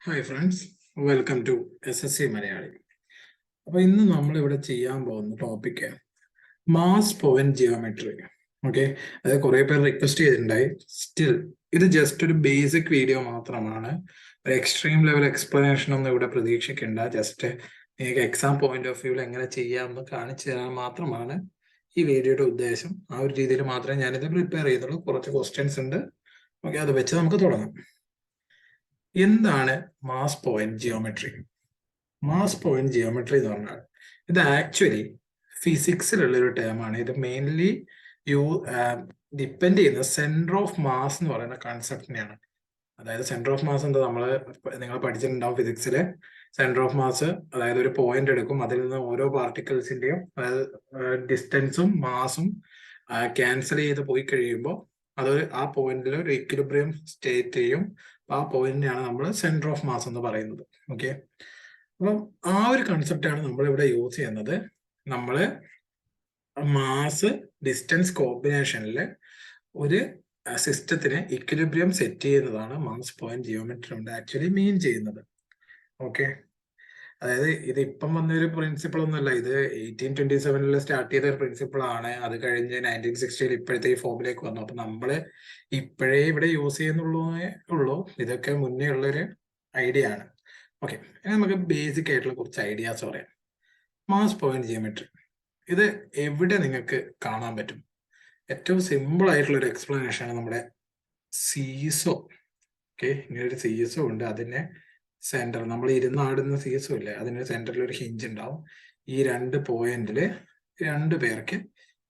Hi friends, welcome to SSC Malayali. അപ്പൊ ഇന്ന് നമ്മൾ ഇവിടെ ചെയ്യാൻ പോകുന്ന topic mass point geometry. Okay, അത് കുറെ പേർ റിക്വസ്റ്റ് ചെയ്തിട്ടുണ്ടായി. സ്റ്റിൽ ഇത് ജസ്റ്റ് ഒരു ബേസിക് വീഡിയോ മാത്രമാണ്. ഒരു എക്സ്ട്രീം ലെവൽ എക്സ്പ്ലനേഷൻ ഒന്നും ഇവിടെ പ്രതീക്ഷിക്കേണ്ട. ജസ്റ്റ് നിങ്ങൾക്ക് എക്സാം പോയിന്റ് ഓഫ് വ്യൂവിൽ എങ്ങനെ ചെയ്യാമെന്ന് കാണിച്ചു തരാൻ മാത്രമാണ് ഈ വീഡിയോയുടെ ഉദ്ദേശം. ആ ഒരു രീതിയിൽ മാത്രമേ ഞാനിത് പ്രിപ്പയർ ചെയ്തുള്ളൂ. കുറച്ച് ക്വസ്റ്റ്യൻസ് ഉണ്ട്. ഓക്കെ, അത് വെച്ച് നമുക്ക് തുടങ്ങാം. എന്താണ് mass point geometry? Mass point geometry എന്ന് പറഞ്ഞാൽ ഇത് ആക്ച്വലി ഫിസിക്സിലുള്ള ഒരു ടേമാണ്. ഇത് മെയിൻലി ഡിപ്പെൻഡ് ചെയ്യുന്ന സെന്റർ ഓഫ് മാസ് എന്ന് പറയുന്ന കൺസെപ്റ്റിനെയാണ്. അതായത് സെന്റർ ഓഫ് മാസ് എന്താ, നിങ്ങൾ പഠിച്ചിട്ടുണ്ടാവും ഫിസിക്സിലെ. സെന്റർ ഓഫ് മാസ് അതായത് ഒരു പോയിന്റ് എടുക്കും, അതിൽ നിന്ന് ഓരോ പാർട്ടിക്കിൾസിന്റെയും അതായത് ഡിസ്റ്റൻസും മാസും ക്യാൻസൽ ചെയ്ത് പോയി കഴിയുമ്പോൾ അത് ആ പോയിന്റിൽ ഒരു ഇക്വിലിബ്രിയം സ്റ്റേറ്റ് ചെയ്യും. ആ പോയിന്റിനെയാണ് നമ്മൾ സെന്റർ ഓഫ് മാസ് എന്ന് പറയുന്നത്. ഓക്കെ, അപ്പം ആ ഒരു കൺസെപ്റ്റാണ് നമ്മൾ ഇവിടെ യൂസ് ചെയ്യുന്നത്. നമ്മൾ മാസ് ഡിസ്റ്റൻസ് കോമ്പിനേഷനിൽ ഒരു സിസ്റ്റത്തിന് ഇക്വിലിബ്രിയം സെറ്റ് ചെയ്യുന്നതാണ് മാസ് പോയിന്റ് ജിയോമെട്രി കൊണ്ട് ആക്ച്വലി മീൻ ചെയ്യുന്നത്. ഓക്കെ, അതായത് ഇത് ഇപ്പം വന്നൊരു പ്രിൻസിപ്പിൾ ഒന്നുമല്ല. ഇത് 1827 സ്റ്റാർട്ട് ചെയ്ത ഒരു പ്രിൻസിപ്പിൾ ആണ്. അത് കഴിഞ്ഞ് 1960 ഇപ്പോഴത്തെ ഈ ഫോമിലേക്ക് വന്നു. അപ്പൊ നമ്മള് ഇപ്പോഴേ ഇവിടെ യൂസ് ചെയ്യുന്നുള്ളൂ. ഇതൊക്കെ മുന്നേ ഉള്ളൊരു ഐഡിയ ആണ്. ഓക്കെ, ഇനി നമുക്ക് ബേസിക് ആയിട്ടുള്ള കുറച്ച് ഐഡിയാസ് പറയാം. മാസ് പോയിന്റ് ജിയോമെട്രി ഇത് എവിടെ നിങ്ങൾക്ക് കാണാൻ പറ്റും? ഏറ്റവും സിമ്പിൾ ആയിട്ടുള്ള ഒരു എക്സ്പ്ലനേഷൻ ആണ് നമ്മുടെ സീസോ. ഓക്കെ, ഇങ്ങനെ ഒരു സീസോ ഉണ്ട്. അതിനെ സെന്റർ, നമ്മൾ ഇരുന്നാടുന്ന സീസോ ഇല്ലേ, അതിന് സെന്ററിൽ ഒരു ഹിഞ്ച് ഉണ്ടാവും. ഈ രണ്ട് പോയിന്റില് രണ്ടു പേർക്ക്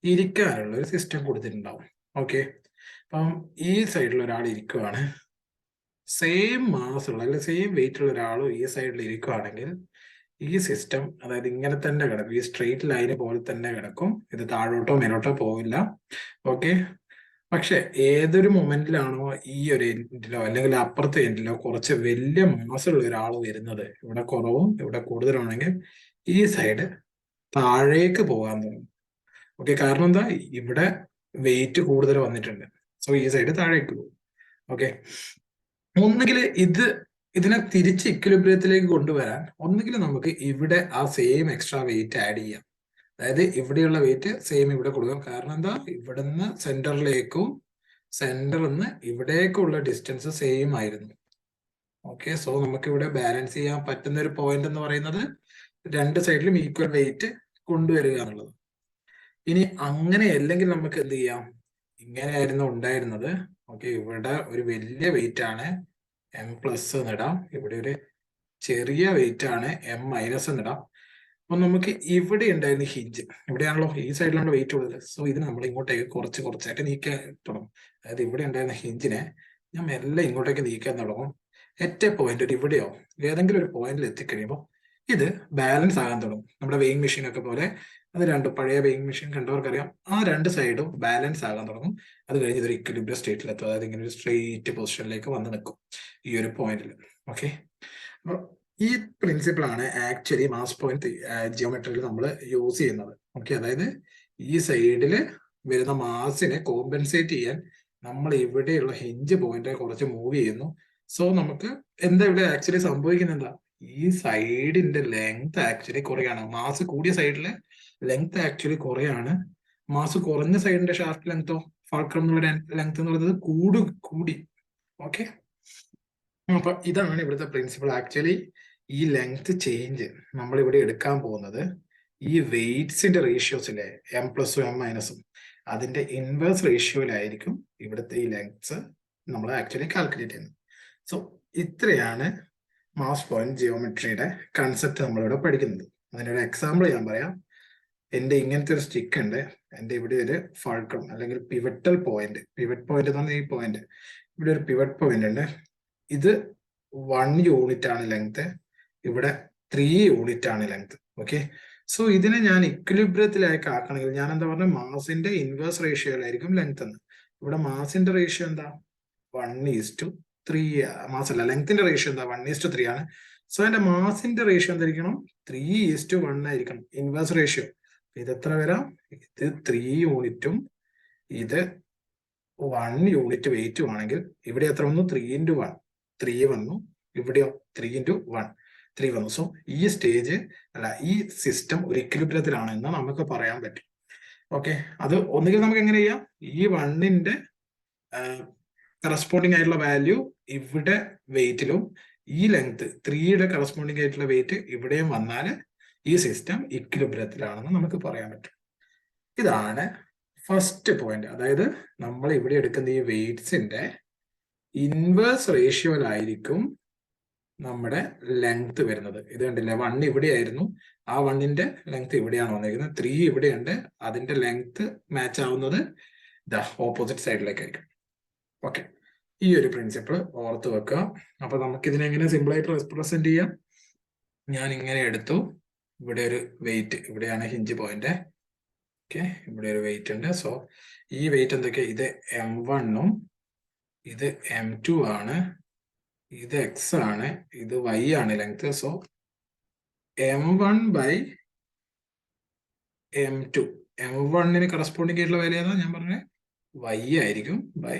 ഇരിക്കാനുള്ള ഒരു സിസ്റ്റം കൊടുത്തിട്ടുണ്ടാവും. ഓക്കെ, അപ്പം ഈ സൈഡിൽ ഒരാൾ ഇരിക്കുവാണ്. സെയിം മാസ് ഉള്ള അല്ലെങ്കിൽ സെയിം വെയിറ്റ് ഉള്ള ഒരാളും ഈ സൈഡിൽ ഇരിക്കുവാണെങ്കിൽ ഈ സിസ്റ്റം അതായത് ഇങ്ങനെ തന്നെ കിടക്കും. ഈ സ്ട്രെയിറ്റ് ലൈന് പോലെ തന്നെ കിടക്കും. ഇത് താഴോട്ടോ മേലോട്ടോ പോവില്ല. ഓക്കെ, പക്ഷെ ഏതൊരു മൊമെന്റിലാണോ ഈ ഒരു എൻഡിലോ അല്ലെങ്കിൽ അപ്പുറത്തെ എൻഡിലോ കുറച്ച് വലിയ മാസുള്ള ഒരാൾ വരുന്നത്, ഇവിടെ കുറവും ഇവിടെ കൂടുതലാണെങ്കിൽ ഈ സൈഡ് താഴേക്ക് പോകാൻ തുടങ്ങും. ഓക്കെ, കാരണം എന്താ, ഇവിടെ വെയിറ്റ് കൂടുതൽ വന്നിട്ടുണ്ട്. സോ ഈ സൈഡ് താഴേക്ക് പോകും. ഓക്കെ, ഒന്നുകിൽ ഇതിനെ തിരിച്ച് ഇക്വിലിബ്രിയത്തിലേക്ക് കൊണ്ടുവരാൻ ഒന്നുകിൽ നമുക്ക് ഇവിടെ ആ സെയിം എക്സ്ട്രാ വെയിറ്റ് ആഡ് ചെയ്യാം. അതായത് ഇവിടെയുള്ള വെയിറ്റ് സെയിം ഇവിടെ കൊടുക്കാം. കാരണം എന്താ, ഇവിടുന്ന് സെന്ററിലേക്കും സെന്ററിൽ നിന്ന് ഇവിടേക്കുള്ള ഡിസ്റ്റൻസ് സെയിം ആയിരുന്നു. ഓക്കെ, സോ നമുക്ക് ഇവിടെ ബാലൻസ് ചെയ്യാൻ പറ്റുന്ന ഒരു പോയിന്റ് എന്ന് പറയുന്നത് രണ്ട് സൈഡിലും ഈക്വൽ വെയിറ്റ് കൊണ്ടുവരിക എന്നുള്ളത്. ഇനി അങ്ങനെ അല്ലെങ്കിൽ നമുക്ക് എന്ത് ചെയ്യാം, ഇങ്ങനെയായിരുന്നു ഉണ്ടായിരുന്നത്. ഓക്കെ, ഇവിടെ ഒരു വലിയ വെയിറ്റ് ആണ് M+ എന്നിടാം. ഇവിടെ ഒരു ചെറിയ വെയിറ്റ് ആണ് M- എന്നിടാം. അപ്പൊ നമുക്ക് ഇവിടെ ഉണ്ടായിരുന്ന ഹിഞ്ച്, ഇവിടെയാണല്ലോ ഈ സൈഡിലാണല്ലോ വെയിറ്റ് കൂടുതൽ. സോ ഇത് നമ്മൾ ഇങ്ങോട്ടേക്ക് കുറച്ചായിട്ട് നീക്കാൻ തുടങ്ങും. അതായത് ഇവിടെ ഉണ്ടായിരുന്ന ഹിഞ്ചിനെ ഞാൻ മെല്ലെ ഇങ്ങോട്ടേക്ക് നീക്കാൻ തുടങ്ങും. ഒറ്റ പോയിന്റ് ഒരു ഇവിടെയോ ഏതെങ്കിലും ഒരു പോയിന്റിൽ എത്തിക്കഴിയുമ്പോൾ ഇത് ബാലൻസ് ആകാൻ തുടങ്ങും. നമ്മുടെ വെയിങ് മെഷീൻ ഒക്കെ പോലെ അത് രണ്ടും, പഴയ വെയിങ് മെഷീൻ കണ്ടവർക്കറിയാം, ആ രണ്ട് സൈഡും ബാലൻസ് ആകാൻ തുടങ്ങും. അത് കഴിഞ്ഞ് ഇതൊരു ഇക്വിലിബ്രിയം സ്റ്റേറ്റിലെത്തും. അതായത് ഇങ്ങനെ ഒരു സ്ട്രെയിറ്റ് പൊസിഷനിലേക്ക് വന്ന് നിൽക്കും ഈ ഒരു പോയിന്റിൽ. ഓക്കെ, അപ്പൊ ഈ പ്രിൻസിപ്പിൾ ആണ് ആക്ച്വലി മാസ് പോയിന്റ് ജിയോമെട്രിയിൽ നമ്മൾ യൂസ് ചെയ്യുന്നത്. ഓക്കെ, അതായത് ഈ സൈഡിൽ വരുന്ന മാസിനെ കോമ്പൻസേറ്റ് ചെയ്യാൻ നമ്മൾ ഇവിടെയുള്ള ഹിഞ്ച് പോയിന്റ് കുറച്ച് മൂവ് ചെയ്യുന്നു. സോ നമുക്ക് എന്താ ഇവിടെ ആക്ച്വലി സംഭവിക്കുന്നത്, എന്താ, ഈ സൈഡിന്റെ ലെങ്ത് ആക്ച്വലി കുറയാണ്. മാസ് കൂടിയ സൈഡിലെ ലെങ്ത് ആക്ച്വലി കുറയാണ്. മാസ് കുറഞ്ഞ സൈഡിന്റെ ഷാഫ്റ്റ് ലെങ്തോ ഫൾക്രം എന്നുള്ള ലെങ്ത് എന്ന് പറയുന്നത് കൂടി. ഓക്കെ, അപ്പൊ ഇതാണ് ഇവിടുത്തെ പ്രിൻസിപ്പിൾ. ആക്ച്വലി ഈ ലെങ്ത് ചേഞ്ച് നമ്മൾ ഇവിടെ എടുക്കാൻ പോകുന്നത് ഈ വെയിറ്റ്സിന്റെ റേഷ്യോസിലെ M+ഉം M-ഉം അതിന്റെ ഇൻവേഴ്സ് റേഷ്യോയിലായിരിക്കും ഇവിടുത്തെ ഈ ലെങ്ത്സ് നമ്മൾ ആക്ച്വലി കാൽക്കുലേറ്റ് ചെയ്യുന്നത്. സോ ഇത്രയാണ് മാസ് പോയിന്റ് ജിയോമെട്രിയുടെ കൺസെപ്റ്റ് നമ്മളിവിടെ പഠിക്കുന്നത്. അതിനൊരു എക്സാമ്പിൾ ഞാൻ പറയാം. എന്റെ ഇങ്ങനത്തെ ഒരു സ്റ്റിക്ക് ഉണ്ട്. എന്റെ ഇവിടെ ഒരു ഫൾക്രം അല്ലെങ്കിൽ പിവറ്റൽ പോയിന്റ് എന്ന് പറഞ്ഞാൽ ഈ പോയിന്റ്, ഇവിടെ ഒരു പിവറ്റ് പോയിന്റ് ഉണ്ട്. ഇത് 1 യൂണിറ്റ് ആണ് ലെങ്ത്, ഇവിടെ 3 യൂണിറ്റ് ആണ് ലെങ്ത്. ഓക്കെ, സോ ഇതിനെ ഞാൻ ഇക്വിലിബ്രിയത്തിലേക്ക് ആക്കണമെങ്കിൽ ഞാൻ എന്താ പറഞ്ഞ, മാസിന്റെ ഇൻവേഴ്സ് റേഷ്യോയിലായിരിക്കും ലെങ്ത് എന്ന്. ഇവിടെ മാസിന്റെ റേഷ്യോ എന്താ, 1:3. മാസല്ല, ലെങ്ത്തിന്റെ റേഷ്യോ എന്താ, 1:3 ആണ്. സോ എന്റെ മാസിന്റെ റേഷ്യോ എന്തായിരിക്കണം, 3:1 ആയിരിക്കണം, ഇൻവേഴ്സ് റേഷ്യോ. ഇത് എത്ര വരാം, ഇത് 3 യൂണിറ്റും ഇത് 1 യൂണിറ്റ് വെയിറ്റും ആണെങ്കിൽ ഇവിടെ എത്ര വന്നു, 3 × 1 3 വന്നു. ഇവിടെയോ 3 into 1 3 വന്നു. സോ ഈ സ്റ്റേജ് ഈ സിസ്റ്റം ഒരു ഇക്വിലിബ്രിയത്തിലാണ് എന്ന് നമുക്ക് പറയാൻ പറ്റും. ഓക്കെ, അത് ഒന്നുകിൽ നമുക്ക് എങ്ങനെ ചെയ്യാം, ഈ 1ന്റെ കറസ്പോണ്ടിങ് ആയിട്ടുള്ള വാല്യൂ ഇവിടെ വെയിറ്റിലും ഈ ലെങ്ത് 3യുടെ കറസ്പോണ്ടിങ് ആയിട്ടുള്ള വെയിറ്റ് ഇവിടെയും വന്നാൽ ഈ സിസ്റ്റം ഇക്വിലിബ്രിയത്തിലാണെന്ന് നമുക്ക് പറയാൻ പറ്റും. ഇതാണ് ഫസ്റ്റ് പോയിന്റ്. അതായത് നമ്മൾ ഇവിടെ എടുക്കുന്ന ഈ വെയിറ്റ്സിന്റെ ഇൻവേഴ്സ് റേഷ്യോയിലായിരിക്കും നമ്മുടെ ലെങ്ത് വരുന്നത്. ഇത് കണ്ടില്ലേ, 1 ഇവിടെയായിരുന്നു, ആ 1ന്റെ ലെങ്ത് ഇവിടെയാണ് വന്നിരിക്കുന്നത്. 3 ഇവിടെയുണ്ട്, അതിന്റെ ലെങ്ത് മാച്ച് ആവുന്നത് ഓപ്പോസിറ്റ് സൈഡിലേക്കായിരിക്കും. ഓക്കെ, ഈ ഒരു പ്രിൻസിപ്പിൾ ഓർത്ത് വെക്കുക. അപ്പൊ നമുക്ക് ഇതിനെ എങ്ങനെ സിമ്പിൾ ആയിട്ട് റെപ്രസെന്റ് ചെയ്യാം? ഞാൻ ഇങ്ങനെ എടുത്തു, ഇവിടെ ഒരു വെയിറ്റ്, ഇവിടെയാണ് ഹിഞ്ച് പോയിന്റ്. ഓക്കെ, ഇവിടെ ഒരു വെയിറ്റ് ഉണ്ട്. സോ ഈ വെയിറ്റ് എന്തൊക്കെയാ? ഇത് M1ഉം ഇത് M2 ആണ്, ഇത് X ആണ്, ഇത് Y ആണ് length. So M1 by M2, M1ന് കറസ്പോണ്ടിങ് ആയിട്ടുള്ള വാല്യൂ ഏതാ ഞാൻ പറഞ്ഞത്? Y ആയിരിക്കും ബൈ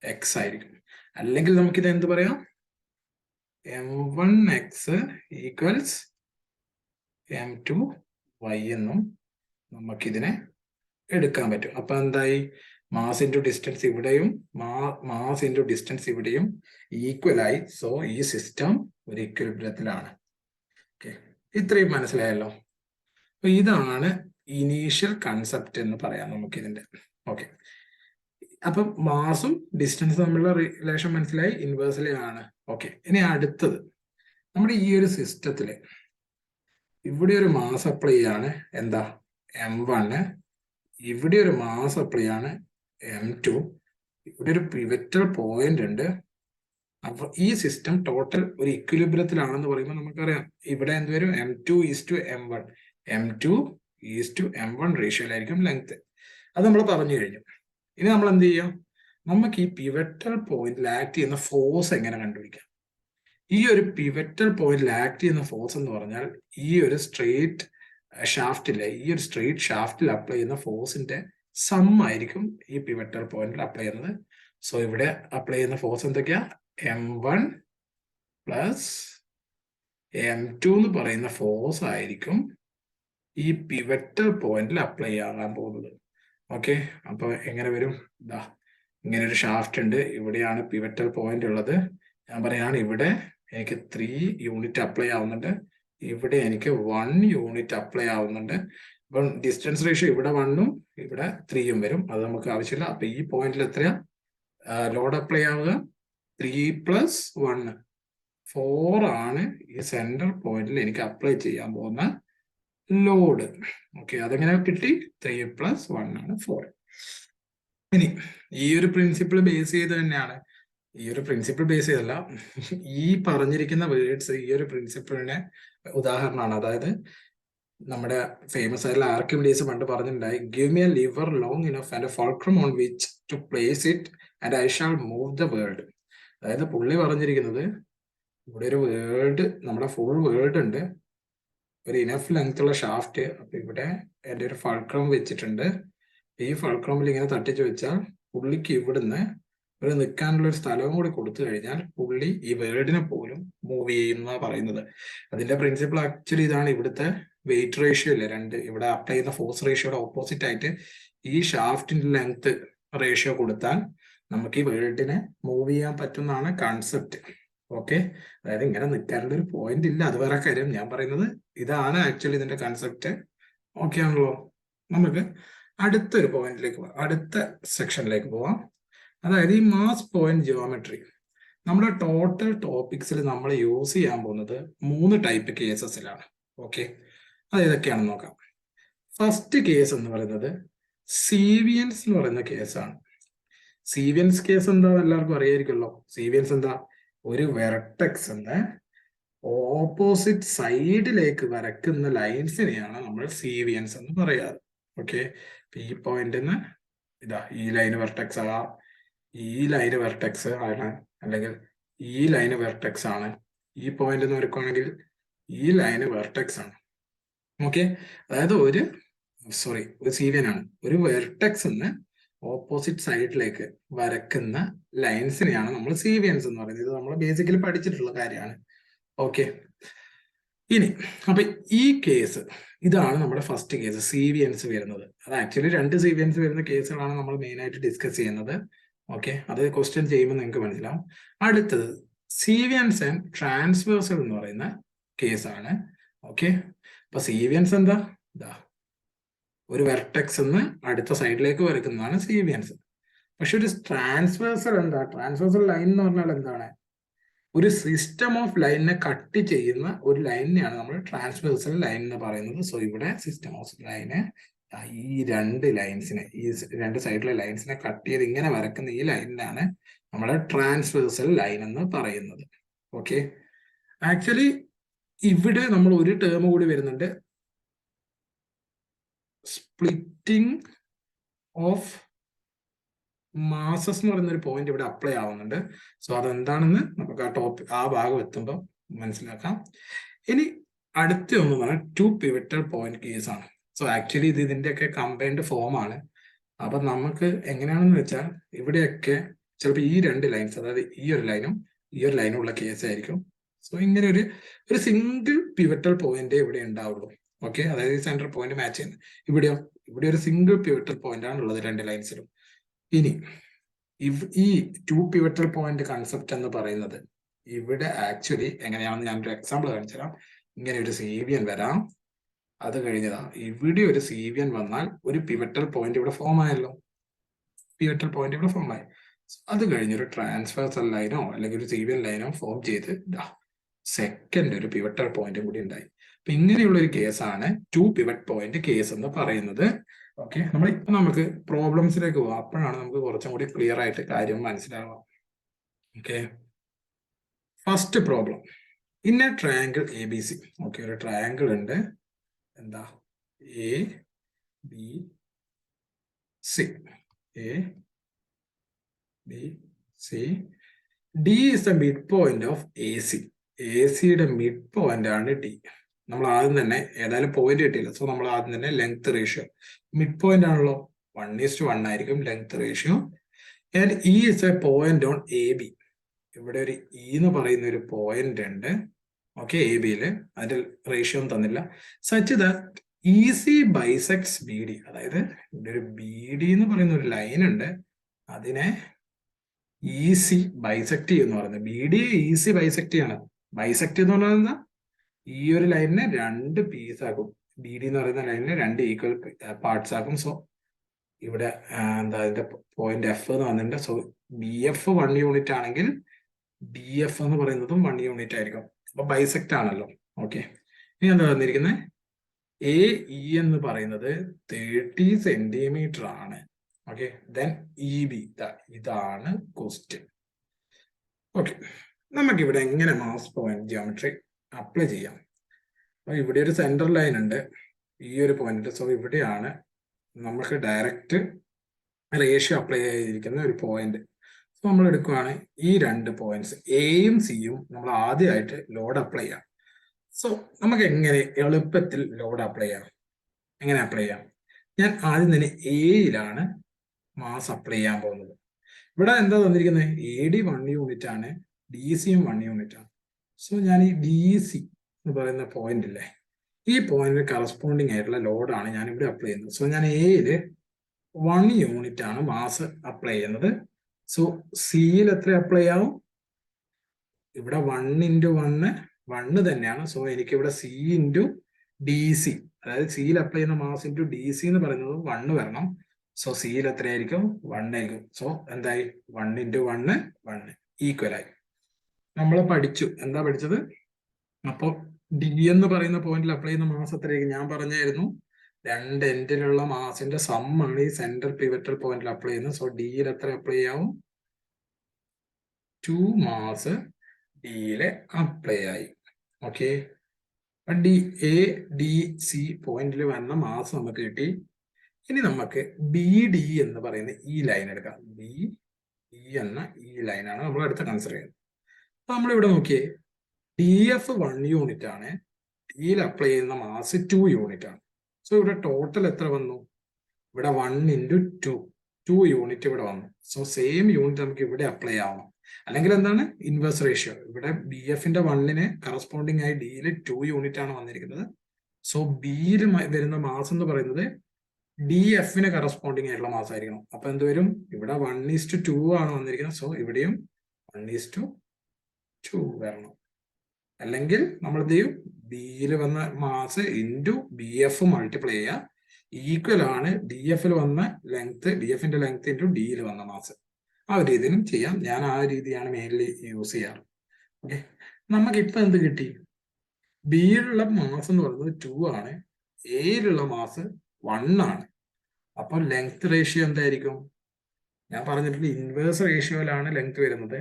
X ആയിരിക്കും. അല്ലെങ്കിൽ നമുക്കിത് എന്ത് പറയാം? M1X ഈക്വൽസ് M2Y എന്നും നമുക്കിതിനെ എടുക്കാൻ പറ്റും. അപ്പൊ എന്തായി? മാസ് ഇൻറ്റു ഡിസ്റ്റൻസ് ഇവിടെയും മാസ് ഇൻറ്റു ഡിസ്റ്റൻസ് ഇവിടെയും ഈക്വൽ ആയി. സോ ഈ സിസ്റ്റം ഒരു ഇക്വിലിബ്രിയത്തിലാണ്. ഓക്കെ, ഇത്രയും മനസ്സിലായല്ലോ. അപ്പൊ ഇതാണ് ഇനീഷ്യൽ കൺസെപ്റ്റ് എന്ന് പറയാം നമുക്കിതിന്റെ. ഓക്കെ, അപ്പൊ മാസും ഡിസ്റ്റൻസും തമ്മിലുള്ള റിലേഷൻ മനസ്സിലായി, ഇൻവേഴ്സലി ആണ്. ഓക്കെ, ഇനി അടുത്തത്, നമ്മുടെ ഈ ഒരു സിസ്റ്റത്തില് ഇവിടെ ഒരു മാസ് അപ്ലൈ ചെയ്യാണ്, എന്താ? M1. ഇവിടെ ഒരു മാസ് അപ്ലൈ ആണ് M2. ഇവിടെ ഒരു പിവറ്റൽ പോയിന്റ് ഉണ്ട്. അപ്പൊ ഈ സിസ്റ്റം ടോട്ടൽ ഒരു ഇക്വിലിബ്രിയത്തിലാണെന്ന് പറയുമ്പോൾ നമുക്കറിയാം ഇവിടെ എന്ത് വരും? M2:M1, M2:M1 റേഷ്യോയിലായിരിക്കും length. അത് നമ്മൾ പറഞ്ഞു കഴിഞ്ഞു. ഇനി നമ്മൾ എന്ത് ചെയ്യാം? നമുക്ക് ഈ പിവറ്റൽ പോയിന്റിൽ ആക്ട് ചെയ്യുന്ന ഫോഴ്സ് എങ്ങനെ കണ്ടുപിടിക്കാം? ഈ ഒരു പിവറ്റൽ പോയിന്റിൽ ആക്ട് ചെയ്യുന്ന ഫോഴ്സ് എന്ന് പറഞ്ഞാൽ ഈ ഒരു സ്ട്രെയിറ്റ് ഷാഫ്റ്റിലെ ഈ ഒരു സ്ട്രെയിറ്റ് ഷാഫ്റ്റിൽ അപ്ലൈ ചെയ്യുന്ന ഫോഴ്സിന്റെ സം ആയിരിക്കും ഈ പിവറ്റൽ പോയിന്റിൽ അപ്ലൈ ചെയ്യുന്നത്. സോ ഇവിടെ അപ്ലൈ ചെയ്യുന്ന ഫോഴ്സ് എന്തൊക്കെയാ? M1 പ്ലസ് M2 എന്ന് പറയുന്ന ഫോഴ്സ് ആയിരിക്കും ഈ പിവറ്റൽ പോയിന്റിൽ അപ്ലൈ ആകാൻ പോകുന്നത്. ഓക്കെ, അപ്പൊ എങ്ങനെ വരും? ഇങ്ങനെ ഒരു ഷാഫ്റ്റ് ഉണ്ട്, ഇവിടെയാണ് പിവറ്റൽ പോയിന്റ് ഉള്ളത്. ഞാൻ പറയാണ് ഇവിടെ എനിക്ക് 3 യൂണിറ്റ് അപ്ലൈ ആവുന്നുണ്ട്, ഇവിടെ എനിക്ക് 1 യൂണിറ്റ് അപ്ലൈ ആവുന്നുണ്ട്. അപ്പം ഡിസ്റ്റൻസ് റേഷ്യോ ഇവിടെ 1ഉം ഇവിടെ 3ഉം വരും. അത് നമുക്ക് ആവശ്യമില്ല. അപ്പൊ ഈ പോയിന്റിൽ എത്രയാ ലോഡ് അപ്ലൈ ആവുക? 3 + 1 4 ആണ് ഈ സെന്റർ പോയിന്റിൽ എനിക്ക് അപ്ലൈ ചെയ്യാൻ പോകുന്ന ലോഡ്. ഓക്കെ, അതെങ്ങനെ കിട്ടി? 3 + 1 ആണ് 4. ഇനി ഈ ഒരു പ്രിൻസിപ്പിൾ ബേസ് ചെയ്ത് തന്നെയാണ്, ഈ ഒരു പ്രിൻസിപ്പിൾ ബേസ് ചെയ്തല്ല, ഈ പറഞ്ഞിരിക്കുന്ന വേർഡ്സ് ഈ ഒരു പ്രിൻസിപ്പിളിന് ഉദാഹരണമാണ്. അതായത് നമ്മുടെ ഫേമസ് ആയിട്ടുള്ള ആർക്കിമിഡീസ് പണ്ട് പറഞ്ഞിട്ടുണ്ടായി, give me a lever long enough and a fulcrum on which to place it and I shall move the world. അതായത് പുള്ളി പറഞ്ഞിരിക്കുന്നത്, ഇവിടെ ഒരു വേൾഡ്, നമ്മുടെ ഫുൾ വേൾഡ് ഉണ്ട്, ഒരു ഇനഫ് ലെങ്ത് ഉള്ള ഷാഫ്റ്റ്. അപ്പൊ ഇവിടെ എൻ്റെ ഒരു ഫൾക്രം വെച്ചിട്ടുണ്ട്. ഈ ഫൾക്രമിൽ ഇങ്ങനെ തട്ടിച്ചു വെച്ചാൽ പുള്ളിക്ക് ഇവിടുന്ന് ഒരു നിൽക്കാനുള്ള ഒരു സ്ഥലവും കൂടി കൊടുത്തു കഴിഞ്ഞാൽ പുള്ളി ഈ വേർഡിനെ പോലും മൂവ് ചെയ്യുന്ന പറയുന്നത്. അതിന്റെ പ്രിൻസിപ്പിൾ ആക്ച്വലി ഇതാണ്. ഇവിടുത്തെ വെയിറ്റ് റേഷ്യോ ഇല്ലേ, രണ്ട്, ഇവിടെ അപ്ലൈ ചെയ്യുന്ന ഫോഴ്സ് റേഷ്യോയുടെ ഓപ്പോസിറ്റ് ആയിട്ട് ഈ ഷാഫ്റ്റിന്റെ ലെങ്ത് റേഷ്യോ കൊടുത്താൽ നമുക്ക് ഈ വേൾഡിനെ മൂവ് ചെയ്യാൻ പറ്റുന്നതാണ് കൺസെപ്റ്റ്. ഓക്കെ, അതായത് ഇങ്ങനെ നിൽക്കാനുള്ള ഒരു പോയിന്റ് ഇല്ല, അത് വേറെ കാര്യം. ഞാൻ പറയുന്നത് ഇതാണ് ആക്ച്വലി ഇതിന്റെ കൺസെപ്റ്റ്. ഓക്കെ ആണല്ലോ? നമുക്ക് അടുത്തൊരു പോയിന്റിലേക്ക് പോവാം, അടുത്ത സെക്ഷനിലേക്ക് പോവാം. അതായത് ഈ മാസ് പോയിന്റ് ജിയോമെട്രി നമ്മുടെ ടോട്ടൽ ടോപ്പിക്സിൽ നമ്മൾ യൂസ് ചെയ്യാൻ പോകുന്നത് 3 ടൈപ്പ് കേസസിലാണ്. ഓക്കെ, അത് ഏതൊക്കെയാണെന്ന് നോക്കാം. ഫസ്റ്റ് കേസ് എന്ന് പറയുന്നത് സീവിയൻസ് എന്ന് പറയുന്ന കേസാണ്. സീവിയൻസ് കേസ് എന്താ എല്ലാവർക്കും അറിയായിരിക്കുമല്ലോ. സീവിയൻസ് എന്താ? ഒരു വെർട്ടെക്സ് എന്ന് ഓപ്പോസിറ്റ് സൈഡിലേക്ക് വരക്കുന്ന ലൈൻസിനെയാണ് നമ്മൾ സീവിയൻസ് എന്ന് പറയാറ്. ഓക്കെ, ഈ പോയിന്റിന്ന് ഈ ലൈന് വെർട്ടെക്സ് ആകാം, ഈ ലൈന് വെർട്ടെക്സ് ആണ്, അല്ലെങ്കിൽ ഈ ലൈന് വെർട്ടെക്സ് ആണ്. ഈ പോയിന്റ് എന്ന് വരക്കുകയാണെങ്കിൽ ഈ ലൈന് വെർട്ടെക്സ് ആണ്. ഓക്കെ, അതായത് ഒരു സീവിയൻ ആണ്. ഒരു വെർട്ടെക്സ് എന്ന് ഓപ്പോസിറ്റ് സൈഡിലേക്ക് വരക്കുന്ന ലൈൻസിനെയാണ് നമ്മൾ സീവിയൻസ് എന്ന് പറയുന്നത്. ഇത് നമ്മൾ ബേസിക്കലി പഠിച്ചിട്ടുള്ള കാര്യമാണ്. ഓക്കെ, ഇനി അപ്പൊ ഈ കേസ് ഇതാണ് നമ്മുടെ ഫസ്റ്റ് കേസ്, സീവിയൻസ് വരുന്നത്. അത് ആക്ച്വലി 2 സീവിയൻസ് വരുന്ന കേസുകളാണ് നമ്മൾ മെയിൻ ആയിട്ട് ഡിസ്കസ് ചെയ്യുന്നത്. ഓക്കെ, അത് ക്വസ്റ്റ്യൻ ചെയ്യുമ്പോൾ നിങ്ങൾക്ക് മനസ്സിലാവും. അടുത്തത് സീവിയൻസ് ആൻഡ് ട്രാൻസ്വേഴ്സൽ എന്ന് പറയുന്ന കേസാണ്. ഓക്കെ, അപ്പൊ സീവിയൻസ് എന്താ? ഇതാ ഒരു വെർട്ടെക്സ് എന്ന് അടുത്ത സൈഡിലേക്ക് വരയ്ക്കുന്നതാണ് സീവിയൻസ്. പക്ഷെ ഒരു ട്രാൻസ്വേഴ്സൽ എന്താ? ട്രാൻസ്വേഴ്സൽ ലൈൻ എന്ന് പറഞ്ഞാൽ എന്താണ്? ഒരു സിസ്റ്റം ഓഫ് ലൈനിനെ കട്ട് ചെയ്യുന്ന ഒരു ലൈനിനെയാണ് നമ്മൾ ട്രാൻസ്വേഴ്സൽ ലൈൻ എന്ന് പറയുന്നത്. സോ ഇവിടെ സിസ്റ്റം ഓഫ് ലൈന് ഈ 2 ലൈൻസിനെ, ഈ 2 സൈഡിലെ ലൈൻസിനെ കട്ട് ചെയ്ത് ഇങ്ങനെ വരക്കുന്ന ഈ ലൈനിനാണ് നമ്മൾ ട്രാൻസ്വേഴ്സൽ ലൈൻ എന്ന് പറയുന്നത്. ഓക്കെ, ആക്ച്വലി ഇവിടെ നമ്മൾ ഒരു ടേം കൂടി വരുന്നുണ്ട്, സ്പ്ലിറ്റിംഗ് ഓഫ് മാസസ് എന്ന് പറയുന്ന ഒരു പോയിന്റ് ഇവിടെ അപ്ലൈ ആവുന്നുണ്ട്. സോ അതെന്താണെന്ന് നമുക്ക് ആ ഭാഗം എത്തുമ്പോൾ മനസ്സിലാക്കാം. ഇനി അടുത്ത ഒന്ന് പറഞ്ഞാൽ 2 പിവറ്റൽ പോയിന്റ് കേസ് ആണ്. സോ ആക്ച്വലി ഇത് ഇതിന്റെയൊക്കെ കമ്പൈൻഡ് ഫോം ആണ്. അപ്പൊ നമുക്ക് എങ്ങനെയാണെന്ന് വെച്ചാൽ ഇവിടെയൊക്കെ ചിലപ്പോൾ ഈ 2 ലൈൻസ്, അതായത് ഈ ഒരു ലൈനും ഉള്ള കേസ് ആയിരിക്കും. സോ ഇങ്ങനെ ഒരു സിംഗിൾ പിവറ്റൽ പോയിന്റ് ഇവിടെ ഉണ്ടാവുള്ളൂ. ഓക്കെ, അതായത് സെൻട്രൽ പോയിന്റ് മാച്ച് ചെയ്യുന്നത്. ഇവിടെ ഒരു സിംഗിൾ പിവറ്റൽ പോയിന്റ് ആണ് ഉള്ളത് 2 ലൈൻസിലും. ഇനി ഈ 2 പിവറ്റൽ പോയിന്റ് കൺസെപ്റ്റ് എന്ന് പറയുന്നത് ഇവിടെ ആക്ച്വലി എങ്ങനെയാണെന്ന് ഞാനൊരു എക്സാമ്പിൾ കാണിച്ചു തരാം. ഇങ്ങനെ ഒരു സീവിയൻ വരാം, അത് കഴിഞ്ഞതാ ഇവിടെ ഒരു സീവിയൻ വന്നാൽ ഒരു പിവറ്റൽ പോയിന്റ് ഇവിടെ ഫോം ആയല്ലോ, അത് കഴിഞ്ഞൊരു ട്രാൻസ്വേഴ്സൽ ലൈനോ അല്ലെങ്കിൽ ഒരു സീവിയൻ ലൈനോ ഫോം ചെയ്ത് സെക്കൻഡ് ഒരു പിവറ്റൽ പോയിന്റ് കൂടി ഉണ്ടായി. അപ്പൊ ഇങ്ങനെയുള്ള ഒരു കേസാണ് 2 പിവറ്റ് പോയിന്റ് കേസ് എന്ന് പറയുന്നത്. ഓക്കെ, നമുക്ക് പ്രോബ്ലംസിലേക്ക് പോകാം. അപ്പോഴാണ് നമുക്ക് കുറച്ചും കൂടി ക്ലിയർ ആയിട്ട് കാര്യം മനസ്സിലാവാം. Okay, first problem, in a triangle A B C. Okay, ഒരു ട്രയാങ്കിൾ ഉണ്ട്, എന്താ A B C, D is the mid point of A C. A സിയുടെ മിഡ് പോയിന്റ് ആണ് ഡി. നമ്മൾ ആദ്യം തന്നെ ഏതായാലും പോയിന്റ് കിട്ടിയില്ല, സോ നമ്മൾ ആദ്യം തന്നെ ലെങ്ത് റേഷ്യോ, മിഡ് പോയിന്റ് ആണല്ലോ, 1:1 ആയിരിക്കും length ratio. And E is A point on A B. ഇവിടെ ഒരു ഇ എന്ന് പറയുന്ന ഒരു പോയിന്റ് ഉണ്ട്. ഓക്കെ, എ ബിയില് അതിന്റെ റേഷ്യോ ഒന്നും തന്നില്ല. Such that E C bisects B D. അതായത് ഇവിടെ ഒരു ബി ഡി എന്ന് പറയുന്ന ഒരു ലൈൻ ഉണ്ട്, അതിനെ ഇ സി ബൈസെക്ട് ചെയ്യുമെന്ന് പറയുന്നത്. B D E C bisect ചെയ്യണം. ബൈസെക്ട് എന്ന് പറഞ്ഞാൽ എന്താ? ഈ ഒരു ലൈനിനെ 2 പീസ് ആക്കും. ബി ഡി എന്ന് പറയുന്ന ലൈനിനെ 2 ഈക്വൽ പാർട്സ് ആക്കും. സോ ഇവിടെ എന്താ അതിന്റെ പോയിന്റ് എഫ് എന്ന് വന്നിട്ടുണ്ട്. സോ ബി എഫ് 1 യൂണിറ്റ് ആണെങ്കിൽ ഡി എഫ് എന്ന് പറയുന്നതും 1 യൂണിറ്റ് ആയിരിക്കും. അപ്പൊ ബൈസെക്ട് ആണല്ലോ. ഓക്കെ, ഇനി എന്താ വന്നിരിക്കുന്നത്? എ ഇ എന്ന് പറയുന്നത് 30 സെന്റിമീറ്റർ ആണ്. ഓക്കെ, ദെൻ ഇ ബി, ഇതാണ് ക്വസ്റ്റ്യൻ. ഓക്കെ, നമുക്കിവിടെ എങ്ങനെ മാസ് പോയിന്റ് ജിയോമെട്രി അപ്ലൈ ചെയ്യാം? അപ്പൊ ഇവിടെ ഒരു സെന്റർ ലൈൻ ഉണ്ട്, ഈ ഒരു പോയിന്റ്. സോ ഇവിടെയാണ് നമുക്ക് ഡയറക്റ്റ് റേഷ്യോ അപ്ലൈ ചെയ്തിരിക്കുന്ന ഒരു പോയിന്റ്. സോ നമ്മൾ എടുക്കുകയാണ് ഈ 2 പോയിന്റ്സ് എയും സിയും നമ്മൾ ആദ്യമായിട്ട് ലോഡ് അപ്ലൈ ചെയ്യാം. സോ നമുക്ക് എങ്ങനെ എളുപ്പത്തിൽ ലോഡ് അപ്ലൈ ചെയ്യാം? എങ്ങനെ അപ്ലൈ ചെയ്യാം? ഞാൻ ആദ്യം തന്നെ എയിലാണ് മാസ് അപ്ലൈ ചെയ്യാൻ പോകുന്നത്. ഇവിടെ എന്താ തന്നിരിക്കുന്നത്? എ ഡി 1 യൂണിറ്റ് ആണ്, ഡി സിയും 1 യൂണിറ്റ് ആണ്. സോ ഞാൻ ഈ ഡി സി എന്ന് പറയുന്ന പോയിന്റ് ഇല്ലേ, ഈ പോയിന്റിന് കറസ്പോണ്ടിങ് ആയിട്ടുള്ള ലോഡാണ് ഞാൻ ഇവിടെ അപ്ലൈ ചെയ്യുന്നത്. സോ ഞാൻ എയില് 1 യൂണിറ്റ് ആണ് മാസ് അപ്ലൈ ചെയ്യുന്നത്. സോ സിയിൽ എത്ര അപ്ലൈ ആവും? ഇവിടെ 1 × 1 തന്നെയാണ്. സോ എനിക്ക് ഇവിടെ സി ഇൻറ്റു ഡി സി, അതായത് സിയിൽ അപ്ലൈ ചെയ്യുന്ന മാസ് ഇൻറ്റു ഡി സി എന്ന് പറയുന്നത് 1 വരണം. സോ സിയിൽ എത്രയായിരിക്കും? 1 ആയിരിക്കും. സോ എന്തായി? 1 × 1 ഈക്വൽ ആയി. നമ്മൾ പഠിച്ചു, എന്താ പഠിച്ചത്? അപ്പോൾ ഡി എന്ന് പറയുന്ന പോയിന്റിൽ അപ്ലൈ ചെയ്യുന്ന മാസ് എത്രയായിരിക്കും? ഞാൻ പറഞ്ഞായിരുന്നു 2 എൻഡിലുള്ള മാസിന്റെ സം ആണ് ഈ സെന്റർ പിവറ്റൽ പോയിന്റിൽ അപ്ലൈ ചെയ്യുന്നത്. സോ ഡിയിൽ എത്ര അപ്ലൈ ചെയ്യാവും? 2 മാസ് ഡിയിലെ അപ്ലൈ ആയി. Okay, D A D C പോയിന്റിൽ വന്ന മാസ് നമുക്ക് കിട്ടി. ഇനി നമുക്ക് ബി ഡി എന്ന് പറയുന്ന ഈ ലൈൻ എടുക്കാം. ബി ഡി എന്ന ഈ ലൈനാണ് നമ്മൾ അടുത്ത കൺസിഡർ ചെയ്യുന്നത്. അപ്പൊ നമ്മളിവിടെ നോക്കിയേ, ഡി എഫ് 1 യൂണിറ്റ് ആണ്, ഡിയിൽ അപ്ലൈ ചെയ്യുന്ന മാസ് 2 യൂണിറ്റ് ആണ്. സോ ഇവിടെ ടോട്ടൽ എത്ര വന്നു? ഇവിടെ 1 × 2, 2 യൂണിറ്റ് ഇവിടെ വന്നു. സോ സെയിം യൂണിറ്റ് നമുക്ക് ഇവിടെ അപ്ലൈ ആവണം. അല്ലെങ്കിൽ എന്താണ് ഇൻവേഴ്സ് റേഷ്യോ. ഇവിടെ ബി എഫിന്റെ 1ന് കറസ്പോണ്ടിങ് ആയി ഡിയിൽ 2 യൂണിറ്റ് ആണ് വന്നിരിക്കുന്നത്. സോ ബിയിൽ വരുന്ന മാസ് എന്ന് പറയുന്നത് ഡി എഫിന് കറസ്പോണ്ടിങ് ആയിട്ടുള്ള മാസ് ആയിരിക്കണം. അപ്പൊ എന്ത് വരും? ഇവിടെ 1:2 ആണ് വന്നിരിക്കുന്നത്. സോ ഇവിടെയും 1:2 വരണം. അല്ലെങ്കിൽ നമ്മൾ എന്ത് ചെയ്യും? ബിയിൽ വന്ന mass into B F multiply ചെയ്യുക. ഈക്വൽ ആണ് ഡി എഫിൽ വന്ന ലെങ്ത്, ഡി എഫിന്റെ ലെങ്ത് ഇൻറ്റു ഡിയിൽ വന്ന മാസ്. ആ ഒരു രീതിയിലും ചെയ്യാം. ഞാൻ ആ രീതിയാണ് മെയിൻലി യൂസ് ചെയ്യാറ്. ഓക്കെ, നമുക്കിപ്പോൾ എന്ത് കിട്ടി? ബിയിലുള്ള മാസ് എന്ന് പറയുന്നത് 2 ആണ്, എയിലുള്ള മാസ് 1 ആണ്. അപ്പോൾ ലെങ്ത് റേഷ്യോ എന്തായിരിക്കും? ഞാൻ പറഞ്ഞിട്ടുണ്ട് ഇൻവേഴ്സ് റേഷ്യോയിലാണ് ലെങ്ത് വരുന്നത്.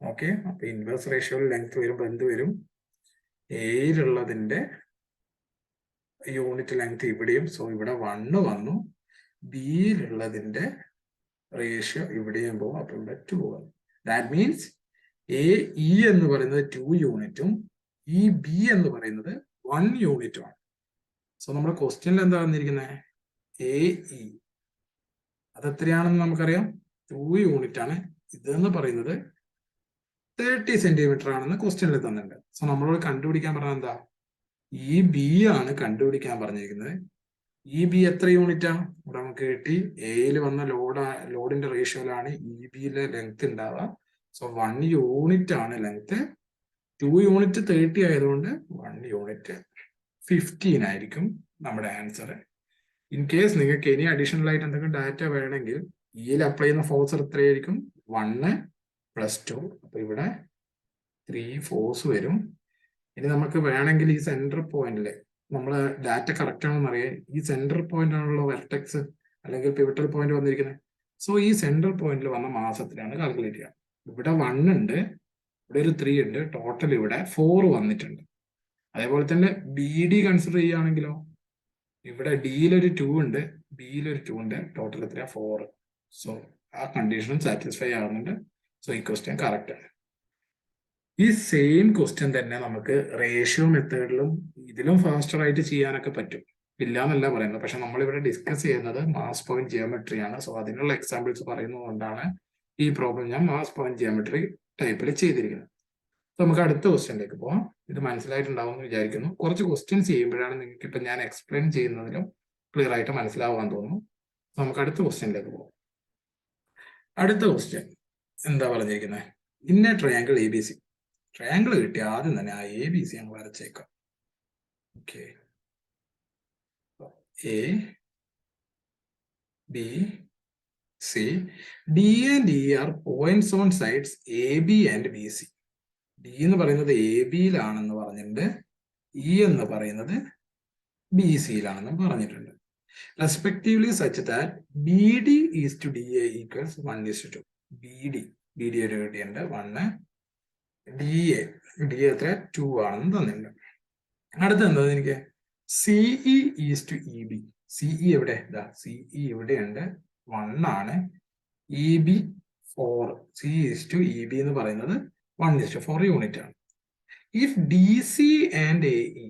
ഓക്കെ, അപ്പൊ ഇൻവേഴ്സ് റേഷ്യോയിൽ ലെങ്ത് വരുമ്പോൾ എന്ത് വരും? എയിലുള്ളതിന്റെ യൂണിറ്റ് ലെങ്ത് ഇവിടെയും, സോ ഇവിടെ 1 വന്നു. ബിയിലുള്ളതിന്റെ റേഷ്യോ ഇവിടെയും പോകും, അപ്പൊ ഇവിടെ 2 വന്നു. ദാറ്റ് മീൻസ് എ ഇ എന്ന് പറയുന്നത് 2 യൂണിറ്റും ഈ ബി എന്ന് പറയുന്നത് 1 യൂണിറ്റും ആണ്. സോ നമ്മുടെ ക്വസ്റ്റ്യനിൽ എന്താ വന്നിരിക്കുന്നത്? എ ഇ അത് എത്രയാണെന്ന് നമുക്കറിയാം, 2 യൂണിറ്റ് ആണ്. ഇതെന്ന് പറയുന്നത് 30 സെന്റിമീറ്റർ ആണെന്ന് ക്വസ്റ്റ്യനിൽ തന്നിട്ടുണ്ട്. സോ നമ്മളോട് കണ്ടുപിടിക്കാൻ പറഞ്ഞാൽ എന്താ? ഈ ബി ആണ് കണ്ടുപിടിക്കാൻ പറഞ്ഞിരിക്കുന്നത്. ഈ ബി എത്ര യൂണിറ്റാ? ഇവിടെ നമുക്ക് കിട്ടി എയിൽ വന്ന ലോഡിന്റെ റേഷ്യോയിലാണ് ഇ ബിയിലെ ലെങ്ത് ഉണ്ടാവുക. സോ 1 യൂണിറ്റ് ആണ് ലെങ്ത്. 2 യൂണിറ്റ് 30 ആയതുകൊണ്ട് 1 യൂണിറ്റ് 15 ആയിരിക്കും നമ്മുടെ ആൻസർ. ഇൻ കേസ് നിങ്ങൾക്ക് ഇനി അഡീഷണൽ ആയിട്ട് എന്തെങ്കിലും ഡാറ്റ വേണമെങ്കിൽ ഇയിൽ അപ്ലൈ ചെയ്യുന്ന ഫോഴ്സ് എത്രയായിരിക്കും? 1 + 2. അപ്പൊ ഇവിടെ 3 ഫോഴ്സ് വരും. ഇനി നമുക്ക് വേണമെങ്കിൽ ഈ സെന്റർ പോയിന്റില് നമ്മൾ ഡാറ്റ കറക്റ്റ് ആണെന്ന് അറിയാം. ഈ സെന്റർ പോയിന്റ് ആണല്ലോ വെർട്ടെക്സ് അല്ലെങ്കിൽ പിവറ്റൽ പോയിന്റ് വന്നിരിക്കുന്നത്. സോ ഈ സെന്റർ പോയിന്റിൽ വന്ന മാസത്തിലാണ് കാൽക്കുലേറ്റ് ചെയ്യുക. ഇവിടെ 1 ഉണ്ട്, ഇവിടെ ഒരു 3 ഉണ്ട്, ടോട്ടൽ ഇവിടെ 4 വന്നിട്ടുണ്ട്. അതേപോലെ തന്നെ ബി ഡി കൺസിഡർ ചെയ്യുകയാണെങ്കിലോ, ഇവിടെ ഡിയിലൊരു 2 ഉണ്ട്, ബിയിലൊരു 2 ഉണ്ട്, ടോട്ടൽ എത്രയാ? 4. സോ ആ കണ്ടീഷനും സാറ്റിസ്ഫൈ ആവുന്നുണ്ട്. സോ ഈ ക്വസ്റ്റ്യൻ കറക്റ്റ് ആണ്. ഈ സെയിം ക്വസ്റ്റ്യൻ തന്നെ നമുക്ക് റേഷ്യോ മെത്തേഡിലും ഇതിലും ഫാസ്റ്റർ ആയിട്ട് ചെയ്യാനൊക്കെ പറ്റും. ഇല്ല എന്നല്ല പറയുന്നത്, പക്ഷെ നമ്മളിവിടെ ഡിസ്കസ് ചെയ്യുന്നത് മാസ് പോയിന്റ് ജിയോമെട്രി ആണ്. സോ അതിനുള്ള എക്സാമ്പിൾസ് പറയുന്നതുകൊണ്ടാണ് ഈ പ്രോബ്ലം ഞാൻ മാസ് പോയിന്റ് ജിയോമെട്രി ടൈപ്പിൽ ചെയ്തിരിക്കുന്നത്. നമുക്ക് അടുത്ത ക്വസ്റ്റ്യനിലേക്ക് പോവാം. ഇത് മനസ്സിലായിട്ടുണ്ടാവും എന്ന് വിചാരിക്കുന്നു. കുറച്ച് ക്വസ്റ്റ്യൻസ് ചെയ്യുമ്പോഴാണ് നിങ്ങൾക്ക് ഇപ്പം ഞാൻ എക്സ്പ്ലെയിൻ ചെയ്യുന്നതിലും ക്ലിയർ ആയിട്ട് മനസ്സിലാവാൻ തോന്നുന്നു. നമുക്ക് അടുത്ത ക്വസ്റ്റ്യനിലേക്ക് പോവാം. അടുത്ത ക്വസ്റ്റ്യൻ എന്താ പറഞ്ഞിരിക്കുന്നത്? ഇന്ന triangle A B C. Triangle കിട്ടി ആദ്യം തന്നെ ആ എ ബി സി അങ്ങ് വരച്ചേക്കാം. Okay, A B C, D and E are points on sides A B and B C. D എന്ന് പറയുന്നത് എ ബിയിലാണെന്ന് പറഞ്ഞിട്ടുണ്ട്, ഇ എന്ന് പറയുന്നത് ബി സിയിലാണെന്ന് പറഞ്ഞിട്ടുണ്ട്. Respectively such that B D is to D A equals 1:2. B D ഒരു കിട്ടിയുണ്ട് 1, D A എത്ര? 2 ആണെന്ന് തന്നിട്ടുണ്ട്. അടുത്ത എന്താ എനിക്ക്? C E is to E B. C E എവിടെ? സിഇ ഇവിടെയുണ്ട്, 1 ആണ്. E B 4. C is to E B എന്ന് പറയുന്നത് 1:4 യൂണിറ്റ് ആണ്. If D C and A E,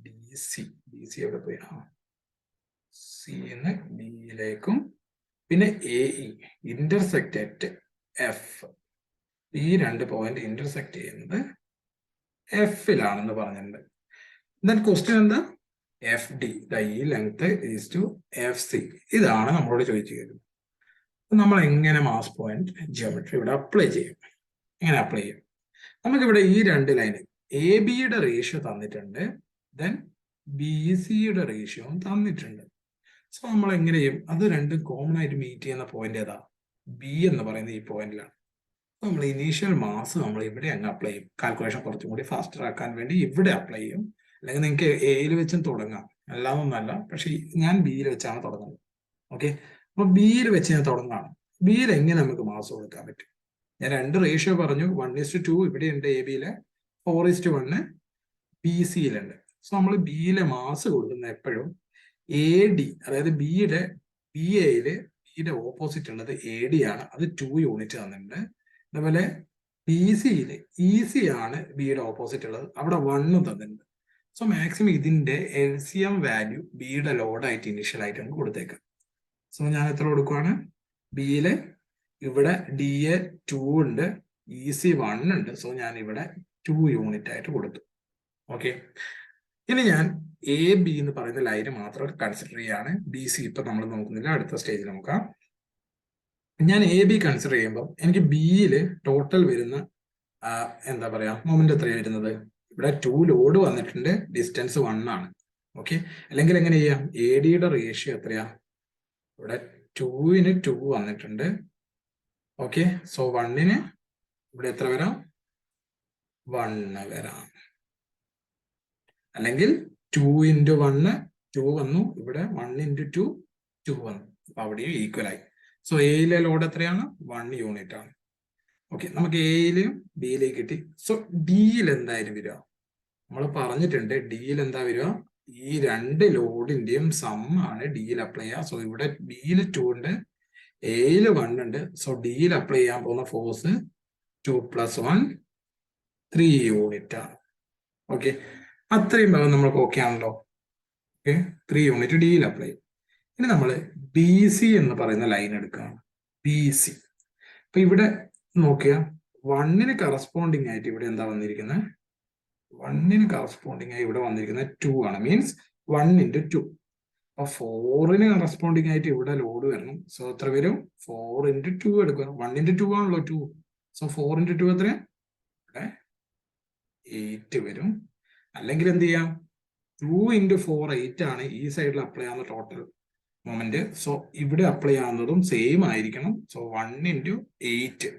D C എവിടെ പോയി? സി എന്ന് ഡിയിലേക്കും പിന്നെ A E intersect at F. ഈ 2 പോയിന്റ് ഇന്റർസെക്ട് ചെയ്യുന്നത് എഫിലാണെന്ന് പറഞ്ഞിട്ടുണ്ട്. ദെൻ ക്വസ്റ്റ്യൻ എന്താ? എഫ് ഡി, ഈ length is to F C. ഇതാണ് നമ്മളോട് ചോദിച്ചിരിക്കുന്നത്. നമ്മൾ എങ്ങനെ മാസ് പോയിന്റ് ജിയോമെട്രി ഇവിടെ അപ്ലൈ ചെയ്യും? എങ്ങനെ അപ്ലൈ ചെയ്യും? നമുക്കിവിടെ ഈ 2 ലൈന് എ ബിയുടെ റേഷ്യോ തന്നിട്ടുണ്ട്, ദെൻ ബി സിയുടെ റേഷ്യോയും തന്നിട്ടുണ്ട്. സോ നമ്മൾ എങ്ങനെ ചെയ്യും? അത് രണ്ടും കോമൺ ആയിട്ട് മീറ്റ് ചെയ്യുന്ന പോയിന്റ് ഏതാ? ബി എന്ന് പറയുന്ന ഈ പോയിന്റിലാണ്. നമ്മൾ ഇനീഷ്യൽ മാസ് നമ്മൾ ഇവിടെ അങ്ങ് അപ്ലൈ ചെയ്യും. കാൽക്കുലേഷൻ കുറച്ചും കൂടി ഫാസ്റ്റർ ആക്കാൻ വേണ്ടി ഇവിടെ അപ്ലൈ ചെയ്യും. അല്ലെങ്കിൽ നിങ്ങൾക്ക് എയിൽ വെച്ചും തുടങ്ങാം, അല്ലാതൊന്നല്ല, പക്ഷെ ഞാൻ ബിയിൽ വെച്ചാണ് തുടങ്ങുന്നത്. ഓക്കെ, അപ്പൊ ബിയിൽ വെച്ച് ഞാൻ തുടങ്ങാണ്. ബിയിൽ എങ്ങനെ നമുക്ക് മാസ് കൊടുക്കാൻ പറ്റും? ഞാൻ 2 റേഷ്യോ പറഞ്ഞു. 1:2 ഇവിടെയുണ്ട് എ ബിയിലെ, 4:1 ബി സിയിലുണ്ട്. സോ നമ്മൾ ബിയിലെ മാസ് കൊടുക്കുന്ന എപ്പോഴും എ ഡി, അതായത് ബിയുടെ ബിയുടെ ഓപ്പോസിറ്റ് ഉള്ളത് എ ഡി ആണ്, അത് 2 യൂണിറ്റ് തന്നിട്ടുണ്ട്. അതുപോലെ ബി സിയിൽ ഇ സി ആണ് ബിയുടെ ഓപ്പോസിറ്റ് ഉള്ളത്, അവിടെ 1 തന്നിട്ടുണ്ട്. സോ മാക്സിമം ഇതിന്റെ LCM വാല്യൂ ബിയുടെ ലോഡായിട്ട് ഇനീഷ്യൽ ആയിട്ട് കൊടുത്തേക്കാം. സോ ഞാൻ എത്ര കൊടുക്കുവാണ്? ബിയില് ഇവിടെ DA2 ഉണ്ട്, EC1 ഉണ്ട്. സോ ഞാൻ ഇവിടെ 2 യൂണിറ്റ് ആയിട്ട് കൊടുത്തു. ഓക്കെ, ഇനി ഞാൻ AB എന്ന് പറയുന്ന ലൈന് മാത്രം കൺസിഡർ ചെയ്യാണ്. BC ഇപ്പൊ നമ്മൾ നോക്കുന്നില്ല, അടുത്ത സ്റ്റേജിൽ നോക്കാം. ഞാൻ AB കൺസിഡർ ചെയ്യുമ്പോൾ എനിക്ക് ബിയില് ടോട്ടൽ വരുന്ന എന്താ പറയാ മൊമെന്റ് എത്രയാണ് വരുന്നത്? ഇവിടെ 2 ലോഡ് വന്നിട്ടുണ്ട്, ഡിസ്റ്റൻസ് 1 ആണ്. ഓക്കെ, അല്ലെങ്കിൽ എങ്ങനെ ചെയ്യാം? ADയുടെ റേഷ്യോ എത്രയാ? ഇവിടെ 2ന് 2 വന്നിട്ടുണ്ട്. ഓക്കെ, സോ 1ന് ഇവിടെ എത്ര വരാം? 1 വരാം. അല്ലെങ്കിൽ 2 into 1 2 വന്നു, ഇവിടെ 1 into 2 2 വന്നു. അപ്പൊ അവിടെയും ഈക്വൽ ആയി. സോ എയിലെ ലോഡ് എത്രയാണ്? 1 യൂണിറ്റ് ആണ്. ഓക്കെ, നമുക്ക് എയിലും ബിയിലേക്ക് കിട്ടി. സോ ഡിയിൽ എന്തായാലും വരിക? നമ്മൾ പറഞ്ഞിട്ടുണ്ട് ഡിയിൽ എന്താ വരിക? ഈ രണ്ട് ലോഡിന്റെയും സം ആണ് ഡിയിൽ അപ്ലൈ ചെയ്യുക. സോ ഇവിടെ ബിയിൽ 2 ഉണ്ട്, എയിൽ 1 ഉണ്ട്. സോ ഡിയിൽ അപ്ലൈ ചെയ്യാൻ പോകുന്ന ഫോഴ്സ് 2 + 1 3 യൂണിറ്റ് ആണ്. ഓക്കെ, അത്രയും ഭാഗം നമ്മൾക്ക് ഓക്കെ ആണല്ലോ. ഓക്കെ, 3 യൂണിറ്റ് ഡിയിൽ അപ്ലൈ ചെയ്യും. ഇനി നമ്മൾ BC എന്ന് പറയുന്ന ലൈൻ എടുക്കുകയാണ്. BC, അപ്പൊ ഇവിടെ നോക്കിയ 1ന് കറസ്പോണ്ടിങ് ആയിട്ട് ഇവിടെ എന്താ വന്നിരിക്കുന്നത്? 1ന് കറസ്പോണ്ടിങ് ആയി ഇവിടെ വന്നിരിക്കുന്നത് 2 ആണ്. Means 1 into 2. അപ്പൊ 4ന് കറസ്പോണ്ടിങ് ആയിട്ട് ഇവിടെ ലോഡ് വരണം. സോ എത്ര വരും? 4 into 2 എടുക്കുക. 1 into 2 ആണല്ലോ 2. സോ 4 into 2 എത്ര? ഇവിടെ 8 വരും. അല്ലെങ്കിൽ എന്ത് ചെയ്യാം? 2 into 4 8 ആണ് ഈ സൈഡിൽ അപ്ലൈ ആവുന്ന ടോട്ടൽ മൊമെന്റ്. സോ ഇവിടെ അപ്ലൈ ആവുന്നതും സെയിം ആയിരിക്കണം. So 1 into 8.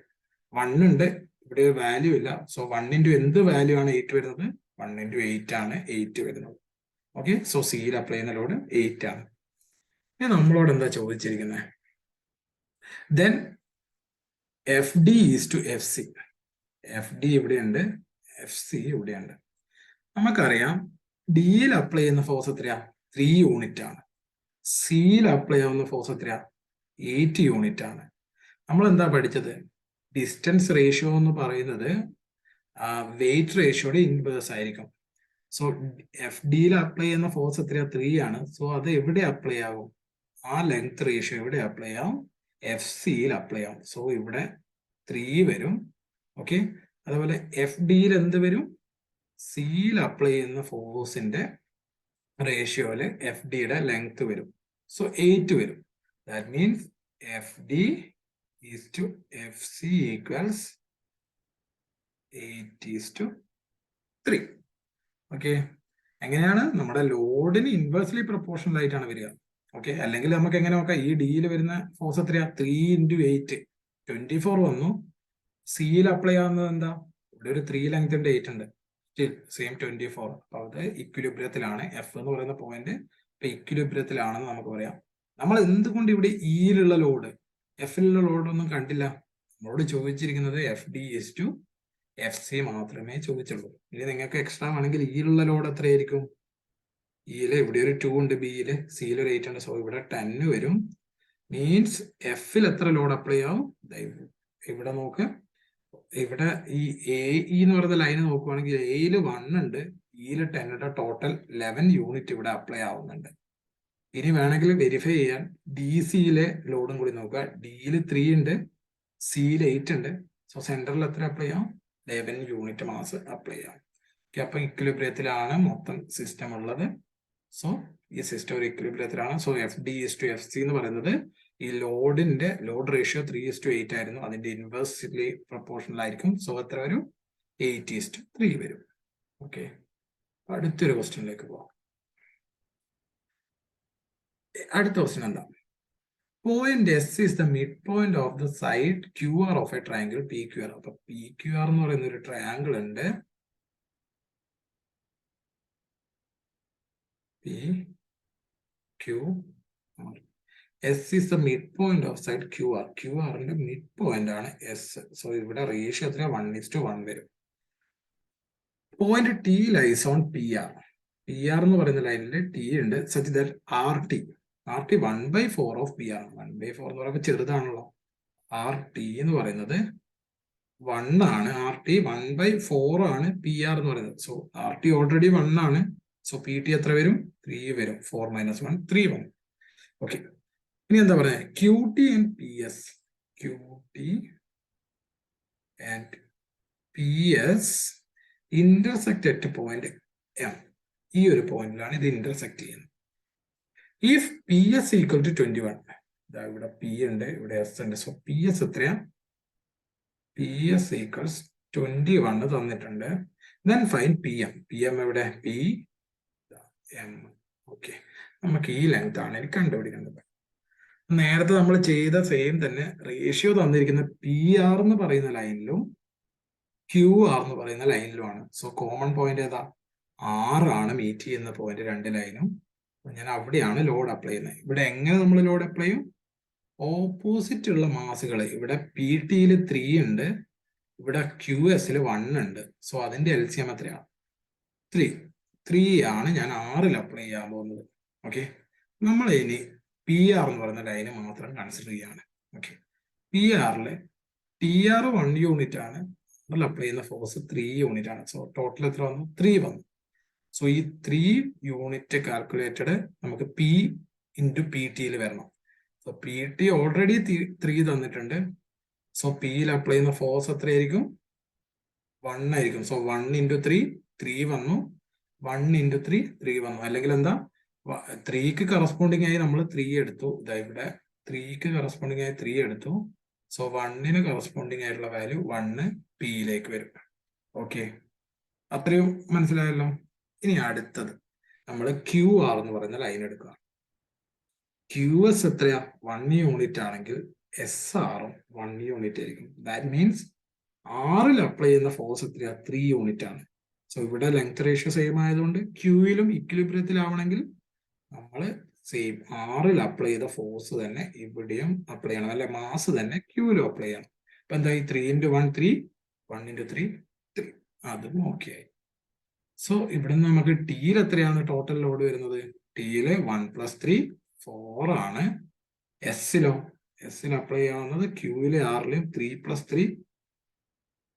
1 ഉണ്ട്, ഇവിടെ വാല്യൂ ഇല്ല. സോ 1 into എന്ത് വാല്യൂ ആണ് 8 വരുന്നത്? 1 into 8 ആണ് 8 വരുന്നത്. ഓക്കെ, സോ സിയിൽ അപ്ലൈ ചെയ്യുന്ന ലോഡ് 8 ആണ്. ഇനി നമ്മളോട് എന്താ ചോദിച്ചിരിക്കുന്നത്? Then FD is to FC. FD ഇവിടെയുണ്ട്, FC ഇവിടെയുണ്ട്. നമുക്കറിയാം ഡിയിൽ അപ്ലൈ ചെയ്യുന്ന ഫോഴ്സ് എത്രയാ? 3 യൂണിറ്റ് ആണ്. സിയിൽ അപ്ലൈ ആവുന്ന ഫോഴ്സ് എത്രയാ? 8 യൂണിറ്റ് ആണ്. നമ്മൾ എന്താ പഠിച്ചത്? ഡിസ്റ്റൻസ് റേഷ്യോ എന്ന് പറയുന്നത് വെയിറ്റ് റേഷ്യോയുടെ ഇൻവേഴ്സ് ആയിരിക്കും. സോ FDയിൽ അപ്ലൈ ചെയ്യുന്ന ഫോഴ്സ് എത്രയാ? 3 ആണ്. സോ അത് എവിടെ അപ്ലൈ ആകും? ആ ലെങ്ത് റേഷ്യോ എവിടെ അപ്ലൈ ആവും? FCയിൽ അപ്ലൈ ആവും. സോ ഇവിടെ 3 വരും. ഓക്കെ, അതുപോലെ FDയിൽ എന്ത് വരും? സിയിൽ അപ്ലൈ ചെയ്യുന്ന ഫോഴ്സിന്റെ റേഷ്യോയില് FDയുടെ ലെങ്ത് വരും. സോ 8 വരും. That means FD is to FC equals 8 is to 3. Okay, എങ്ങനെയാണ്? നമ്മുടെ ലോഡിന് ഇൻവേഴ്സ്ലി പ്രൊപ്പോർഷണൽ ആയിട്ടാണ് വരിക. ഓക്കെ, അല്ലെങ്കിൽ നമുക്ക് എങ്ങനെ നോക്കാം? ഈ ഡിയിൽ വരുന്ന ഫോഴ്സ് എത്രയാ? 3 into 8 24 വന്നു. സിയിൽ അപ്ലൈ ആവുന്നത് എന്താ? ഇവിടെ ഒരു 3 ലെങ്ത് ഉണ്ട്, 8 ഉണ്ട്, സെയിം 24. അപ്പൊ അത് ഇക്വിലിബ്രിയത്തിലാണ്. F എന്ന് പറയുന്ന പോയിന്റ് ഇപ്പൊ ഇക്വിലിബ്രിയത്തിലാണെന്ന് നമുക്ക് പറയാം. നമ്മൾ എന്തുകൊണ്ട് ഇവിടെ ഇയിലുള്ള ലോഡ് എഫിലുള്ള ലോഡൊന്നും കണ്ടില്ല? നമ്മളോട് ചോദിച്ചിരിക്കുന്നത് FD is to FC മാത്രമേ ചോദിച്ചുള്ളൂ. ഇനി നിങ്ങൾക്ക് എക്സ്ട്രാ ആണെങ്കിൽ ഇയിലുള്ള ലോഡ് എത്രയായിരിക്കും? ഇയില് ഇവിടെ ഒരു 2 ഉണ്ട്, ബിയില്, സിയിൽ ഒരു 8 ഉണ്ട്. സോ ഇവിടെ 10 വരും. മീൻസ് എഫിൽ എത്ര ലോഡ് അപ്ലൈ ആവും? ഇവിടെ നോക്ക്, ഇവിടെ ഈ AE എന്ന് പറയുന്ന ലൈന് നോക്കുവാണെങ്കിൽ എയിൽ 1 ഉണ്ട്, ഇയിൽ 10 ഉണ്ട്. ടോട്ടൽ 11 യൂണിറ്റ് ഇവിടെ അപ്ലൈ ആവുന്നുണ്ട്. ഇനി വേണമെങ്കിൽ വെരിഫൈ ചെയ്യാൻ DCയിലെ ലോഡും കൂടി നോക്കുക. ഡിയിൽ 3 ഉണ്ട്, സിയിൽ 8 ഉണ്ട്. സോ സെന്ററിൽ എത്ര അപ്ലൈ ചെയ്യാം? 11 യൂണിറ്റ് മാസ് അപ്ലൈ ചെയ്യാം. ഓക്കെ, അപ്പൊ ഇക്വിലിബ്രിയത്തിലാണ് മൊത്തം സിസ്റ്റം ഉള്ളത്. സോ ഈ സിസ്റ്റം ഒരു ഇക്വിലിബ്രിയത്തിലാണ്. So FD is to FC എന്ന് പറയുന്നത് ഈ ലോഡിന്റെ ലോഡ് റേഷ്യോ 3 is to 8 ആയിരുന്നു, അതിന്റെ ഇൻവേഴ്സ്ലി പ്രൊപ്പോർഷണൽ ആയിരിക്കും. സോ എത്ര വരും? 8 is to 3 വരും. ഓക്കെ, അടുത്തൊരു ക്വസ്റ്റ്യനിലേക്ക് പോവാം. അടുത്ത ക്വസ്റ്റ്യൻ എന്താ? Point S is the midpoint of the side QR of a triangle PQR. അപ്പൊ PQR എന്ന് പറയുന്ന ഒരു ട്രയാങ്കിൾ ഉണ്ട്. PQR. S is the midpoint of side QR. QRന്റെ മിഡ് പോയിന്റ് ആണ് S. സോ ഇവിടെ റേഷ്യോ എത്ര? 1:1 വരും. Point T lies on PR. PR എന്ന് പറയുന്ന ലൈനിൽ T ഉണ്ട്. Such that RT 1/4 of PR. 1/4 എന്ന് പറയുമ്പോൾ ചെറുതാണല്ലോ. RT എന്ന് പറയുന്നത് 1 ആണ്. RT 1/4 ആണ് PR എന്ന് പറയുന്നത്. സോ RT ഓൾറെഡി 1 ആണ്. സോ PT എത്ര വരും? 3 വരും. 4 - 1 3 വരും. ഓക്കെ, ഇനി എന്താ പറയുക, Q T and P S, Q T and P S intersect at point M. ഈ ഒരു പോയിന്റിലാണ് ഇത് ഇന്റർസെക്ട് ചെയ്യുന്നത്. If P S equal to 21, ഇവിടെ പി ഉണ്ട്, ഇവിടെ എസ് ഉണ്ട്. സോ പി എസ് എത്രയാ, പി എസ് ഈക്വൽസ് 21 തന്നിട്ടുണ്ട്. Then find P M. P M എവിടെ, പി എം. ഓക്കെ, നമുക്ക് ഈ ലെങ്ത് ആണ് എനിക്ക് കണ്ടുപിടിക്കേണ്ടത്. നേരത്തെ നമ്മൾ ചെയ്ത സെയിം തന്നെ റേഷ്യോ തന്നിരിക്കുന്ന പി ആർ എന്ന് പറയുന്ന ലൈനിലും ക്യൂ ആർ എന്ന് പറയുന്ന ലൈനിലുമാണ്. സോ കോമൺ പോയിന്റ് ഏതാ, ആറാണ് മീറ്റ് ചെയ്യുന്ന പോയിന്റ് രണ്ട് ലൈനും. ഞാൻ അവിടെയാണ് ലോഡ് അപ്ലൈ ചെയ്യുന്നത്. ഇവിടെ എങ്ങനെ നമ്മൾ ലോഡ് അപ്ലൈ ചെയ്യും, ഓപ്പോസിറ്റ് ഉള്ള മാസുകൾ, ഇവിടെ പി ടിയിൽ 3 ഉണ്ട്, ഇവിടെ ക്യു എസിൽ 1 ഉണ്ട്. സോ അതിന്റെ LCM എത്രയാണ്, 3 ആണ് ഞാൻ ആറിൽ അപ്ലൈ ചെയ്യാൻ പോകുന്നത്. ഓക്കെ, നമ്മൾ ഇനി പി ആർ എന്ന് പറയുന്ന ലൈന് മാത്രം കൺസിഡർ ചെയ്യാണ്. ഓക്കെ, പി ആറില് ടി ആർ 1 യൂണിറ്റ് ആണ്, അപ്ലൈ ചെയ്യുന്ന ഫോഴ്സ് 3 യൂണിറ്റ് ആണ്. സോ ടോട്ടൽ എത്ര വന്നു, 3 വന്നു. സോ ഈ 3 യൂണിറ്റ് കാൽക്കുലേറ്റഡ് നമുക്ക് പി ഇൻറ്റു പി ടിയിൽ വരണം. സോ പി ടി ഓൾറെഡി 3 തന്നിട്ടുണ്ട്. സോ പിയിൽ അപ്ലൈ ചെയ്യുന്ന ഫോഴ്സ് എത്രയായിരിക്കും, 1 ആയിരിക്കും. സോ 1 ഇൻറ്റു 3 വന്നു, 1 ഇൻറ്റു 3 വന്നു. അല്ലെങ്കിൽ എന്താ, 3ക്ക് കറസ്പോണ്ടിങ് ആയി നമ്മൾ 3 എടുത്തു. ഇതാ ഇവിടെ 3ക്ക് കറസ്പോണ്ടിങ് ആയി 3 എടുത്തു. സോ 1ന് കറസ്പോണ്ടിങ് ആയിട്ടുള്ള വാല്യൂ 1 പിയിലേക്ക് വരും. ഓക്കെ, അത്രയും മനസ്സിലായല്ലോ. ഇനി അടുത്തത് നമ്മൾ ക്യൂ ആർ എന്ന് പറയുന്ന ലൈൻ എടുക്കുക. ക്യു എസ് എത്രയാ, 1 യൂണിറ്റ് ആണെങ്കിൽ എസ് ആറും 1 യൂണിറ്റ് ആയിരിക്കും. ദാറ്റ് മീൻസ് ആറിൽ അപ്ലൈ ചെയ്യുന്ന ഫോഴ്സ് എത്രയാ, 3 യൂണിറ്റ് ആണ്. സോ ഇവിടെ ലെങ്ത് റേഷ്യോ സെയിം ആയതുകൊണ്ട് ക്യൂയിലും ഇക്വിലിബ്രിയത്തിലാവണമെങ്കിൽ നമ്മൾ സെയിം ആറിൽ അപ്ലൈ ചെയ്ത ഫോഴ്സ് തന്നെ ഇവിടെയും അപ്ലൈ ചെയ്യണം, അല്ലെ മാസ് തന്നെ ക്യൂയിലും അപ്ലൈ ചെയ്യണം. അപ്പൊ എന്തായി, 3 ഇൻറ്റു 1 3, 1 ഇൻറ്റു 3 3. അതും ഓക്കെ ആയി. സോ ഇവിടെ നമുക്ക് ടിയിൽ എത്രയാണ് ടോട്ടൽ ലോഡ് വരുന്നത്, ടിയില് 1 + 3 4 ആണ്. എസ്സിൽ അപ്ലൈ ചെയ്യാവുന്നത് ക്യൂയിലെ ആറിലും 3 + 3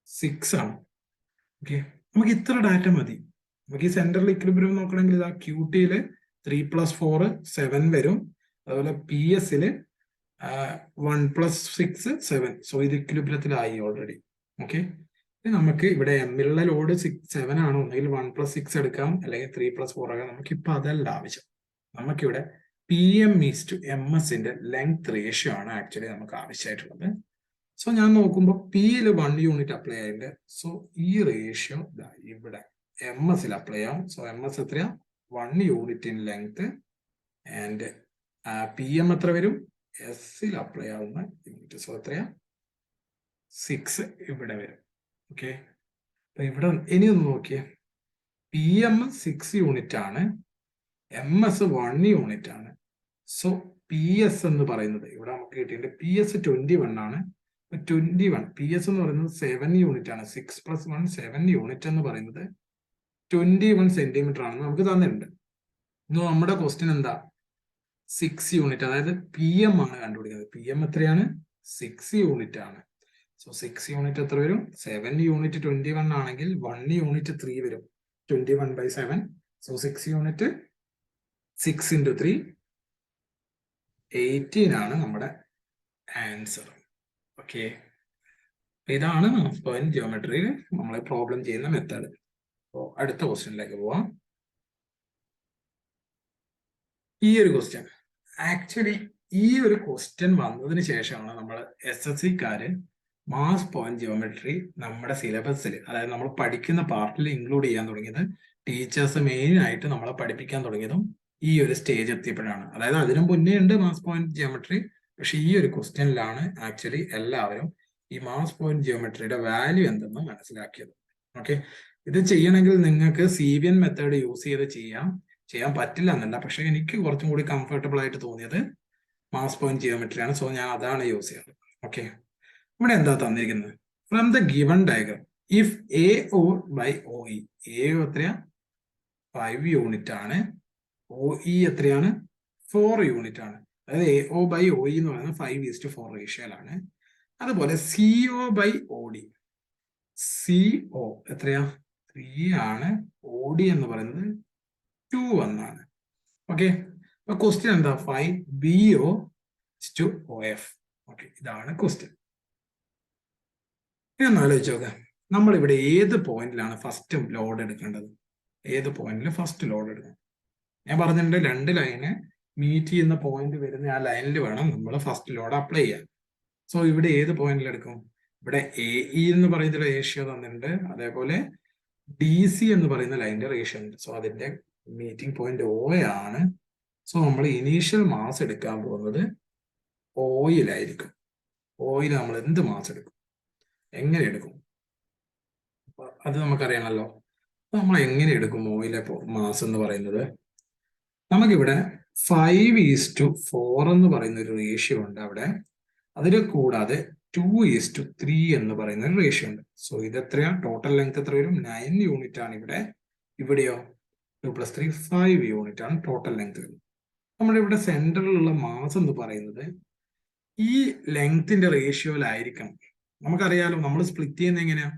6 ആണ്. ഓക്കെ, നമുക്ക് ഇത്ര ഡാറ്റ മതി. നമുക്ക് ഈ സെന്ററിൽ ഇക്വിലിബ്രിയം നോക്കണമെങ്കിൽ ഇതാ ക്യൂ ടിയില് 3 + 4 7 വരും. അതുപോലെ പി എസില് 1 + 6 7. സോ ഇത് ഇക്വിലിബ്രിയത്തിലായി ഓൾറെഡി. ഓക്കെ, നമുക്ക് ഇവിടെ എമ്മിലുള്ള ലോഡ് 7 ആണ്. ഒന്നുകിൽ 1 + 6 എടുക്കാം, അല്ലെങ്കിൽ 3 + 4 ആകാം. നമുക്കിപ്പോ അതല്ല ആവശ്യം. നമുക്കിവിടെ P M is to M എസിന്റെ ലെങ്ത് റേഷ്യോ ആണ് ആക്ച്വലി നമുക്ക് ആവശ്യമായിട്ടുള്ളത്. സോ ഞാൻ നോക്കുമ്പോൾ പിയിൽ 1 യൂണിറ്റ് അപ്ലൈ ആയിട്ടുണ്ട്. സോ ഈ റേഷ്യോ ഇവിടെ എം എസിൽ അപ്ലൈ ആവും. സോ എം എസ് എത്രയാ, 1 unit in length. And P M എത്ര വരും, എസിൽ അപ്ലൈ ആവുന്ന യൂണിറ്റ്. സോ എത്രയാ, 6 ഇവിടെ വരും. ഓക്കെ, അപ്പൊ ഇവിടെ ഇനി ഒന്ന് നോക്കിയേ, പി എം 6 യൂണിറ്റ് ആണ്, എം എസ് 1 യൂണിറ്റ് ആണ്. സോ പി എസ് എന്ന് പറയുന്നത് ഇവിടെ നമുക്ക് കിട്ടിയിട്ടുണ്ട്, പി എസ് 21 ആണ്. 21 പി എസ് എന്ന് പറയുന്നത് 7 യൂണിറ്റ് ആണ്. 6 + 1 7 യൂണിറ്റ് എന്ന് പറയുന്നത് 21 സെന്റിമീറ്റർ ആണെന്ന് നമുക്ക് തന്നിട്ടുണ്ട്. നമ്മുടെ ക്വസ്റ്റ്യൻ എന്താ, 6 യൂണിറ്റ്, അതായത് പി എം ആണ് കണ്ടുപിടിക്കുന്നത്. പി എം എത്രയാണ്, 6 യൂണിറ്റ് ആണ്. സോ 6 യൂണിറ്റ് എത്ര വരും, 7 യൂണിറ്റ് 21 ആണെങ്കിൽ 1 യൂണിറ്റ് 3 വരും, 21/7. സോ 6 യൂണിറ്റ് 6 ഇൻറ്റു 3 18 ആണ് നമ്മുടെ ആൻസർ. ഓക്കെ, ഇതാണ് പോയിന്റ് ജിയോമെട്രിയിൽ നമ്മൾ പ്രോബ്ലം ചെയ്യുന്ന മെത്തേഡ്. അപ്പോൾ അടുത്ത ക്വസ്റ്റ്യനിലേക്ക് പോവാം. ഈ ഒരു ക്വസ്റ്റ്യൻ ആക്ച്വലി ഈ ഒരു ക്വസ്റ്റ്യൻ വന്നതിന് ശേഷമാണ് നമ്മൾ SSCക്കാര് മാസ് പോയിന്റ് ജിയോമെട്രി നമ്മുടെ സിലബസിൽ, അതായത് നമ്മൾ പഠിക്കുന്ന പാർട്ടിൽ ഇൻക്ലൂഡ് ചെയ്യാൻ തുടങ്ങിയത്. ടീച്ചേഴ്സ് മെയിൻ ആയിട്ട് നമ്മളെ പഠിപ്പിക്കാൻ തുടങ്ങിയതും ഈ ഒരു സ്റ്റേജ് എത്തിയപ്പോഴാണ്. അതായത് അതിനു മുന്നേ ഉണ്ട് മാസ് പോയിന്റ് ജിയോമെട്രി, പക്ഷെ ഈ ഒരു ക്വസ്റ്റ്യനിലാണ് ആക്ച്വലി എല്ലാവരും ഈ മാസ് പോയിന്റ് ജിയോമെട്രിയുടെ വാല്യൂ എന്തെന്ന് മനസ്സിലാക്കിയത്. ഓക്കെ, ഇത് ചെയ്യണമെങ്കിൽ നിങ്ങൾക്ക് CVN മെത്തേഡ് യൂസ് ചെയ്ത് ചെയ്യാൻ പറ്റില്ല എന്നല്ല, പക്ഷെ എനിക്ക് കുറച്ചും കൂടി കംഫർട്ടബിൾ ആയിട്ട് തോന്നിയത് മാസ് പോയിന്റ് ജിയോമെട്രിയാണ്. സോ ഞാൻ അതാണ് യൂസ് ചെയ്യുന്നത്. ഓക്കെ, ഇവിടെ എന്താ തന്നിരിക്കുന്നത്, from the given diagram if AO by OE, AO എത്രയാ 5 യൂണിറ്റ് ആണ്, OE എത്രയാണ് 4 യൂണിറ്റ് ആണ്. അതായത് AO by OE എന്ന് പറയുന്നത് 5:4 റേഷ്യോയിലാണ്. അതുപോലെ CO by OD, CO എത്രയാ 3 ആണ്, OD എന്ന് പറയുന്നത് 2 1 ആണ്. ഓക്കെ, അപ്പൊ ക്വസ്റ്റ്യൻ എന്താ, 5 BO ടു OF. ഓക്കെ, ഇതാണ് ക്വസ്റ്റ്യൻ. ഇനി ഒന്ന് ആലോചിച്ച് നോക്കാം, നമ്മളിവിടെ ഏത് പോയിന്റിലാണ് ഫസ്റ്റ് ലോഡ് എടുക്കേണ്ടത്? ഏത് പോയിന്റിൽ ഫസ്റ്റ് ലോഡ് എടുക്കണം? ഞാൻ പറഞ്ഞിട്ടുണ്ട് 2 ലൈന് മീറ്റ് ചെയ്യുന്ന പോയിന്റ് വരുന്ന ആ ലൈനിൽ വേണം നമ്മൾ ഫസ്റ്റ് ലോഡ് അപ്ലൈ ചെയ്യാൻ. സോ ഇവിടെ ഏത് പോയിന്റിൽ എടുക്കും? ഇവിടെ AE എന്ന് പറയുന്ന റേഷ്യോ തന്നിട്ടുണ്ട്, അതേപോലെ DC എന്ന് പറയുന്ന ലൈനിന്റെ റേഷ്യോ ഉണ്ട്. സോ അതിന്റെ മീറ്റിംഗ് പോയിന്റ് O ആണ്. സോ നമ്മൾ ഇനീഷ്യൽ മാസ് എടുക്കാൻ പോകുന്നത് ഓയിലായിരിക്കും. ഓയിൽ നമ്മൾ എന്ത് മാസ് എടുക്കും, എങ്ങനെ എടുക്കും? അത് നമുക്കറിയണമല്ലോ. നമ്മൾ എങ്ങനെ എടുക്കും ഓയിലെ മാസ് എന്ന് പറയുന്നത്? നമുക്കിവിടെ 5:4 എന്ന് പറയുന്ന ഒരു റേഷ്യോ ഉണ്ട് അവിടെ. അതിൽ കൂടാതെ 2:3 എന്ന് പറയുന്ന ഒരു റേഷ്യോ ഉണ്ട്. സോ ഇത് എത്രയാ? ടോട്ടൽ ലെങ്ത് എത്ര വരും? 9 യൂണിറ്റ് ആണ് ഇവിടെ. ഇവിടെയോ 2 + 3 5 യൂണിറ്റ് ആണ് ടോട്ടൽ ലെങ്ത് വരുന്നത്. നമ്മുടെ ഇവിടെ സെന്ററിലുള്ള മാസ് എന്ന് പറയുന്നത് ഈ ലെങ്ത്തിന്റെ റേഷ്യോയിലായിരിക്കണം. നമുക്കറിയാലോ, നമ്മൾ സ്പ്ലിറ്റ് ചെയ്യുന്നത് എങ്ങനെയാ?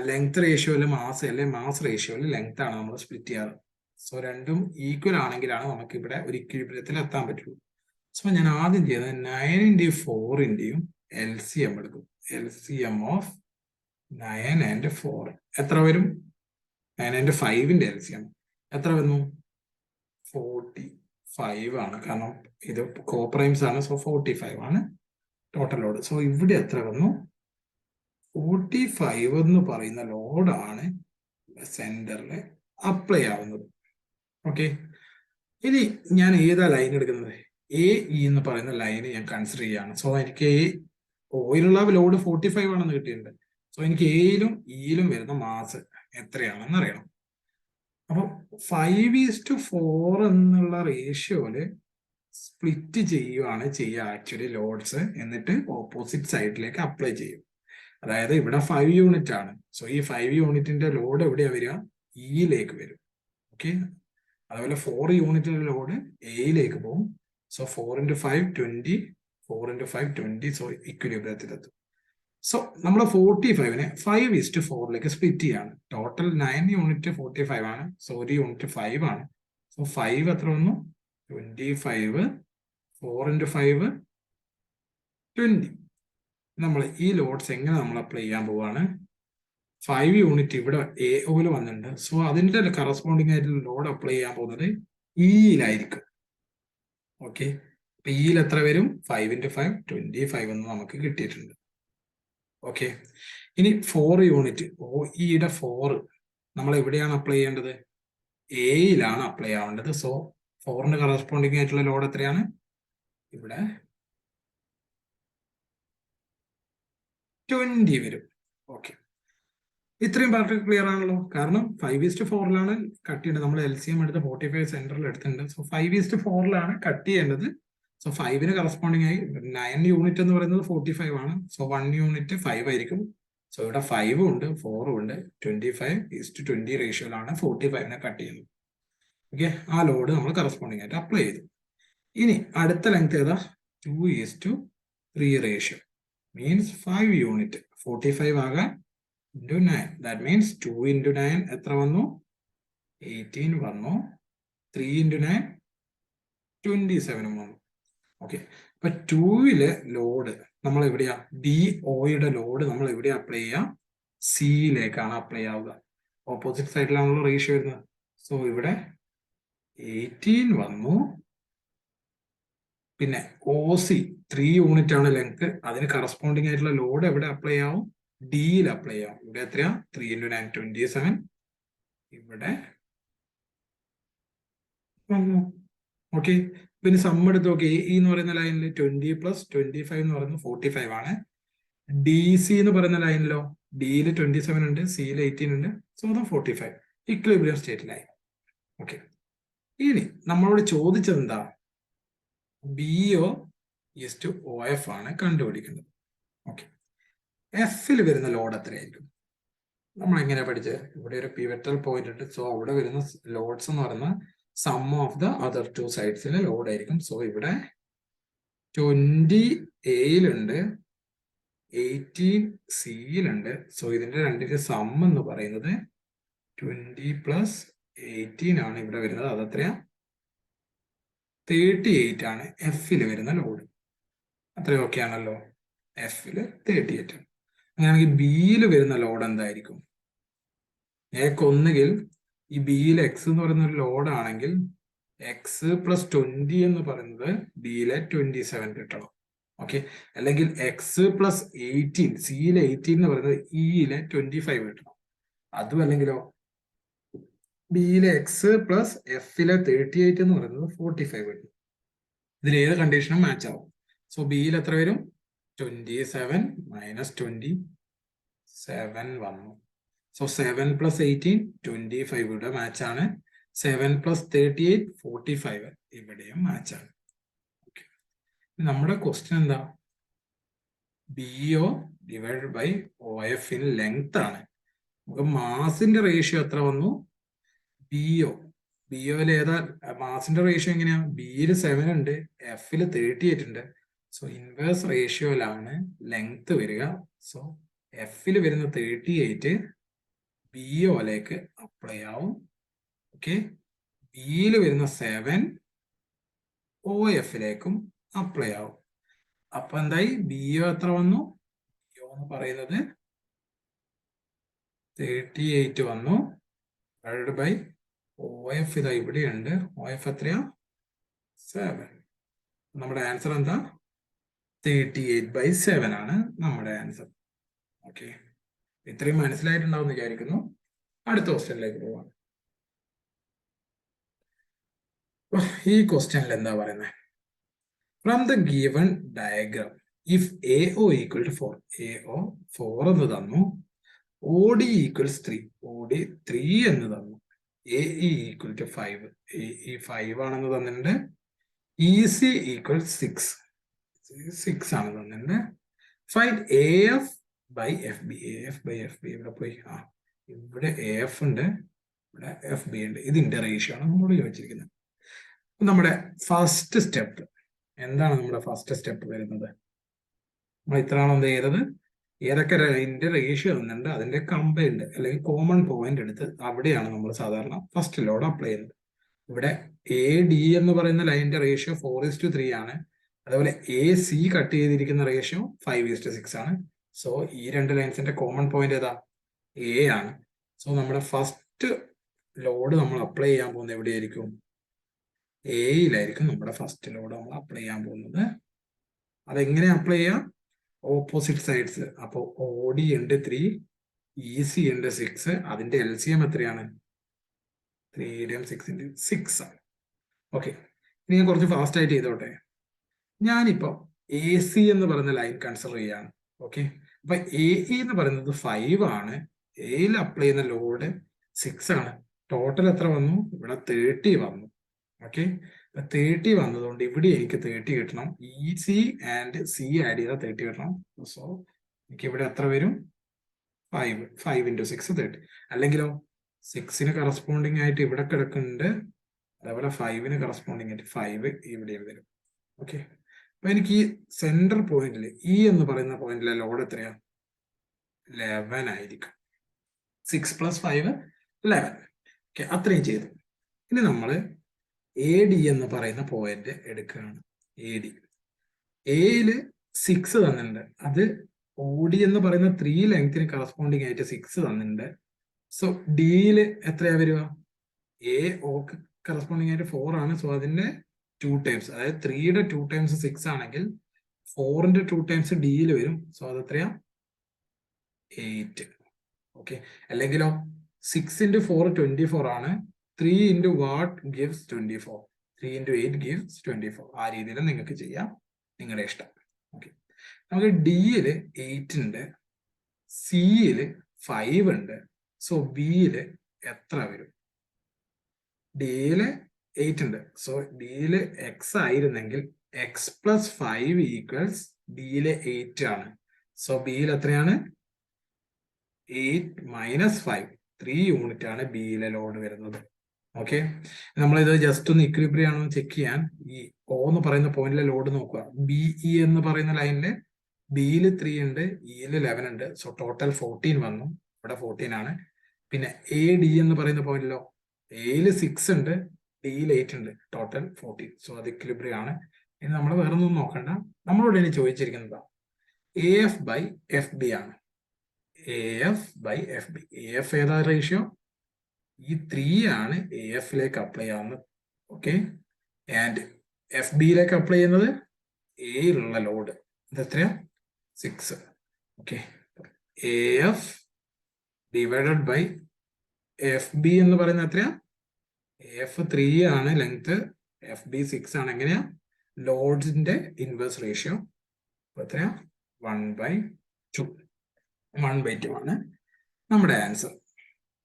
ലെങ്ത് റേഷ്യോയില് മാസ്, അല്ലെ മാസ് റേഷ്യോയില് ലെങ്ത് ആണ് നമ്മൾ സ്പ്ലിറ്റ് ചെയ്യാറ്. സോ രണ്ടും ഈക്വൽ ആണെങ്കിലാണ് നമുക്ക് ഇവിടെ ഒരു ഇക്വിലിബ്രിയത്തിൽ എത്താൻ പറ്റുള്ളൂ. സോ ഞാൻ ആദ്യം ചെയ്തത് 9 × 4 LCM എടുക്കും. LCM ഓഫ് 9 and 4 എത്ര വരും? 9 and 5 LCM എത്ര വന്നു? 45 ആണ്. കാരണം ഇത് കോപ്രൈംസ് ആണ്. സോ 45 ആണ് ടോട്ടൽ ലോഡ്. സോ ഇവിടെ എത്ര വന്നു? 45 എന്ന് പറയുന്ന ലോഡാണ് സെന്ററിൽ അപ്ലൈ ആവുന്നത്. ഓക്കെ, ഇനി ഞാൻ ഏതാ ലൈൻ എടുക്കുന്നത്? AE എന്ന് പറയുന്ന ലൈന് ഞാൻ കൺസിഡർ ചെയ്യാണ്. സോ എനിക്ക് ഓയിലുള്ള ലോഡ് 45 ആണെന്ന് കിട്ടിയിട്ടുണ്ട്. സോ എനിക്ക് എയിലും ഇയിലും വരുന്ന മാസ് എത്രയാണെന്ന് അറിയണം. അപ്പൊ 5:4 എന്നുള്ള റേഷ്യോയില് സ്പ്ലിറ്റ് ചെയ്യുകയാണ് ചെയ്യുക ആക്ച്വലി ലോഡ്സ്, എന്നിട്ട് ഓപ്പോസിറ്റ് സൈഡിലേക്ക് അപ്ലൈ ചെയ്യും. അതായത് ഇവിടെ 5 യൂണിറ്റ് ആണ്. സോ ഈ 5 യൂണിറ്റിന്റെ ലോഡ് എവിടെയാ വരിക? ഇയിലേക്ക് വരും. ഓക്കെ, അതുപോലെ 4 യൂണിറ്റിന്റെ ലോഡ് എയിലേക്ക് പോകും. സോ 4 × 5 20, 4 × 5 20. സോ ഇക്വിലിബ്രിയത്തിലെത്തും. സോ നമ്മൾ 45നെ 5:4 സ്പ്ലിറ്റ് ചെയ്യാണ്. ടോട്ടൽ 9 യൂണിറ്റ് 45 ആണ്. സോ 1 യൂണിറ്റ് 5 ആണ്. സോ 5 എത്ര വന്നു? 25. 4 × 5 20. നമ്മൾ ഈ ലോഡ്സ് എങ്ങനെ നമ്മൾ അപ്ലൈ ചെയ്യാൻ പോവാണ്? 5 യൂണിറ്റ് ഇവിടെ AOയിൽ വന്നിട്ടുണ്ട്. സോ അതിന്റെ കറസ്പോണ്ടിങ് ആയിട്ടുള്ള ലോഡ് അപ്ലൈ ചെയ്യാൻ പോകുന്നത് ഇയിലായിരിക്കും. ഓക്കെ, അപ്പൊ ഇയിൽ എത്ര വരും? 5 × 5 25 എന്ന് നമുക്ക് കിട്ടിയിട്ടുണ്ട്. ഓക്കെ, ഇനി 4 യൂണിറ്റ് OEയുടെ 4 നമ്മൾ എവിടെയാണ് അപ്ലൈ ചെയ്യേണ്ടത്? എയിലാണ് അപ്ലൈ ആവേണ്ടത്. സോ 4ന്റെ കറസ്പോണ്ടിങ് ആയിട്ടുള്ള ലോഡ് എത്രയാണ്? ഇവിടെ 20 വരും. ഓക്കെ, ഇത്രയും പാർട്ട് ക്ലിയർ ആണല്ലോ. കാരണം 5:4 കട്ട് ചെയ്യേണ്ടത്. നമ്മൾ LCM എടുത്ത് 45 സെന്ററിൽ എടുത്തിട്ടുണ്ട്. സോ 5:4 കട്ട് ചെയ്യേണ്ടത്. സോ 5ന് കറസ്പോണ്ടിങ് ആയി 9 യൂണിറ്റ് എന്ന് പറയുന്നത് 45 ആണ്. സോ 1 യൂണിറ്റ് 5 ആയിരിക്കും. സോ ഇവിടെ 5 ഉണ്ട്, 4 ഉണ്ട്. 25:20 റേഷ്യോയിലാണ് 45നെ കട്ട് ചെയ്യുന്നത്. ഓക്കെ, ആ ലോഡ് നമ്മൾ കറസ്പോണ്ടിങ് ആയിട്ട് അപ്ലൈ ചെയ്തു. ഇനി അടുത്ത ലെങ്ത് ഏതാ? 2:3 റേഷ്യോ മീൻസ് 5 യൂണിറ്റ് 45 ആകാൻ × 9. ദാറ്റ് മീൻസ് 2 × 9 എത്ര വന്നു? 18 വന്നു. 3 × 9 27 വന്നു. ഓക്കെ, അപ്പൊ 2ലെ ലോഡ് നമ്മൾ എവിടെയാ? DOയുടെ ലോഡ് നമ്മൾ എവിടെയാ അപ്ലൈ ചെയ്യാം? സിയിലേക്കാണ് അപ്ലൈ ആവുക. ഓപ്പോസിറ്റ് സൈഡിലാണല്ലോ റേഷ്യോ വരുന്നത്. സോ ഇവിടെ 18 വന്നു. പിന്നെ OC 3 യൂണിറ്റ് ആണ് ലെങ്ത്. അതിന് കറസ്പോണ്ടിങ് ആയിട്ടുള്ള ലോഡ് എവിടെ അപ്ലൈ ആവും? ഡിയിൽ അപ്ലൈ ആവും. ഇവിടെ എത്രയാ? 3 × 9 27. ഇവിടെ ഓക്കെ, പിന്നെ സം എടുത്ത് നോക്കി. AE എന്ന് പറയുന്ന ലൈനിൽ 20 + 25 എന്ന് പറയുന്നത് 45 ആണ്. DC എന്ന് പറയുന്ന ലൈനിലോ ഡിയിൽ 27 ഉണ്ട്, സിയിൽ 18 ഉണ്ട്. സോ അത് 45 ഇക്വിലിബ്രിയം സ്റ്റേറ്റിലായി. ഓക്കെ, ഇനി നമ്മളോട് ചോദിച്ചത് എന്താ? BO/OF ആണ് കണ്ടുപിടിക്കുന്നത്. ഓക്കെ, Fൽ വരുന്ന ലോഡ് എത്രയായിരിക്കും? നമ്മൾ എങ്ങനെയാ പഠിച്ചത്? ഇവിടെ ഒരു പിവറ്റൽ പോയിന്റ് ഉണ്ട്. സോ അവിടെ വരുന്ന ലോഡ്സ് എന്ന് പറയുന്ന സം ഓഫ് ദ അതർ 2 സൈഡ്സിലെ ലോഡ് ആയിരിക്കും. സോ ഇവിടെ 20 എയിലുണ്ട്, 18 സിയിലുണ്ട്. സോ ഇതിന്റെ രണ്ടിന്റെ സം എന്ന് പറയുന്നത് 20 + 18 ആണ് ഇവിടെ വരുന്നത്. അതെത്രയാ? 38 ആണ് Fൽ വരുന്ന ലോഡ്. അത്രയും ഓക്കെ ആണല്ലോ. എഫില് 38. അങ്ങനെയാണെങ്കിൽ ബിയിൽ വരുന്ന ലോഡ് എന്തായിരിക്കും? ഞങ്ങൾക്ക് ഒന്നുകിൽ ഈ ബിയിൽ എക്സ് എന്ന് പറയുന്ന ഒരു ലോഡ് ആണെങ്കിൽ എക്സ് പ്ലസ് 20 എന്ന് പറയുന്നത് ബിയിലെ 27 കിട്ടണം. ഓക്കെ, അല്ലെങ്കിൽ എക്സ് പ്ലസ് 18, സിയിലെ 18 എന്ന് പറയുന്നത് ഇയിലെ 25 കിട്ടണം. അതും അല്ലെങ്കിലോ ബിയിലെ എക്സ് പ്ലസ് എഫിലെ 38 എന്ന് പറയുന്നത് 45 കിട്ടും. ഇതിൽ ഏത് കണ്ടീഷനും മാച്ച് ആവും. സോ ബിയിൽ എത്ര വരും? 27 മൈനസ് 27 വന്നു. സോ 7 പ്ലസ് 18 25 ഇവിടെ മാച്ച് ആണ്. 7 പ്ലസ് 38 45 ഇവിടെയും മാച്ച് ആണ്. ഓക്കെ, നമ്മുടെ ക്വസ്റ്റ്യൻ എന്താ? BO divided by OF in length ആണ്. നമുക്ക് മാസിന്റെ റേഷ്യോ എത്ര വന്നു? BOയിൽ ഏതാ മാസിന്റെ റേഷ്യോ എങ്ങനെയാ? ബിയിൽ 7 ഉണ്ട്, എഫിൽ 38 ഉണ്ട്. സോ ഇൻവേഴ്സ് റേഷ്യോയിലാണ് ലെങ്ത് വരിക. സോ എഫിൽ വരുന്ന 38 BOയിലേക്ക് അപ്ലൈ ആവും. ഓക്കെ, ബിയിൽ വരുന്ന 7 OFയിലേക്കും അപ്ലൈ ആവും. അപ്പൊ എന്തായി? BO എത്ര വന്നു? BO എന്ന് പറയുന്നത് 38 വന്നു, ഡിവൈഡഡ് ബൈ OF ഇതാ ഇവിടെയുണ്ട്. OF എത്രയാ? 7. നമ്മുടെ ആൻസർ എന്താ? 38/7 ആണ് നമ്മുടെ ആൻസർ. ഓക്കെ, ഇത്രയും മനസ്സിലായിട്ടുണ്ടാവും എന്ന് വിചാരിക്കുന്നു. അടുത്ത ക്വസ്റ്റ്യനിലേക്ക് പോവാം. ഈ ക്വസ്റ്റ്യനിൽ എന്താ പറയുന്നത്? From the given diagram if AO equal to 4, AO 4 എന്ന് തന്നു, OD ഈക്വൽസ് 3, OD 3 എന്ന് തന്നു, AE ഈക്വൽ ടു 5, AE 5 ആണെന്ന് തന്നിട്ടുണ്ട്, EC ഈക്വൽ 6 ആണ് തന്നിട്ടുണ്ട്. Find AF by FB. AF by FB ഇവിടെ പോയി. ഇവിടെ AF ഉണ്ട്, ഇവിടെ FB ഉണ്ട്. ഇതിന്റെ റേഷ്യോ ആണ് നമ്മൾ ചോദിച്ചിരിക്കുന്നത്. നമ്മുടെ ഫസ്റ്റ് സ്റ്റെപ്പ് എന്താണ്? നമ്മുടെ ഫസ്റ്റ് സ്റ്റെപ്പ് വരുന്നത് നമ്മൾ ഇത്രയാണ് എന്ത് ചെയ്തത്? ഏതൊക്കെ ലൈനിന്റെ റേഷ്യോ തന്നിട്ടുണ്ട് അതിന്റെ കമ്പൈൻഡ് അല്ലെങ്കിൽ കോമൺ പോയിന്റ് എടുത്ത് അവിടെയാണ് നമ്മൾ സാധാരണ ഫസ്റ്റ് ലോഡ് അപ്ലൈ ചെയ്യുന്നത്. ഇവിടെ AD എന്ന് പറയുന്ന ലൈനിന്റെ റേഷ്യോ 4:3 ആണ്. അതുപോലെ AC കട്ട് ചെയ്തിരിക്കുന്ന റേഷ്യോ 5:6 ആണ്. സോ ഈ രണ്ട് ലൈൻസിന്റെ കോമൺ പോയിന്റ് ഏതാ? A ആണ്. സോ നമ്മുടെ ഫസ്റ്റ് ലോഡ് നമ്മൾ അപ്ലൈ ചെയ്യാൻ പോകുന്നത് എവിടെയായിരിക്കും? Aയിലായിരിക്കും നമ്മുടെ ഫസ്റ്റ് ലോഡ് നമ്മൾ അപ്ലൈ ചെയ്യാൻ പോകുന്നത്. അതെങ്ങനെ അപ്ലൈ ചെയ്യാം? Opposite sides. അപ്പോൾ OD ഉണ്ട് 3, EC ഉണ്ട് 6. അതിന്റെ LCM എത്രയാണ്? 3യുടെയും 6ന്റെയും 6 ആണ്. ഓക്കെ, ഇനി ഞാൻ കുറച്ച് ഫാസ്റ്റ് ആയിട്ട് ചെയ്തോട്ടെ. ഞാനിപ്പോ AC എന്ന് പറയുന്ന ലൈൻ കൺസിഡർ ചെയ്യാണ്. ഓക്കെ, അപ്പൊ AE എന്ന് പറയുന്നത് 5 ആണ്. Aയിൽ അപ്ലൈ ചെയ്യുന്ന ലോഡ് 6 ആണ്. ടോട്ടൽ എത്ര വന്നു? ഇവിടെ 30 വന്നു. ഓക്കെ, 30 വന്നതുകൊണ്ട് ഇവിടെ എനിക്ക് 30 കിട്ടണം. EC ആൻഡ് C ആഡ് ചെയ്താൽ 30 കിട്ടണം. സോ എനിക്ക് ഇവിടെ എത്ര വരും? 5 into 6 30. അല്ലെങ്കിലോ 6ന് കറസ്പോണ്ടിങ് ആയിട്ട് ഇവിടെ കിടക്കുന്നുണ്ട്, അതേപോലെ 5ന് കറസ്പോണ്ടിങ് ആയിട്ട് 5 ഇവിടെയും വരും. ഓക്കെ, അപ്പൊ എനിക്ക് ഈ സെന്റർ പോയിന്റിൽ E എന്ന് പറയുന്ന പോയിന്റിലെ ലോഡ് എത്രയാ? 11 ആയിരിക്കും. 6 + 5 11. ഓക്കെ, അത്രയും ചെയ്തു. ഇനി നമ്മൾ AD എന്ന് പറയുന്ന പോയിന്റ് എടുക്കുകയാണ്. AD Aയില് 6 തന്നിട്ടുണ്ട്, അത് OD എന്ന് പറയുന്ന 3 ലെങ്ത്തിന് കറസ്പോണ്ടിങ് ആയിട്ട് 6 തന്നിട്ടുണ്ട്. സോ ഡിയില് എത്രയാ വരിക? Oക്ക് കറസ്പോണ്ടിങ് ആയിട്ട് 4 ആണ്. സോ അതിന്റെ 2 ടൈംസ്, അതായത് 3യുടെ 2 ടൈംസ് 6 ആണെങ്കിൽ 4ന്റെ 2 ടൈംസ് ഡിയിൽ വരും. സോ അത് എത്രയാ? 8. ഓക്കെ, അല്ലെങ്കിലോ 6 into 4 24 ആണ്. 3 into what gives 24? 3 into 8 gives 24. ആ രീതിയിൽ നിങ്ങൾക്ക് ചെയ്യാം, നിങ്ങളുടെ ഇഷ്ടം. ഓക്കെ, നമുക്ക് ഡിയില് 8 ഉണ്ട്, സിയില് 5 ഉണ്ട്. സോ ബിയില് എത്ര വരും? ഡിയില് 8 ഉണ്ട്. സോ ഡിയില് എക്സ് ആയിരുന്നെങ്കിൽ x + 5 ഈക്വൽസ് ഡിയിലെ 8 ആണ്. സോ ബിയിൽ എത്രയാണ്? 8 - 5, 3 യൂണിറ്റ് ആണ് ബിയിലെ ലോഡ് വരുന്നത്. ഓക്കെ, നമ്മളിത് ജസ്റ്റ് ഒന്ന് ഇക്വിലിബ്രിയം ആണോ ചെക്ക് ചെയ്യാൻ ഈ O എന്ന് പറയുന്ന പോയിന്റിലെ ലോഡ് നോക്കുക. BE എന്ന് പറയുന്ന ലൈനില് ബിയിൽ 3 ഉണ്ട്, ഇയിൽ 11 ഉണ്ട്. സോ ടോട്ടൽ 14 വന്നു. ഇവിടെ 14 ആണ്. പിന്നെ AD എന്ന് പറയുന്ന പോയിന്റിലോ Aയിൽ 6 ഉണ്ട്, ഡിയിൽ 8 ഉണ്ട്, ടോട്ടൽ 14. സോ അത് ഇക്വിലിബ്രിയം ആണ്. ഇനി നമ്മൾ വേറെ ഒന്നും നോക്കണ്ട. നമ്മളോട് ഇനി ചോദിച്ചിരിക്കുന്നത് AF by FB ആണ്. AF by FB. AF ഏതാ റേഷ്യോ? ഈ 3 ആണ് AF-ലേക്ക് അപ്ലൈ ആവുന്നത്. ഓക്കെ, ആൻഡ് FB-യിലേക്ക് അപ്ലൈ ചെയ്യുന്നത് എയിലുള്ള ലോഡ്. ഇത് എത്രയാ? 6. Okay, AF divided by FB എന്ന് പറയുന്നത് എത്രയാ? AF 3 ആണ് ലെങ്ത്, FB 6 ആണ്. എങ്ങനെയാ? ലോഡ്സിന്റെ ഇൻവേഴ്സ് റേഷ്യോ എത്രയാ? 1/2. 1/2 ആണ് നമ്മുടെ ആൻസർ.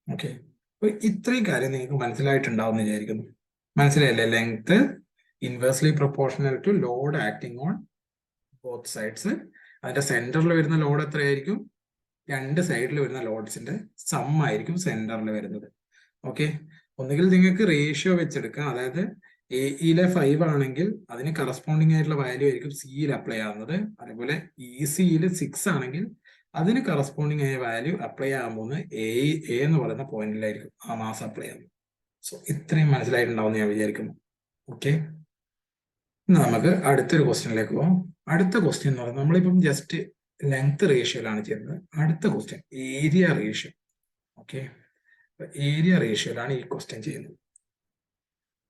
ഓക്കെ, അപ്പൊ ഇത്രയും കാര്യം നിങ്ങൾക്ക് മനസ്സിലായിട്ടുണ്ടാവും എന്ന് വിചാരിക്കുന്നു. മനസ്സിലായില്ലേ? Length inversely proportional to load acting on both sides. അതിന്റെ സെന്ററിൽ വരുന്ന ലോഡ് എത്രയായിരിക്കും? രണ്ട് സൈഡിൽ വരുന്ന ലോഡ്സിന്റെ സം ആയിരിക്കും സെന്ററിൽ വരുന്നത്. ഓക്കെ, ഒന്നുകിൽ നിങ്ങൾക്ക് റേഷ്യോ വെച്ചെടുക്കാം. അതായത് എയിലെ 5 ആണെങ്കിൽ അതിന് കറസ്പോണ്ടിങ് ആയിട്ടുള്ള വാല്യൂ ആയിരിക്കും സിയിൽ അപ്ലൈ ആവുന്നത്. അതേപോലെ EC-യിൽ 6 ആണെങ്കിൽ അതിന് കറസ്പോണ്ടിങ് ആയ വാല്യൂ അപ്ലൈ ആകാൻ പോകുന്നത് എ എന്ന് പറയുന്ന പോയിന്റിലായിരിക്കും ആ മാസ് അപ്ലൈ ആകുന്നത്. സോ ഇത്രയും മനസ്സിലായിട്ടുണ്ടാവും ഞാൻ വിചാരിക്കുന്നു. ഓക്കെ, നമുക്ക് അടുത്തൊരു ക്വസ്റ്റ്യനിലേക്ക് പോകാം. അടുത്ത ക്വസ്റ്റ്യൻ എന്ന് പറയുന്നത് നമ്മളിപ്പം ജസ്റ്റ് ലെങ്ത് റേഷ്യോയിലാണ് ചെയ്യുന്നത്. അടുത്ത question area ratio. Okay, area റേഷ്യോയിലാണ് ഈ ക്വസ്റ്റ്യൻ ചെയ്യുന്നത്.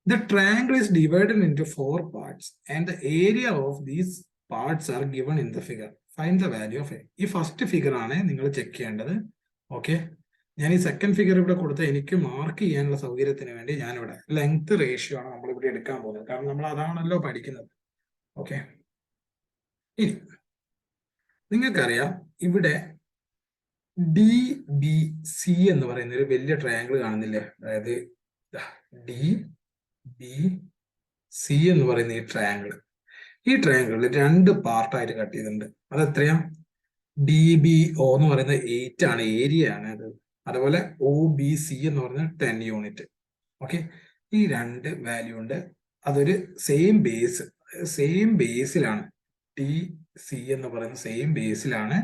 The triangle is divided into 4 parts and the area of these parts are given in the figure. Find the value of A. ഈ ഫസ്റ്റ് ഫിഗർ ആണ് നിങ്ങൾ check ചെയ്യേണ്ടത്. Okay, ഞാൻ ഈ second figure ഇവിടെ കൊടുത്ത എനിക്ക് മാർക്ക് ചെയ്യാനുള്ള സൗകര്യത്തിന് വേണ്ടി ഞാനിവിടെ ലെങ്ത് റേഷ്യോ ആണ് നമ്മളിവിടെ എടുക്കാൻ പോകുന്നത്. കാരണം നമ്മൾ അതാണല്ലോ പഠിക്കുന്നത്. ഓക്കെ, ഇനി നിങ്ങൾക്കറിയാം ഇവിടെ DBC എന്ന് പറയുന്ന ഒരു വലിയ ട്രയാങ്കിൾ കാണുന്നില്ലേ? അതായത് DBC എന്ന് പറയുന്ന ഈ ട്രയാങ്കിളിൽ 2 പാർട്ടായിട്ട് കട്ട് ചെയ്തിട്ടുണ്ട്. അത് എത്രയാ? DBO എന്ന് പറയുന്നത് 8 ആണ്, ഏരിയ ആണ് അത്. അതുപോലെ OBC എന്ന് പറയുന്നത് 10 യൂണിറ്റ്. ഓക്കെ, ഈ 2 വാല്യൂ ഉണ്ട്. അതൊരു സെയിം ബേസിലാണ്. DC എന്ന് പറയുന്ന സെയിം ബേസിലാണ്.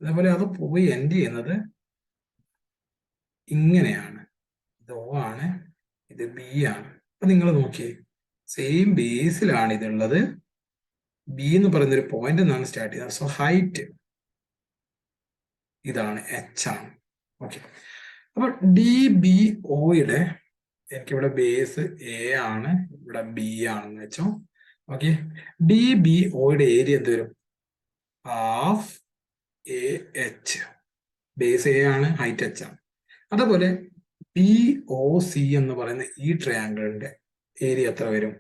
അതേപോലെ അത് പോയി എൻഡ് ചെയ്യുന്നത് ഇങ്ങനെയാണ്. ഇത് O ആണ്, ഇത് B ആണ്. അപ്പൊ നിങ്ങൾ നോക്കിയേ, സെയിം ബേസിലാണ് ഇതുള്ളത്. B എന്ന് പറയുന്ന ഒരു പോയിന്റ് നിന്നാണ് സ്റ്റാർട്ട് ചെയ്യുന്നത്. സോ ഹൈറ്റ് ഇതാണ്, H ആണ്. ഓക്കെ, അപ്പൊ DBOയുടെ എനിക്കിവിടെ ബേസ് A ആണ്, ഇവിടെ B ആണെന്ന് വെച്ചോ. ഓക്കെ, DBOയുടെ ഏരിയ എന്ത് വരും? Half AH. ബേസ് A ആണ്, ഹൈറ്റ് H ആണ്. അതുപോലെ BOC എന്ന് പറയുന്ന ഈ ട്രയാങ്കിളിന്റെ ഏരിയ എത്ര വരും?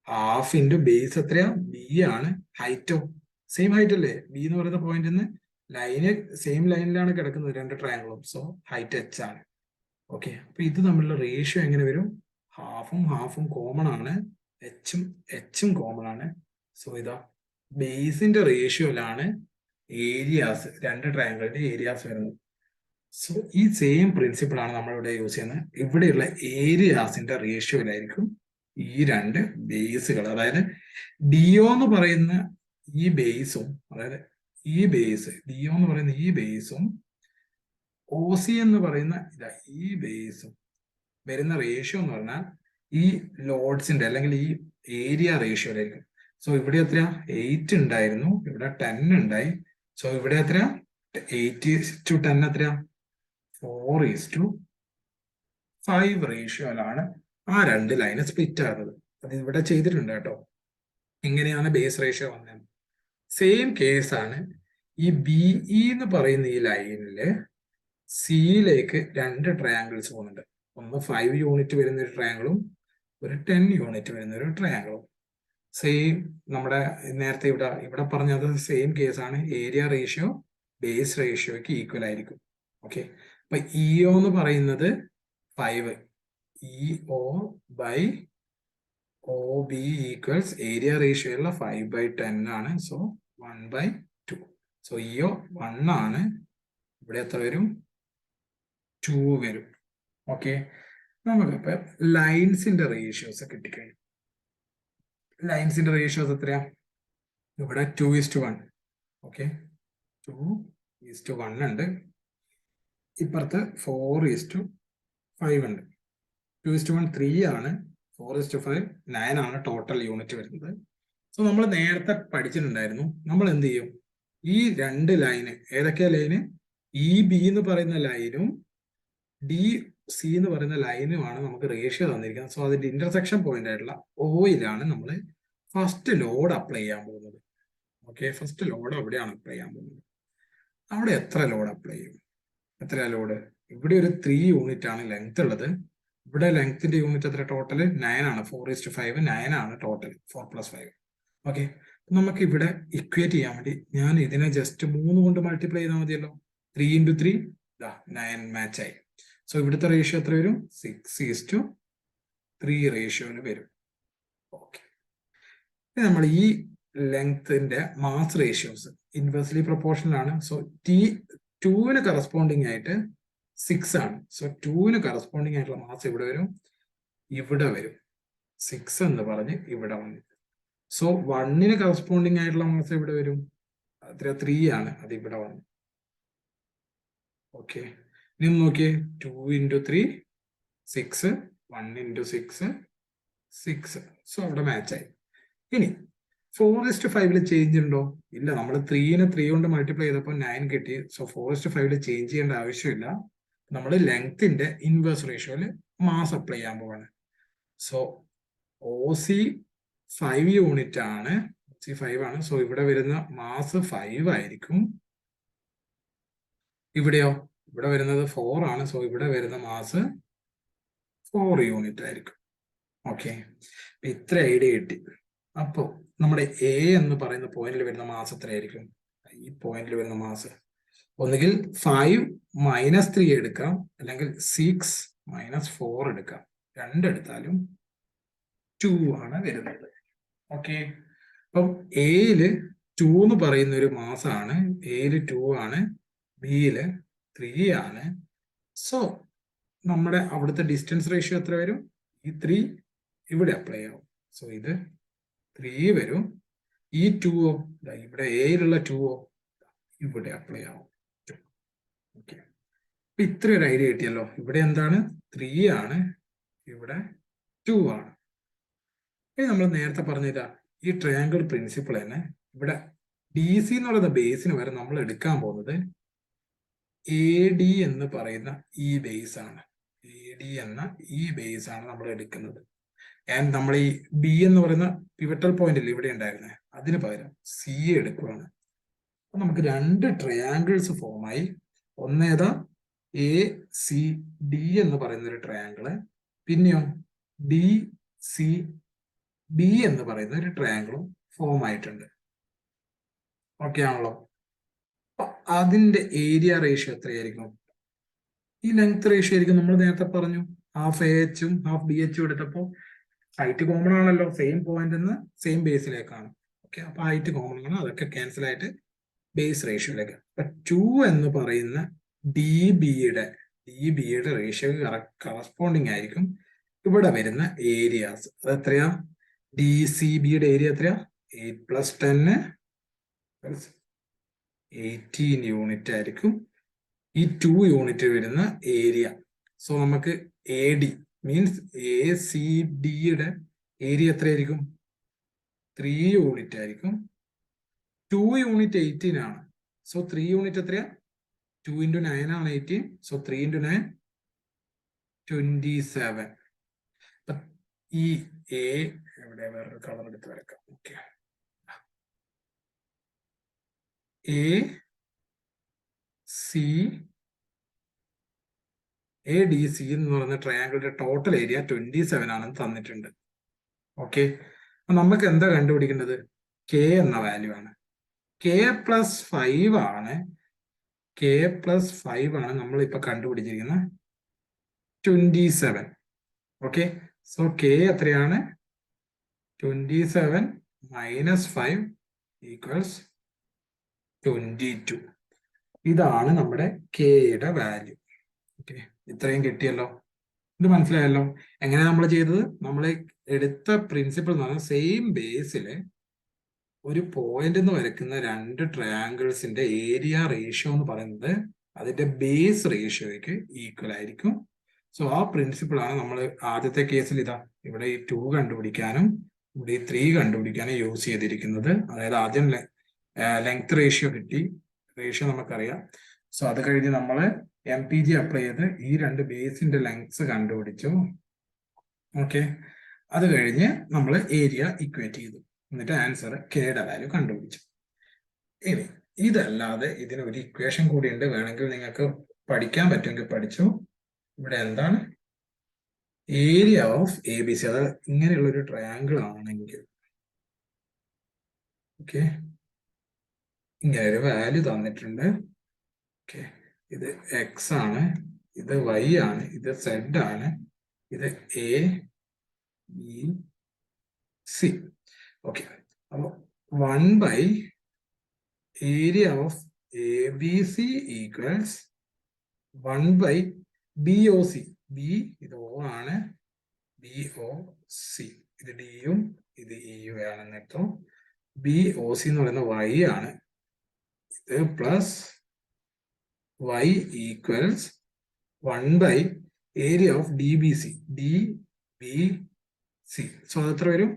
ഹാഫ് ഇൻറ്റു ബേസ് എത്രയാ? B ആണ്, ഹൈറ്റോ സെയിം ഹൈറ്റ് അല്ലേ? B എന്ന് പറയുന്ന പോയിന്റ് ലൈന് സെയിം ലൈനിലാണ് കിടക്കുന്നത് 2 ട്രയാങ്കിളും. സോ ഹൈറ്റ് H ആണ്. ഓക്കെ, അപ്പൊ ഇത് തമ്മിലുള്ള റേഷ്യോ എങ്ങനെ വരും? ഹാഫും കോമൺ ആണ്, എച്ചും കോമൺ ആണ്. സോ ഇതാ ബേസിന്റെ റേഷ്യോയിലാണ് ഏരിയാസ്, 2 ട്രയാങ്കിളിന്റെ ഏരിയാസ് വരുന്നത്. സോ ഈ സെയിം പ്രിൻസിപ്പിൾ ആണ് നമ്മളിവിടെ യൂസ് ചെയ്യുന്നത്. ഇവിടെയുള്ള ഏരിയാസിന്റെ റേഷ്യോയിലായിരിക്കും ഈ 2 ബേസുകൾ. അതായത് DO എന്ന് പറയുന്ന ഈ ബേസും, അതായത് ഈ ബേസ് DO എന്ന് പറയുന്ന ഈ ബേസും OC എന്ന് പറയുന്ന ഈ ബേസും വരുന്ന റേഷ്യോ എന്ന് പറഞ്ഞാൽ ഈ ലോഡ്സിന്റെ അല്ലെങ്കിൽ ഈ ഏരിയ റേഷ്യോയിലായിരിക്കും. സോ ഇവിടെ എത്രയാ? 8 ഉണ്ടായിരുന്നു, ഇവിടെ 10 ഉണ്ടായി. സോ ഇവിടെ എത്രയാ? 8:10 എത്രയാ? 4:5 റേഷ്യോയിലാണ് ആ 2 ലൈന് സ്പ്ലിറ്റ് ആകുന്നത്. അത് ഇവിടെ ചെയ്തിട്ടുണ്ട് കേട്ടോ. എങ്ങനെയാണ് ബേസ് റേഷ്യോ വന്നത്? സെയിം കേസാണ്. ഈ BE എന്ന് പറയുന്ന ഈ ലൈനില് സിയിലേക്ക് 2 ട്രയാങ്കിൾസ് പോകുന്നുണ്ട്. ഒന്ന് 5 യൂണിറ്റ് വരുന്ന ഒരു ട്രയാങ്കിളും ഒരു 10 യൂണിറ്റ് വരുന്ന ഒരു ട്രയാങ്കിളും. സെയിം നമ്മുടെ നേരത്തെ ഇവിടെ പറഞ്ഞത് സെയിം കേസാണ്. ഏരിയ റേഷ്യോ ബേസ് റേഷ്യോയ്ക്ക് ഈക്വൽ ആയിരിക്കും. ഓക്കെ, അപ്പൊ EO എന്ന് പറയുന്നത് 5, EO by OB equals area റേഷ്യോയുള്ള 5/10 ആണ്. സോ 1/2. സോ EO 1 ആണ്, ഇവിടെ എത്ര വരും? 2 വരും. ഓക്കെ, നമുക്കിപ്പോ ലൈൻസിന്റെ റേഷ്യോസ് കിട്ടിക്കഴിഞ്ഞു. ലൈൻസിന്റെ റേഷ്യോസ് എത്രയാ? ഇവിടെ 2:1. ഓക്കെ, 2:1 ഉണ്ട്. ഇപ്പുറത്ത് 4:5 ഉണ്ട്. 2:1 3 ആണ്, 4:5 9 ആണ് ടോട്ടൽ യൂണിറ്റ് വരുന്നത്. സോ നമ്മൾ നേരത്തെ പഠിച്ചിട്ടുണ്ടായിരുന്നു, നമ്മൾ എന്ത് ചെയ്യും, ഈ രണ്ട് ലൈന്, ഏതൊക്കെയാ ലൈന്, ഇ ബി എന്ന് പറയുന്ന ലൈനും ഡി സി എന്ന് പറയുന്ന ലൈനുമാണ് നമുക്ക് റേഷ്യോ തന്നിരിക്കുന്നത്. സോ അതിന്റെ ഇന്റർസെക്ഷൻ പോയിന്റ് ആയിട്ടുള്ള ഓയിലാണ് നമ്മൾ ഫസ്റ്റ് ലോഡ് അപ്ലൈ ചെയ്യാൻ പോകുന്നത്. ഓക്കെ, ഫസ്റ്റ് ലോഡ് അവിടെയാണ് അപ്ലൈ ചെയ്യാൻ പോകുന്നത്. അവിടെ എത്ര ലോഡ് അപ്ലൈ ചെയ്യും? എത്ര ലോഡ്? ഇവിടെ ഒരു 3 യൂണിറ്റ് ആണ് ലെങ്ത് ഉള്ളത്. ഇവിടെ ലെങ്ത്തിന്റെ യൂണിറ്റ് എത്ര ടോട്ടൽ? 9 ആണ്. 4:5 9 ആണ് ടോട്ടൽ. 4+5. ഓക്കെ, നമുക്ക് ഇവിടെ ഇക്വേറ്റ് ചെയ്യാൻ വേണ്ടി ഞാൻ ഇതിനെ ജസ്റ്റ് 3 കൊണ്ട് മൾട്ടിപ്ലൈ ചെയ്താൽ മതിയല്ലോ. 3 × 3 9 മാച്ച് ആയി. സോ ഇവിടുത്തെ റേഷ്യോ എത്ര വരും? 6:3 റേഷ്യോയിൽ വരും. ഓക്കെ, നമ്മൾ ഈ ലെങ്ത്തിന്റെ മാസ് റേഷ്യോസ് ഇൻവേഴ്സ്ലി പ്രൊപ്പോർഷണൽ ആണ്. സോ T2 കറസ്പോണ്ടിങ് ആയിട്ട് 6 ആണ്. സോ 2 കറസ്പോണ്ടിങ് ആയിട്ടുള്ള മാസ് ഇവിടെ വരും, ഇവിടെ വരും. 6 എന്ന് പറഞ്ഞ് ഇവിടെ വന്നു. സോ 1 കറസ്പോണ്ടിങ് ആയിട്ടുള്ള മാസ് ഇവിടെ വരും, 3 ആണ്, അത് ഇവിടെ വന്നു. ഓക്കെ, ഇനി നോക്കിയേ, 2 × 3 6, 1 × 6 6. സോ അവിടെ മാച്ചായി. ഇനി 4:5 ചേഞ്ച് ഉണ്ടോ? ഇല്ല, നമ്മൾ 3 കൊണ്ട് മൾട്ടിപ്ലൈ ചെയ്തപ്പോൾ 9 കിട്ടി. സോ 4:5 ചേഞ്ച് ചെയ്യേണ്ട ആവശ്യമില്ല. നമ്മൾ ലെങ്ത്തിന്റെ ഇൻവേഴ്സ് റേഷ്യോയിൽ മാസ് അപ്ലൈ ചെയ്യാൻ പോവാണ്. സോ OC 5 യൂണിറ്റ് ആണ്, OC 5 ആണ്. സോ ഇവിടെ വരുന്ന മാസ് 5 ആയിരിക്കും. ഇവിടെയോ? ഇവിടെ വരുന്നത് 4 ആണ്. സോ ഇവിടെ വരുന്ന മാസ് 4 യൂണിറ്റ് ആയിരിക്കും. ഓക്കെ, ഇത്ര ഐഡിയ കിട്ടി. അപ്പോ നമ്മുടെ എ എന്ന് പറയുന്ന പോയിന്റിൽ വരുന്ന മാസ് എത്രയായിരിക്കും? ഈ പോയിന്റിൽ വരുന്ന മാസ് ഒന്നുകിൽ 5 - 3 എടുക്കാം, അല്ലെങ്കിൽ 6 - 4 എടുക്കാം. രണ്ടെടുത്താലും 2 ആണ് വരുന്നത്. ഓക്കെ, അപ്പം എയില് 2 എന്ന് പറയുന്ന ഒരു മാസാണ്. എയില് 2 ആണ്, ബിയില് 3 ആണ്. സോ നമ്മുടെ അവിടുത്തെ ഡിസ്റ്റൻസ് റേഷ്യോ എത്ര വരും? ഈ 3 ഇവിടെ അപ്ലൈ ആവും. സോ ഇത് 3 വരും. ഈ 2 ഇവിടെ എയിലുള്ള 2 ഇവിടെ അപ്ലൈ ആവും. ഓക്കെ, ഇത്ര ഒരു ഐഡിയ കിട്ടിയല്ലോ. ഇവിടെ എന്താണ്? 3 ആണ്, ഇവിടെ 2 ആണ്. ഇനി നമ്മൾ നേരത്തെ പറഞ്ഞില്ല, ഈ ട്രയാങ്കിൾ പ്രിൻസിപ്പിൾ തന്നെ ഇവിടെ DC എന്ന് പറയുന്ന ബേസിന് വരെ നമ്മൾ എടുക്കാൻ പോകുന്നത് AD എന്ന് പറയുന്ന ഈ ബേസ് ആണ്. AD എന്ന ഈ ബേസ് ആണ് നമ്മൾ എടുക്കുന്നത്. ആൻഡ് നമ്മൾ ഈ B എന്ന് പറയുന്ന പിവറ്റൽ പോയിന്റ് അല്ലേ ഇവിടെ ഉണ്ടായിരുന്നത്, അതിന് പകരം C എടുക്കുകയാണ്. അപ്പൊ നമുക്ക് രണ്ട് ട്രയാങ്കിൾസ് ഫോമായി. ഒന്നേതാ? ACD എന്ന് പറയുന്ന ഒരു ട്രയാങ്കിള്, പിന്നെയോ DCB എന്ന് പറയുന്ന ഒരു ട്രയാങ്കിളും ഫോം ആയിട്ടുണ്ട്. ഓക്കെ ആണല്ലോ? അതിന്റെ ഏരിയ റേഷ്യോ എത്രയായിരിക്കും? ഈ ലെങ്ത് റേഷ്യോ ആയിരിക്കും. നമ്മൾ നേരത്തെ പറഞ്ഞു ഹാഫ് AH ഉം ഹാഫ് BH എടുത്തപ്പോൾ ഹൈറ്റ് കോമൺ ആണല്ലോ, സെയിം പോയിന്റ് നിന്ന് സെയിം ബേസിലേക്കാണ്. ഓക്കെ, അപ്പൊ ഹൈറ്റ് കോമൺ ആണ്, അതൊക്കെ ക്യാൻസൽ ആയിട്ട് ബേസ് റേഷ്യോയിലേക്ക്. അപ്പൊ 2 എന്ന് പറയുന്ന DB-യുടെ റേഷ്യോ കറസ്പോണ്ടിങ് ആയിരിക്കും ഇവിടെ വരുന്ന ഏരിയാസ്. അത് എത്രയാ? DCB-യുടെ ഏരിയ എത്രയാ? 8 + 10 18 യൂണിറ്റ് ആയിരിക്കും ഈ 2 യൂണിറ്റ് വരുന്ന ഏരിയ. സോ നമുക്ക് AD മീൻസ് ACD-യുടെ ഏരിയ എത്രയായിരിക്കും? 3 യൂണിറ്റ് ആയിരിക്കും. 2 യൂണിറ്റ് 18 ആണ്. സോ 3 യൂണിറ്റ് എത്രയാ? 2 × 9 ആണ് 18. സോ 3 × 9 27. ഈ A എവിടെ? വേറൊരു കളർ എടുത്ത് വരക്കാം. ഓക്കെ, ADC എന്ന് പറയുന്ന ട്രയാങ്കിളിന്റെ ടോട്ടൽ ഏരിയ 27 ആണെന്ന് തന്നിട്ടുണ്ട്. ഓക്കെ, നമുക്ക് എന്താ കണ്ടുപിടിക്കേണ്ടത്? K എന്ന വാല്യൂ ആണ്. K+5 ആണ്. K+5 ആണ് നമ്മൾ ഇപ്പൊ കണ്ടുപിടിച്ചിരിക്കുന്ന 27. ഓക്കെ, സോ K എത്രയാണ്? 27 - 5 = 22. ഇതാണ് നമ്മുടെ Kയുടെ വാല്യൂ. ഓക്കെ, ഇത്രയും കിട്ടിയല്ലോ. ഇത് മനസ്സിലായല്ലോ എങ്ങനെയാ നമ്മൾ ചെയ്തത്? നമ്മൾ എടുത്ത പ്രിൻസിപ്പിൾ എന്ന് പറഞ്ഞാൽ സെയിം ബേസില് ഒരു പോയിന്റ് എന്ന് വരയ്ക്കുന്ന രണ്ട് ട്രയാങ്കിൾസിന്റെ ഏരിയ റേഷ്യോ എന്ന് പറയുന്നത് അതിന്റെ ബേസ് റേഷ്യോയ്ക്ക് ഈക്വൽ ആയിരിക്കും. സോ ആ പ്രിൻസിപ്പിൾ ആണ് നമ്മൾ ആദ്യത്തെ കേസിൽ ഇവിടെ ഈ 2 കണ്ടുപിടിക്കാനും ഇവിടെ ഈ 3 കണ്ടുപിടിക്കാൻ യൂസ് ചെയ്തിരിക്കുന്നത്. അതായത് ആദ്യം ലെങ്ത് റേഷ്യോ കിട്ടി, റേഷ്യോ നമുക്കറിയാം. സോ അത് കഴിഞ്ഞ് നമ്മൾ MPG അപ്ലൈ ചെയ്ത് ഈ 2 ബേസിന്റെ ലെങ്ത്സ് കണ്ടുപിടിച്ചു. ഓക്കെ, അത് കഴിഞ്ഞ് നമ്മൾ ഏരിയ ഇക്വേറ്റ് ചെയ്തു, എന്നിട്ട് ആൻസർ കെയുടെ വാല്യൂ കണ്ടുപിടിച്ചു. ഇനി ഇതല്ലാതെ ഇതിനൊരു ഇക്വേഷൻ കൂടിയുണ്ട്, വേണമെങ്കിൽ നിങ്ങൾക്ക് പഠിക്കാൻ പറ്റുമെങ്കിൽ പഠിച്ചു. ഇവിടെ എന്താണ് ഏരിയ ഓഫ് ABC, അതായത് ഇങ്ങനെയുള്ള ഒരു ട്രയാങ്കിൾ ആണെങ്കിൽ, ഓക്കെ, ഇങ്ങനെ ഒരു വാല്യൂ തന്നിട്ടുണ്ട്. ഓക്കെ, ഇത് X ആണ്, ഇത് Y ആണ്, ഇത് Z ആണ്, ഇത് ABC. ഓക്കെ, അപ്പൊ 1 area of ABC equals 1 BOC. B ഇത് O ആണ്, BOC ഇത് D യും ഇത് E യും ആണെന്നിട്ടോ. BOC എന്ന് പറയുന്നത് Y ആണ്, ഇത് plus Y equals 1 area of DBC. DBC. So അതെത്ര വരും?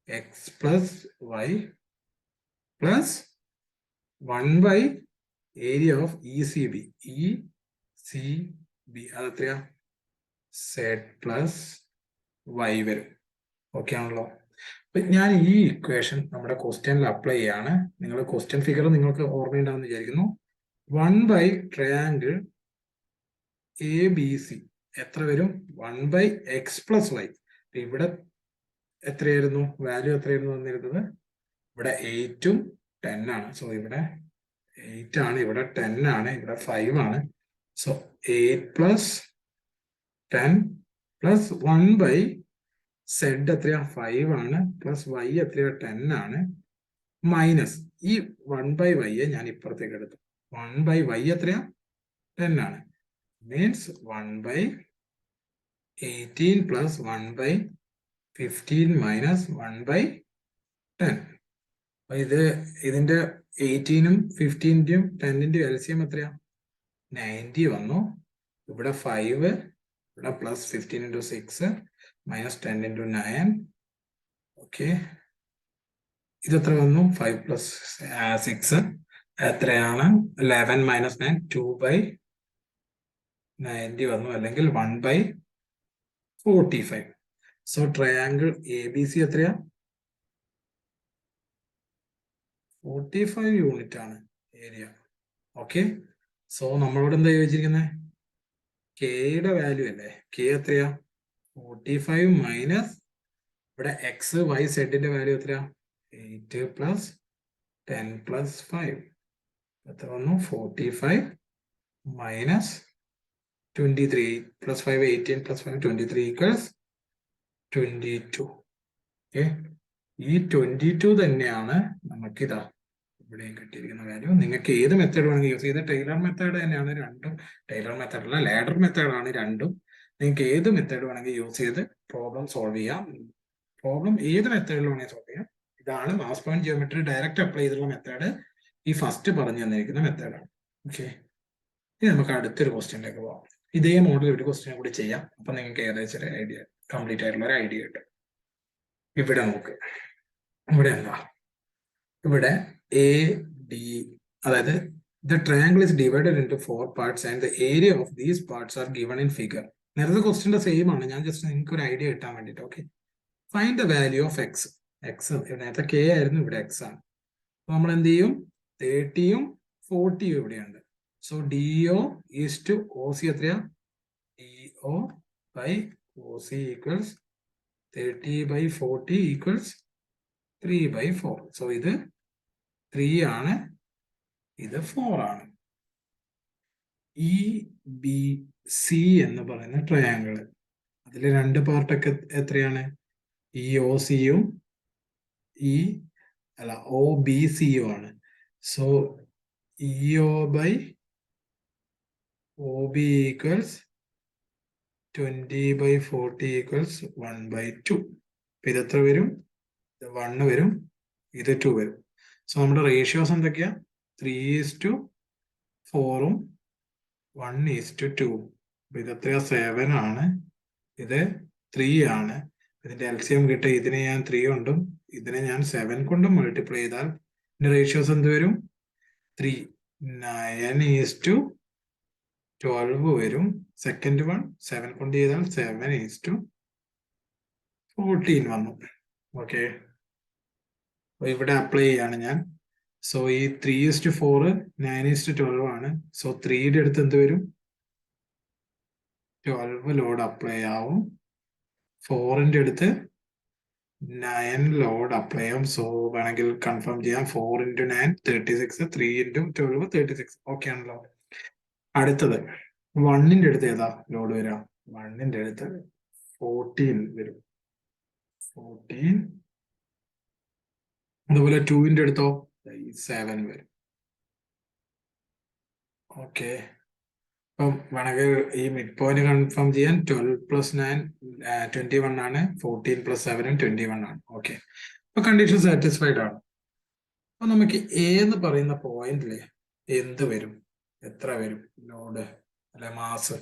X plus Y plus 1 area of ECB. ECB അതെത്രയാ? Z plus Y വരും. ഓക്കെ ആണല്ലോ. ഞാൻ ഈ ഇക്വേഷൻ നമ്മുടെ ക്വസ്റ്റ്യനിൽ അപ്ലൈ ചെയ്യാണ്. നിങ്ങൾ ക്വസ്റ്റ്യൻ ഫിഗർ നിങ്ങൾക്ക് ഓർമ്മയുണ്ടാവുമെന്ന് വിചാരിക്കുന്നു. 1 ട്രയാങ്കിൾ ABC എത്ര വരും? 1 X പ്ലസ് Y. ഇവിടെ എത്രയായിരുന്നു വാല്യൂ? എത്രയായിരുന്നു വന്നിരുന്നത്? ഇവിടെ 8ഉം 10 ആണ്. സോ ഇവിടെ 8 ആണ്, ഇവിടെ 10 ആണ്, ഇവിടെ 5 ആണ്. സോ 8 പ്ലസ് 10 പ്ലസ് 1 Z എത്രയാ? 5 ആണ്, പ്ലസ് Y എത്രയാ? 10 ആണ്, മൈനസ് ഈ 1 Y ഞാൻ ഇപ്പുറത്തേക്ക് എടുത്തു. 1 Y എത്രയാ? 10 ആണ്. Means 1/18 plus 1/15 minus 1/10. ഇതിന്റെ 18ഉം 15ന്റെയും 10ന്റെയും LCM എത്രയാ? 90 വന്നു. ഇവിടെ 5, ഇവിടെ plus 15 into 6 minus 10 into 9. Okay, ഇതെത്ര വന്നു? 5 പ്ലസ് 6 എത്രയാണ്? 11 മൈനസ് 9 2/90 വന്നു, അല്ലെങ്കിൽ 1/45. സോ ട്രയാങ്കിൾ ABC എത്രയാ? 45 യൂണിറ്റ് ആണ് ഏരിയ. ഓക്കെ, സോ നമ്മളോട് എന്താ ചോദിച്ചിരിക്കുന്നത്? കെയുടെ വാല്യൂ അല്ലേ? കെ എത്രയാ? 45 മൈനസ് ഇവിടെ XYZ വാല്യൂ എത്രയാ? 8 പ്ലസ് 10 പ്ലസ് 5 എത്ര വന്നു? 45 minus 23 plus 5 18 plus 5 23 equals 22. Okay, ഈ 22 തന്നെയാണ് നമുക്കിതാ ഇവിടെയും കിട്ടിയിരിക്കുന്ന വാല്യൂ. നിങ്ങൾക്ക് ഏത് മെത്തേഡ് വേണമെങ്കിൽ യൂസ് ചെയ്ത്, ടൈലർ മെത്തേഡ് തന്നെയാണ് രണ്ടും. ടൈലർ മെത്തേഡ് അല്ല, ലാഡർ മെത്തേഡാണ് രണ്ടും. നിങ്ങൾക്ക് ഏത് മെത്തേഡ് വേണമെങ്കിൽ യൂസ് ചെയ്ത് പ്രോബ്ലം സോൾവ് ചെയ്യാം. പ്രോബ്ലം ഏത് മെത്തേഡിൽ വേണമെങ്കിൽ സോൾവ് ചെയ്യാം. ഇതാണ് mass point geometry direct apply ചെയ്തിട്ടുള്ള മെത്തേഡ്. ഈ ഫസ്റ്റ് പറഞ്ഞു തന്നിരിക്കുന്ന മെത്തേഡാണ്. ഓക്കെ, ഇനി നമുക്ക് അടുത്തൊരു ക്വസ്റ്റ്യനിലേക്ക് പോകാം. ഇതേ മോഡൽ ഒരു ക്വസ്റ്റ്യൻ കൂടി ചെയ്യാം. അപ്പൊ നിങ്ങൾക്ക് ഏകദേശം ഒരു ഐഡിയ, കംപ്ലീറ്റ് ആയിട്ടുള്ള ഒരു ഐഡിയ കിട്ടും. ഇവിടെ നോക്ക്, ഇവിടെ എന്താ? ഇവിടെ AD, അതായത് the triangle is divided into 4 parts and the area of these parts are given in figure. നേരത്തെ ക്വസ്റ്റ്യന്റെ സെയിം ആണ്, ഞാൻ ജസ്റ്റ് നിങ്ങൾക്ക് ഒരു ഐഡിയ കിട്ടാൻ വേണ്ടിട്ട്. Okay, find the value of X. നേരത്തെ K ആയിരുന്നു, ഇവിടെ X ആണ്. അപ്പൊ നമ്മൾ എന്ത് ചെയ്യും? 30യും 40യും ഇവിടെയുണ്ട്. So DO is to OC എത്രയാ? DO by OC equals 30/40 equals 3/4. So ഇത് 3 ആണ്, ഇത് 4 ആണ്. EBC എന്ന് പറയുന്ന ട്രയാങ്കിൾ, അതിൽ 2 പാർട്ടൊക്കെ എത്രയാണ്? EOCയും OBCയും ആണ്. So EO by OB equals 20/40 equals 1/2. ഇത് എത്ര വരും? ഇത് 1 വരും, ഇത് 2 വരും. സോ നമ്മുടെ റേഷ്യോസ് എന്തൊക്കെയാ? 3:4ഉം 1:2. ഇത് എത്രയാ? 7 ആണ്, ഇത് 3 ആണ്. ഇതിന്റെ LCM കിട്ടുക, ഇതിനെ ഞാൻ 3 കൊണ്ടും ഇതിനെ ഞാൻ 7 കൊണ്ടും മൾട്ടിപ്ലൈ ചെയ്താൽ ഇതിന്റെ റേഷ്യോസ് എന്ത് വരും? 3 9:12 വരും. സെക്കൻഡ് വൺ 7 കൊണ്ട് ചെയ്താൽ 7:14 വന്നു. ഓക്കെ, ഇവിടെ അപ്ലൈ ചെയ്യാണ് ഞാൻ. സോ ഈ 3:4 9:12 ആണ്. സോ 3യുടെ അടുത്ത് എന്ത് വരും? 12 ലോഡ് അപ്ലൈ ആവും. 4ന്റെ അടുത്ത് 9 ലോഡ് അപ്ലൈ ആവും. സോ വേണമെങ്കിൽ കൺഫേം ചെയ്യാം. 4 × 9 36, 3 × 12 36. ഓക്കെ ആണല്ലോ. അടുത്തത് 1ന്റെ അടുത്ത് ഏതാ ലോഡ് വരാം? 1ന്റെ അടുത്ത് 14 വരും. 14. അതുപോലെ 2ന്റെ അടുത്തോ 7 വരും. ഓക്കെ, അപ്പം വേണമെങ്കിൽ ഈ മിഡ് പോയിന്റ് കൺഫേം ചെയ്യാൻ 12 + 9 21 ആണ്. 14 + 7 21 ആണ്. ഓക്കെ, അപ്പൊ കണ്ടീഷൻ സാറ്റിസ്ഫൈഡ് ആണ്. അപ്പൊ നമുക്ക് എ എന്ന് പറയുന്ന പോയിന്റില് എന്ത് വരും? എത്ര വരും ലോഡ് അല്ലെ മാസ്?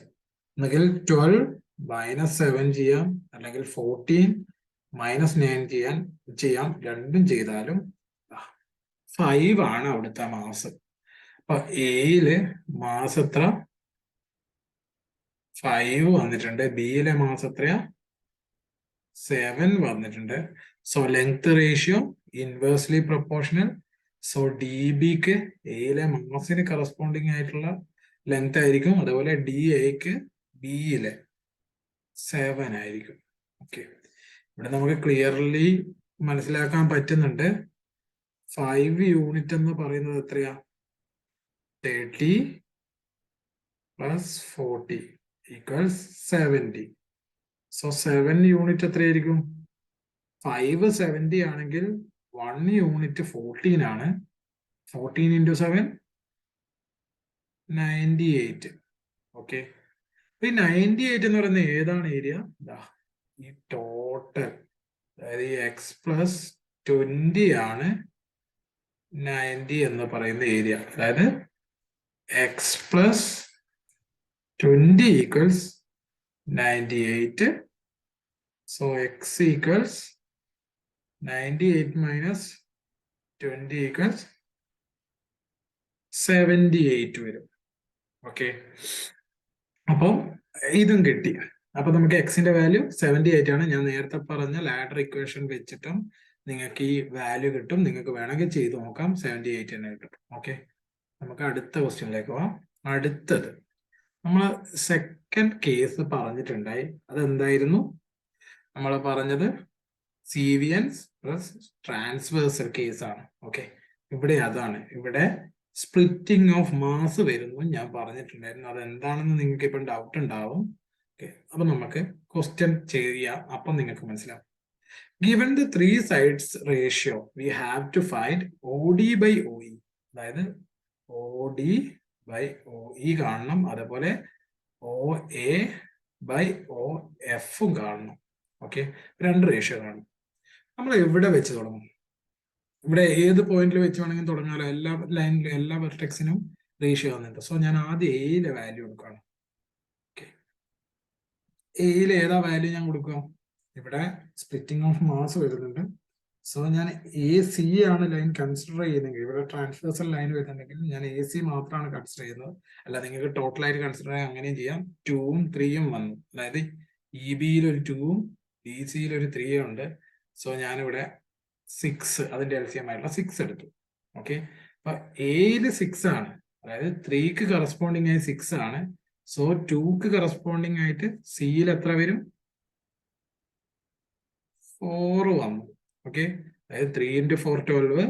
ഒന്നുകിൽ 12 - 7 ചെയ്യാം, അല്ലെങ്കിൽ 14 - 9 ചെയ്യാം. രണ്ടും ചെയ്താലും 5 ആണ് അവിടുത്തെ മാസ്. അപ്പൊ എയില് മാസ് എത്ര? 5 വന്നിട്ടുണ്ട്. ബിയിലെ മാസ് എത്രയാ? 7 വന്നിട്ടുണ്ട്. So length ratio inversely proportional. So D ബിക്ക് എയിലെ മാസിന് കറസ്പോണ്ടിങ് ആയിട്ടുള്ള ലെങ്ത് ആയിരിക്കും. അതുപോലെ ഡി എക്ക് ബിയിലെ 7 ആയിരിക്കും. ഓക്കെ, ഇവിടെ നമുക്ക് ക്ലിയർലി മനസ്സിലാക്കാൻ പറ്റുന്നുണ്ട്. 5 യൂണിറ്റ് എന്ന് പറയുന്നത് എത്രയാ? 30 + 40 = 70. സോ 7 യൂണിറ്റ് എത്രയായിരിക്കും? 5 70 ആണെങ്കിൽ 1 യൂണിറ്റ് 14 ആണ്. 14 × 7 98. ഓക്കെ, ഈ 98 എന്ന് പറയുന്നത് ഏതാണ് ഏരിയ? ഈ ടോട്ടൽ, അതായത് ഈ x + 20 ആണ് 90 എന്ന് പറയുന്ന ഏരിയ. അതായത് x + 20 = 98. So x = 98 - 20 = 78 വരും. ഓക്കെ, അപ്പം ഇതും കിട്ടി. അപ്പൊ നമുക്ക് എക്സിന്റെ വാല്യൂ 78 ആണ്. ഞാൻ നേരത്തെ പറഞ്ഞ ലാഡർ ഇക്വേഷൻ വെച്ചിട്ടും നിങ്ങൾക്ക് ഈ വാല്യൂ കിട്ടും. നിങ്ങൾക്ക് വേണമെങ്കിൽ ചെയ്ത് നോക്കാം. 78 തന്നെ കിട്ടും. ഓക്കെ, നമുക്ക് അടുത്ത ക്വസ്റ്റ്യനിലേക്ക് പോവാം. അടുത്തത് നമ്മൾ സെക്കൻഡ് കേസ് പറഞ്ഞിട്ടുണ്ടായി. അതെന്തായിരുന്നു? നമ്മൾ പറഞ്ഞത് സീവിയൻസ് പ്ലസ് ട്രാൻസ്വേഴ്സൽ കേസാണ്. ഓക്കെ, ഇവിടെ അതാണ്. ഇവിടെ സ്പ്ലിറ്റിംഗ് ഓഫ് മാസ് വരുന്നു ഞാൻ പറഞ്ഞിട്ടുണ്ടായിരുന്നു. അതെന്താണെന്ന് നിങ്ങൾക്ക് ഇപ്പം ഡൗട്ട് ഉണ്ടാവും. ഓക്കെ, അപ്പൊ നമുക്ക് ക്വസ്റ്റ്യൻ ചെയ്യാം. അപ്പം നിങ്ങൾക്ക് മനസ്സിലാവും. Given the 3 sides ratio, we have to find OD/OE. അതായത് OD/OE കാണണം. അതുപോലെ OA/OF കാണണം. ഓക്കെ, 2 റേഷ്യോ കാണണം. നമ്മൾ എവിടെ വെച്ച് തുടങ്ങും? ഇവിടെ ഏത് പോയിന്റിൽ വെച്ച് വേണമെങ്കിൽ തുടങ്ങാലോ. എല്ലാ ലൈനിലും എല്ലാ വെർട്ടെക്സിനും റേഷ്യോ വന്നിട്ടുണ്ട്. സോ ഞാൻ ആദ്യം എയിലെ വാല്യൂ കൊടുക്കുകയാണ്. ഓക്കെ, എയിൽ ഏതാ വാല്യൂ ഞാൻ കൊടുക്കുക? ഇവിടെ സ്പ്ലിറ്റിംഗ് ഓഫ് മാസ് വരുന്നുണ്ട്. സോ ഞാൻ AC ആണ് ലൈൻ കൺസിഡർ ചെയ്യുന്നതെങ്കിൽ, ഇവിടെ ട്രാൻസ്വേഴ്സൽ ലൈൻ വരുന്നുണ്ടെങ്കിൽ ഞാൻ AC മാത്രമാണ് കൺസിഡർ ചെയ്യുന്നത്. അല്ല, നിങ്ങൾക്ക് ടോട്ടൽ ആയിട്ട് കൺസിഡർ ചെയ്യാൻ അങ്ങനെയും ചെയ്യാം. 2ഉം 3ഉം വന്നു. അതായത് EBയിൽ ഒരു 2ഉം BCയിൽ ഒരു 3ഉം ഉണ്ട്. സോ ഞാനിവിടെ 6, അതിന്റെ LCM ആയിട്ടുള്ള 6 എടുത്തു. ഓക്കെ, അപ്പൊ എയിൽ 6 ആണ്. അതായത് 3ക്ക് കറസ്പോണ്ടിങ് ആയി 6 ആണ്. സോ 2ക്ക് കറസ്പോണ്ടിങ് ആയിട്ട് സിയിൽ എത്ര വരും? 4 വന്നു. ഓക്കെ, അതായത് 3 × 4 12,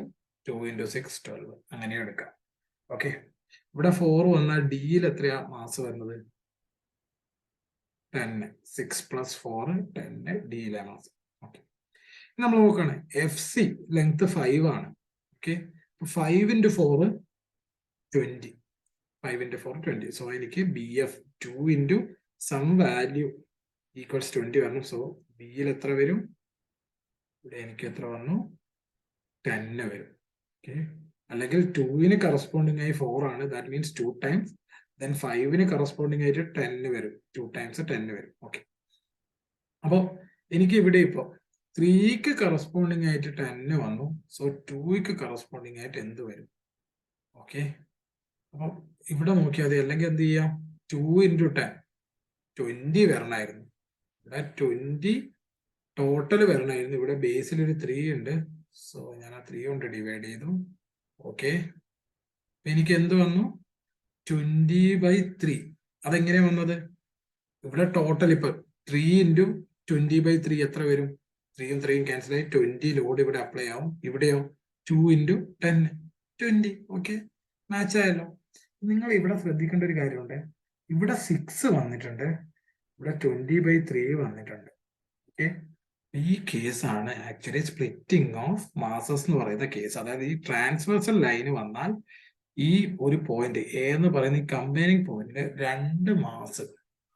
2 × 6 12, അങ്ങനെ എടുക്കാം. ഓക്കെ, ഇവിടെ 4 വന്നാൽ ഡിയിൽ എത്രയാ മാസ് വരുന്നത്? 10. 6 + 4 10 ഡിയിലെ മാസ്. ഓക്കെ, നമ്മൾ നോക്കുകയാണ് FC ലെങ്ത് 5 ആണ്. ഓക്കെ, 5 × 4 20. 5 × 4 20. സോ എനിക്ക് BF 2 × സം വാല്യൂ = 20 വരണം. സോ ബിയിൽ എത്ര വരും? ഇവിടെ എനിക്ക് എത്ര വന്നു? 10 വരും. ഓക്കെ, അല്ലെങ്കിൽ 2ന് കറസ്പോണ്ടിങ് ആയി 4 ആണ്. That means 2 times. ദെൻ 5ന് കറസ്പോണ്ടിങ് ആയിട്ട് 10 വരും. 2 ടൈംസ് 10 വരും. ഓക്കെ, അപ്പോൾ എനിക്ക് ഇവിടെ ഇപ്പൊ 3ക്ക് കറസ്പോണ്ടിങ് ആയിട്ട് 10 വന്നു. സോ 2ക്ക് കറസ്പോണ്ടിങ് ആയിട്ട് എന്ത് വരും? ഓക്കെ, അപ്പൊ ഇവിടെ നോക്കിയാൽ മതി. അല്ലെങ്കിൽ എന്ത് ചെയ്യാം, 2 × 10 20 വരണമായിരുന്നു. ഇവിടെ 20 ടോട്ടൽ വരണമായിരുന്നു. ഇവിടെ ബേസിൽ ഒരു 3 ഉണ്ട്. സോ ഞാൻ ആ 3 കൊണ്ട് ഡിവൈഡ് ചെയ്തു. ഓക്കെ, എനിക്ക് എന്ത് വന്നു? 20/3. അതെങ്ങനെയാ വന്നത്? ഇവിടെ ടോട്ടൽ ഇപ്പൊ 3 × 20/3 എത്ര വരും? 3യും 3യും ക്യാൻസൽ ആയി 20 ലോഡ് ഇവിടെ അപ്ലൈ ആവും. ഇവിടെയോ 2 × 10 20. ഓക്കെ, മാച്ച് ആയല്ലോ. നിങ്ങൾ ഇവിടെ ശ്രദ്ധിക്കേണ്ട ഒരു കാര്യമുണ്ട്. ഇവിടെ 6 വന്നിട്ടുണ്ട്, ഇവിടെ 20/3 വന്നിട്ടുണ്ട്. ഓക്കെ, ഈ കേസാണ് ആക്ച്വലി സ്പ്ലിറ്റിംഗ് ഓഫ് മാസസ് എന്ന് പറയുന്ന കേസ്. അതായത് ഈ ട്രാൻസ്വേഴ്സൽ ലൈന് വന്നാൽ ഈ ഒരു പോയിന്റ് എ എന്ന് പറയുന്ന ഈ കമ്പൈനിങ് പോയിന്റിൽ 2 മാസ്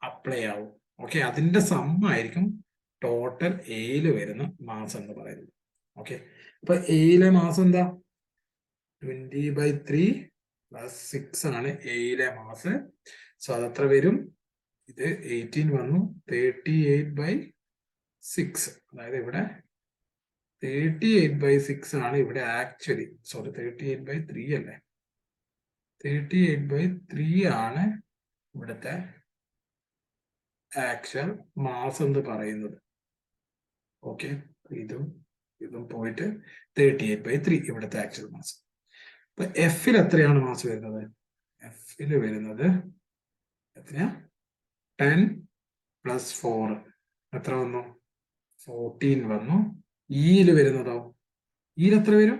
അപ്ലൈ ആവും. ഓക്കെ, അതിന്റെ സമ്മായിരിക്കും ടോട്ടൽ എയിൽ വരുന്ന മാസം എന്ന് പറയുന്നത്. ഓക്കെ, അപ്പൊ എയിലെ മാസം എന്താ? 20/3 + 6 ആണ് എയിലെ മാസ്. സോ അതെത്ര വരും? ഇത് 18 വന്നു. 38/6. അതായത് ഇവിടെ 38/6 ആണ് ഇവിടെ ആക്ച്വലി. സോറി, 38/3 അല്ലേ? 38/3 ആണ് ഇവിടുത്തെ ആക്ച്വൽ മാസ് എന്ന് പറയുന്നത്. ഓക്കെ, ഇതും പോയിട്ട് 38/3 ഇവിടുത്തെ ആക്ച്വൽ മാസ്. അപ്പൊ എഫിൽ എത്രയാണ് മാസ് വരുന്നത്? എഫിൽ വരുന്നത് എത്രയാ? 10 + 4 എത്ര വന്നു? 14 വന്നു. ഇയിൽ വരുന്നതോ? ഇയിൽ എത്ര വരും?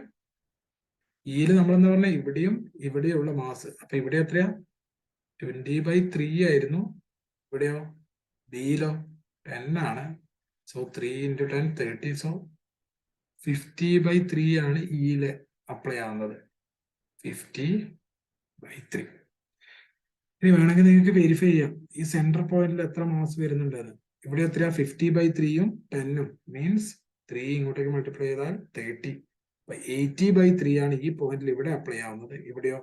ഇയിൽ നമ്മൾ എന്താ പറഞ്ഞ ഇവിടെയുള്ള മാസ്. അപ്പൊ ഇവിടെ എത്രയാ? 20/3 ആയിരുന്നു. ഇവിടെയോ? ഡിയിലോ 10 ആണ്. സോ 3 × 10 30. സോ 50/3 ആണ് ഇയില് അപ്ലൈ ആവുന്നത്. 50/3. ഇനി വേണമെങ്കിൽ നിങ്ങൾക്ക് വെരിഫൈ ചെയ്യാം ഈ സെന്റർ പോയിന്റിൽ എത്ര മാസ് വരുന്നുണ്ടെന്ന്. ഇവിടെ എത്രയാ? 50/3-ഉം 10-ഉം മീൻസ് 3 ഇങ്ങോട്ടേക്ക് മൾട്ടിപ്ലൈ ചെയ്താൽ 30. 80/3 ആണ് ഈ പോയിന്റിൽ ഇവിടെ അപ്ലൈ ആവുന്നത്. ഇവിടെയോ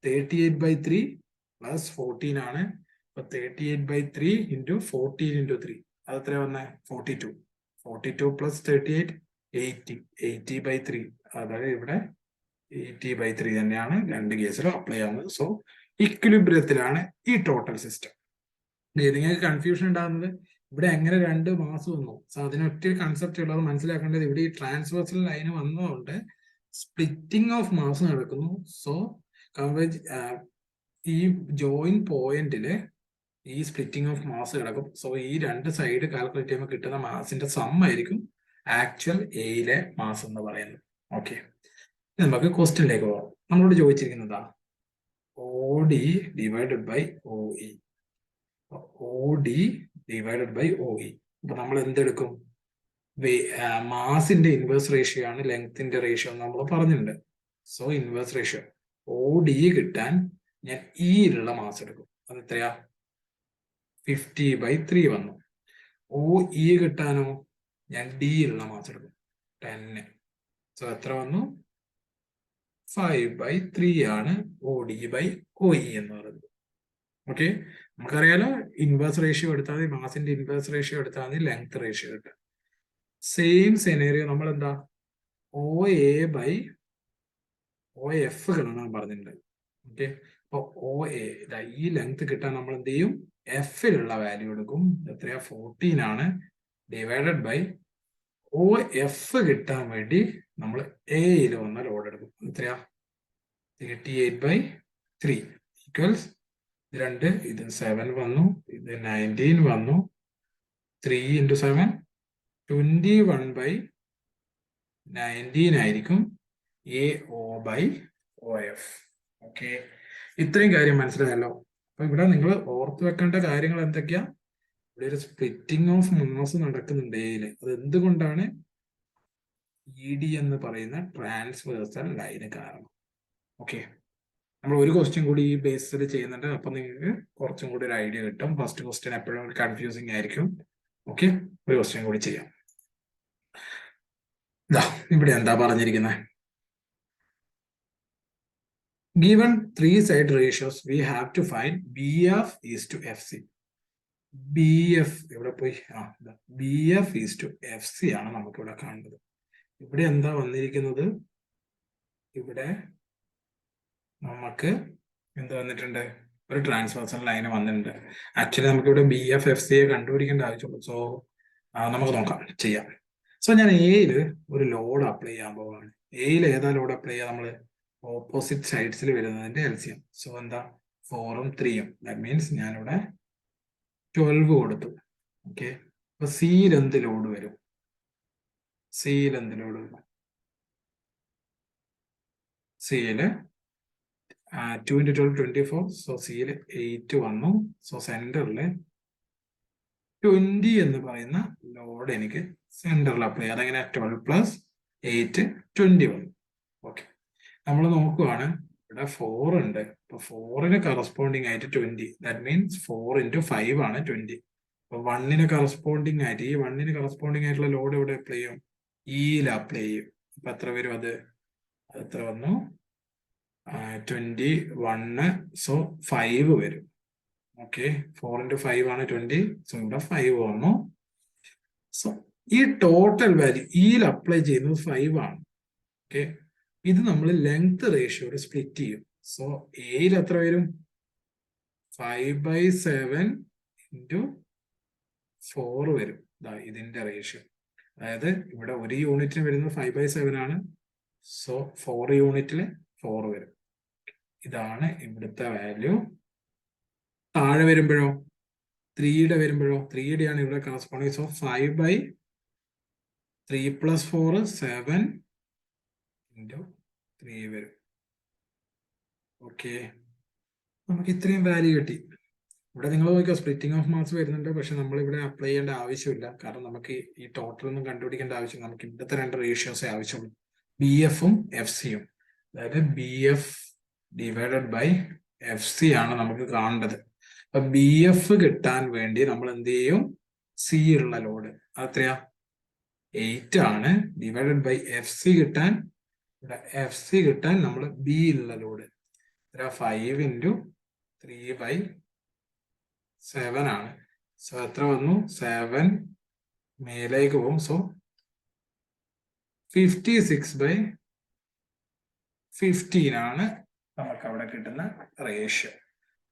38/3 + 14 ആണ്. അപ്പൊ 38/3 × 14 × 3 അതെത്ര വന്നേ? 42. 42 + 38 80. 80/3 അതായത് ഇവിടെ 80/3 തന്നെയാണ് രണ്ട് കേസിലും അപ്ലൈ ആവുന്നത്. സോ ഇക്വിലിബ്രിയത്തിലാണ് ഈ ടോട്ടൽ സിസ്റ്റം. നിങ്ങൾക്ക് കൺഫ്യൂഷൻ ഉണ്ടാകുന്നത് ഇവിടെ എങ്ങനെ 2 മാസം വന്നു? സോ അതിനൊറ്റ കൺസെപ്റ്റ് ഉള്ളത് മനസ്സിലാക്കേണ്ടത്, ഇവിടെ ഈ ട്രാൻസ്വേഴ്സൽ ലൈന് വന്നതുകൊണ്ട് സ്പ്ലിറ്റിംഗ് ഓഫ് മാസ് നടക്കുന്നു. സോ ഈ ജോയിൻ പോയിന്റില് ഈ സ്പ്ലിറ്റിംഗ് ഓഫ് മാസ് കിടക്കും. സോ ഈ 2 സൈഡ് കാൽക്കുലേറ്റ് ചെയ്യുമ്പോൾ കിട്ടുന്ന മാസിന്റെ സം ആയിരിക്കും ആക്ച്വൽ എയിലെ മാസ് എന്ന് പറയുന്നത്. ഓക്കെ, നമുക്ക് ക്വസ്റ്റ്യനിലേക്ക് പോകാം. നമ്മളോട് ചോദിച്ചിരിക്കുന്നതാ OD divided by OE. OD divided by OE. അപ്പൊ നമ്മൾ എന്തെടുക്കും? മാസിന്റെ ഇൻവേഴ്സ് റേഷ്യോ ആണ് ലെങ്ത്തിന്റെ റേഷ്യോ നമ്മൾ പറഞ്ഞിട്ടുണ്ട്. സോ ഇൻവേഴ്സ് റേഷ്യോ OD കിട്ടാൻ ഞാൻ ഇയിലുള്ള മാസ് എടുക്കും. അത് എത്രയാ? 50/3 വന്നു. OE കിട്ടാനോ ഞാൻ ഡിയിലുള്ള മാസ് എടുക്കും, 10. സോ എത്ര വന്നു? 5/3 ആണ് OD/OE എന്ന് പറയുന്നത്. ഓക്കെ, നമുക്കറിയാലോ ഇൻവേഴ്സ് റേഷ്യോ എടുത്താൽ മതി, മാസിന്റെ ഇൻവേഴ്സ് റേഷ്യോ എടുത്താൽ മതി ലെങ്ത് റേഷ്യോ കിട്ടും. സെയിം സെനേറിയോ നമ്മൾ എന്താ OA/OF കാണാൻ പറഞ്ഞിട്ടുണ്ട്. ഓക്കെ, അപ്പൊ OA ഈ ലെങ്ത് കിട്ടാൻ നമ്മൾ എന്ത് ചെയ്യും? എഫിലുള്ള വാല്യൂ എടുക്കും. എത്രയാ? 14 ആണ്. ഡിവൈഡഡ് ബൈ OF കിട്ടാൻ വേണ്ടി നമ്മൾ എയിൽ വന്ന ലോഡ് എടുക്കും. എത്രയാ? 38/3 ഈക്വൽസ് 2. ഇത് 7 വന്നു, ഇത് 19 വന്നു. 3 × 7 21/19 ആയിരിക്കും AO/OF. ഓക്കെ, ഇത്രയും കാര്യം മനസ്സിലായല്ലോ. അപ്പൊ ഇവിടെ നിങ്ങൾ ഓർത്ത് വെക്കേണ്ട കാര്യങ്ങൾ എന്തൊക്കെയാ? ഇവിടെ ഒരു സ്പ്ലിറ്റിംഗ് ഓഫ് മാസ് നടക്കുന്നുണ്ട് എയില്. അത് എന്തുകൊണ്ടാണ്? ED എന്ന് പറയുന്ന ട്രാൻസ്വേഴ്സൽ ലൈന് കാരണം. ഓക്കെ, നമ്മൾ ഒരു ക്വസ്റ്റ്യൻ കൂടി ഈ ബേസിൽ ചെയ്യുന്നുണ്ട്. അപ്പൊ നിങ്ങൾക്ക് കുറച്ചും കൂടി ഒരു ഐഡിയ കിട്ടും. ഫസ്റ്റ് ക്വസ്റ്റ്യൻ എപ്പോഴും കൺഫ്യൂസിങ് ആയിരിക്കും. ഓക്കെ, ഒരു ക്വസ്റ്റ്യൻ കൂടി ചെയ്യാം. ഇവിടെ എന്താ പറഞ്ഞിരിക്കുന്നത്? Given 3 side ratios, we have to find BF is to FC. B F ഇവിടെ പോയി B F is to F C ആണ് നമുക്ക് ഇവിടെ കാണുന്നത്. ഇവിടെ എന്താ വന്നിരിക്കുന്നത്? ഇവിടെ നമുക്ക് എന്ത് വന്നിട്ടുണ്ട്? ഒരു ട്രാൻസ്വേഴ്സൽ ലൈന് വന്നിട്ടുണ്ട്. ആക്ച്വലി നമുക്ക് ഇവിടെ ബി എഫ് എഫ് സിയെ കണ്ടുപിടിക്കേണ്ട ആവശ്യമുള്ളൂ. സോ നമുക്ക് നോക്കാം, ചെയ്യാം. സോ ഞാൻ എയിൽ ഒരു ലോഡ് അപ്ലൈ ചെയ്യാൻ പോവാണ്. എയിൽ ഏതാ ലോഡ് അപ്ലൈ ചെയ്യാം? നമ്മൾ ഓപ്പോസിറ്റ് സൈഡ്സിൽ വരുന്നതിന്റെ എൽസിയം. സോ എന്താ? 4ഉം 3ഉം. ദാറ്റ് മീൻസ് ഞാനിവിടെ 12 കൊടുത്തു. ഓക്കെ, അപ്പൊ സിയിൽ എന്ത് ലോഡ് വരും? സിയിൽ എന്ത് ലോഡ് വരും? സിയില് 2 into 12 24. സോ സിയിൽ 8 വന്നു. സോ സെന്ററിൽ 20 എന്ന് പറയുന്ന ലോഡ് എനിക്ക് സെന്ററിൽ അപ്ലൈ ചെയ്യാം. അതെങ്ങനെ? 12 + 8 21. ഓക്കെ, നമ്മൾ നോക്കുവാണ്, ഇവിടെ 4 ഉണ്ട്. അപ്പൊ 4ന് കറസ്പോണ്ടിങ് ആയിട്ട് 20. ദാറ്റ് മീൻസ് 4 into 5 ആണ് 20. അപ്പൊ 1ന് കറസ്പോണ്ടിങ് ആയിട്ട്, ഈ 1ന് കറസ്പോണ്ടിങ് ആയിട്ടുള്ള ലോഡ് എവിടെ അപ്ലൈ ചെയ്യും? ഇയിൽ അപ്ലൈ ചെയ്യും. അപ്പൊ എത്ര വരും അത്? എത്ര വന്നു? 21. സോ 5 വരും. ഓക്കെ, 4 into 5 ആണ് 20. സോ ഇവിടെ 5 വന്നു. സോ ഈ ടോട്ടൽ വാല്യൂ ഇയിൽ അപ്ലൈ ചെയ്യുന്നത് 5 ആണ്. ഓക്കെ, ഇത് നമ്മൾ ലെങ്ത് റേഷ്യോയിൽ സ്പ്ലിറ്റ് ചെയ്യും. സോ എയിൽ എത്ര വരും? 5/7 into 4 വരും. ഇതിന്റെ റേഷ്യോ. അതായത് ഇവിടെ ഒരു യൂണിറ്റിന് വരുന്നത് 5/7 ആണ്. സോ 4 യൂണിറ്റിൽ 4 വരും. ഇതാണ് ഇവിടുത്തെ വാല്യൂ. താഴെ വരുമ്പോഴോ? 3യുടെ വരുമ്പോഴോ? 3യുടെ ആണ് ഇവിടെ കറസ്പോണ്ടിങ്. സോ 5/3 + 4 7 into 3 വരും. ഓക്കെ, നമുക്ക് ഇത്രയും വാല്യൂ കിട്ടി. ഇവിടെ നിങ്ങൾ നോക്കിയോ, സ്പ്ലിറ്റിംഗ് ഓഫ് മാസ് വരുന്നുണ്ട്. പക്ഷെ നമ്മൾ ഇവിടെ അപ്ലൈ ചെയ്യേണ്ട ആവശ്യമില്ല. കാരണം നമുക്ക് ഈ ടോട്ടൽ ഒന്നും കണ്ടുപിടിക്കേണ്ട ആവശ്യം. നമുക്ക് ഇവിടുത്തെ 2 റേഷ്യോസേ ആവശ്യമുള്ളൂ, ബി എഫും എഫ് സിയും. അതായത് B F divided by F C ആണ് നമുക്ക് കാണേണ്ടത്. അപ്പൊ ബി എഫ് കിട്ടാൻ വേണ്ടി നമ്മൾ എന്ത് ചെയ്യും? സി ഉള്ള ലോഡ് അതെത്രയാ? 8 ആണ്. ഡിവൈഡഡ് ബൈ എഫ് സി കിട്ടാൻ, എഫ് സി കിട്ടാൻ നമ്മൾ ബി ഉള്ള ലോഡ് 5 into 3/7 ആണ്. സോ എത്ര വന്നു? 7 മേലേക്ക് പോകും. സോ 56/15 ആണ് നമുക്ക് അവിടെ കിട്ടുന്ന റേഷ്യോ.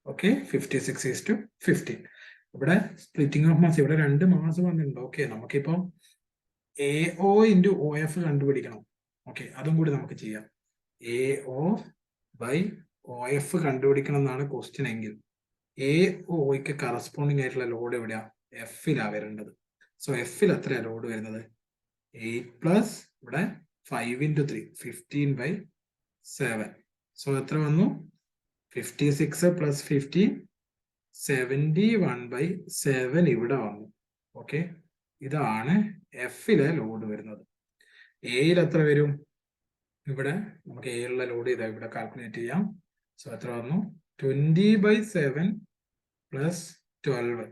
ഓക്കെ, 56:15. ഇവിടെ സ്പ്ലിറ്റിംഗ് ഓഫ് മാസ്, ഇവിടെ 2 മാസ് വന്നിട്ടുണ്ട്. ഓക്കെ, നമുക്കിപ്പോ AO into OF കണ്ടുപിടിക്കണം. ഓക്കെ, അതും കൂടി നമുക്ക് ചെയ്യാം. AO/OF കണ്ടുപിടിക്കണം എന്നാണ് ക്വസ്റ്റ്യൻ എങ്കിൽ AOയ്ക്ക് കറസ്പോണ്ടിങ് ആയിട്ടുള്ള ലോഡ് എവിടെയാ? എഫിലാ വരേണ്ടത്. സോ എഫിൽ എത്രയാ ലോഡ് വരുന്നത്? 8 + ഇവിടെ 5 into 3 15/7. സോ എത്ര വന്നു? 56 + 15 71/7 ഇവിടെ വന്നു. ഓക്കെ, ഇതാണ് എഫിലെ ലോഡ് വരുന്നത്. എയിൽ എത്ര വരും? ഇവിടെ നമുക്ക് എയിലുള്ള ലോഡ് ഇതാ ഇവിടെ കാൽക്കുലേറ്റ് ചെയ്യാം. സോ എത്ര വന്നു? 20/7 + 12.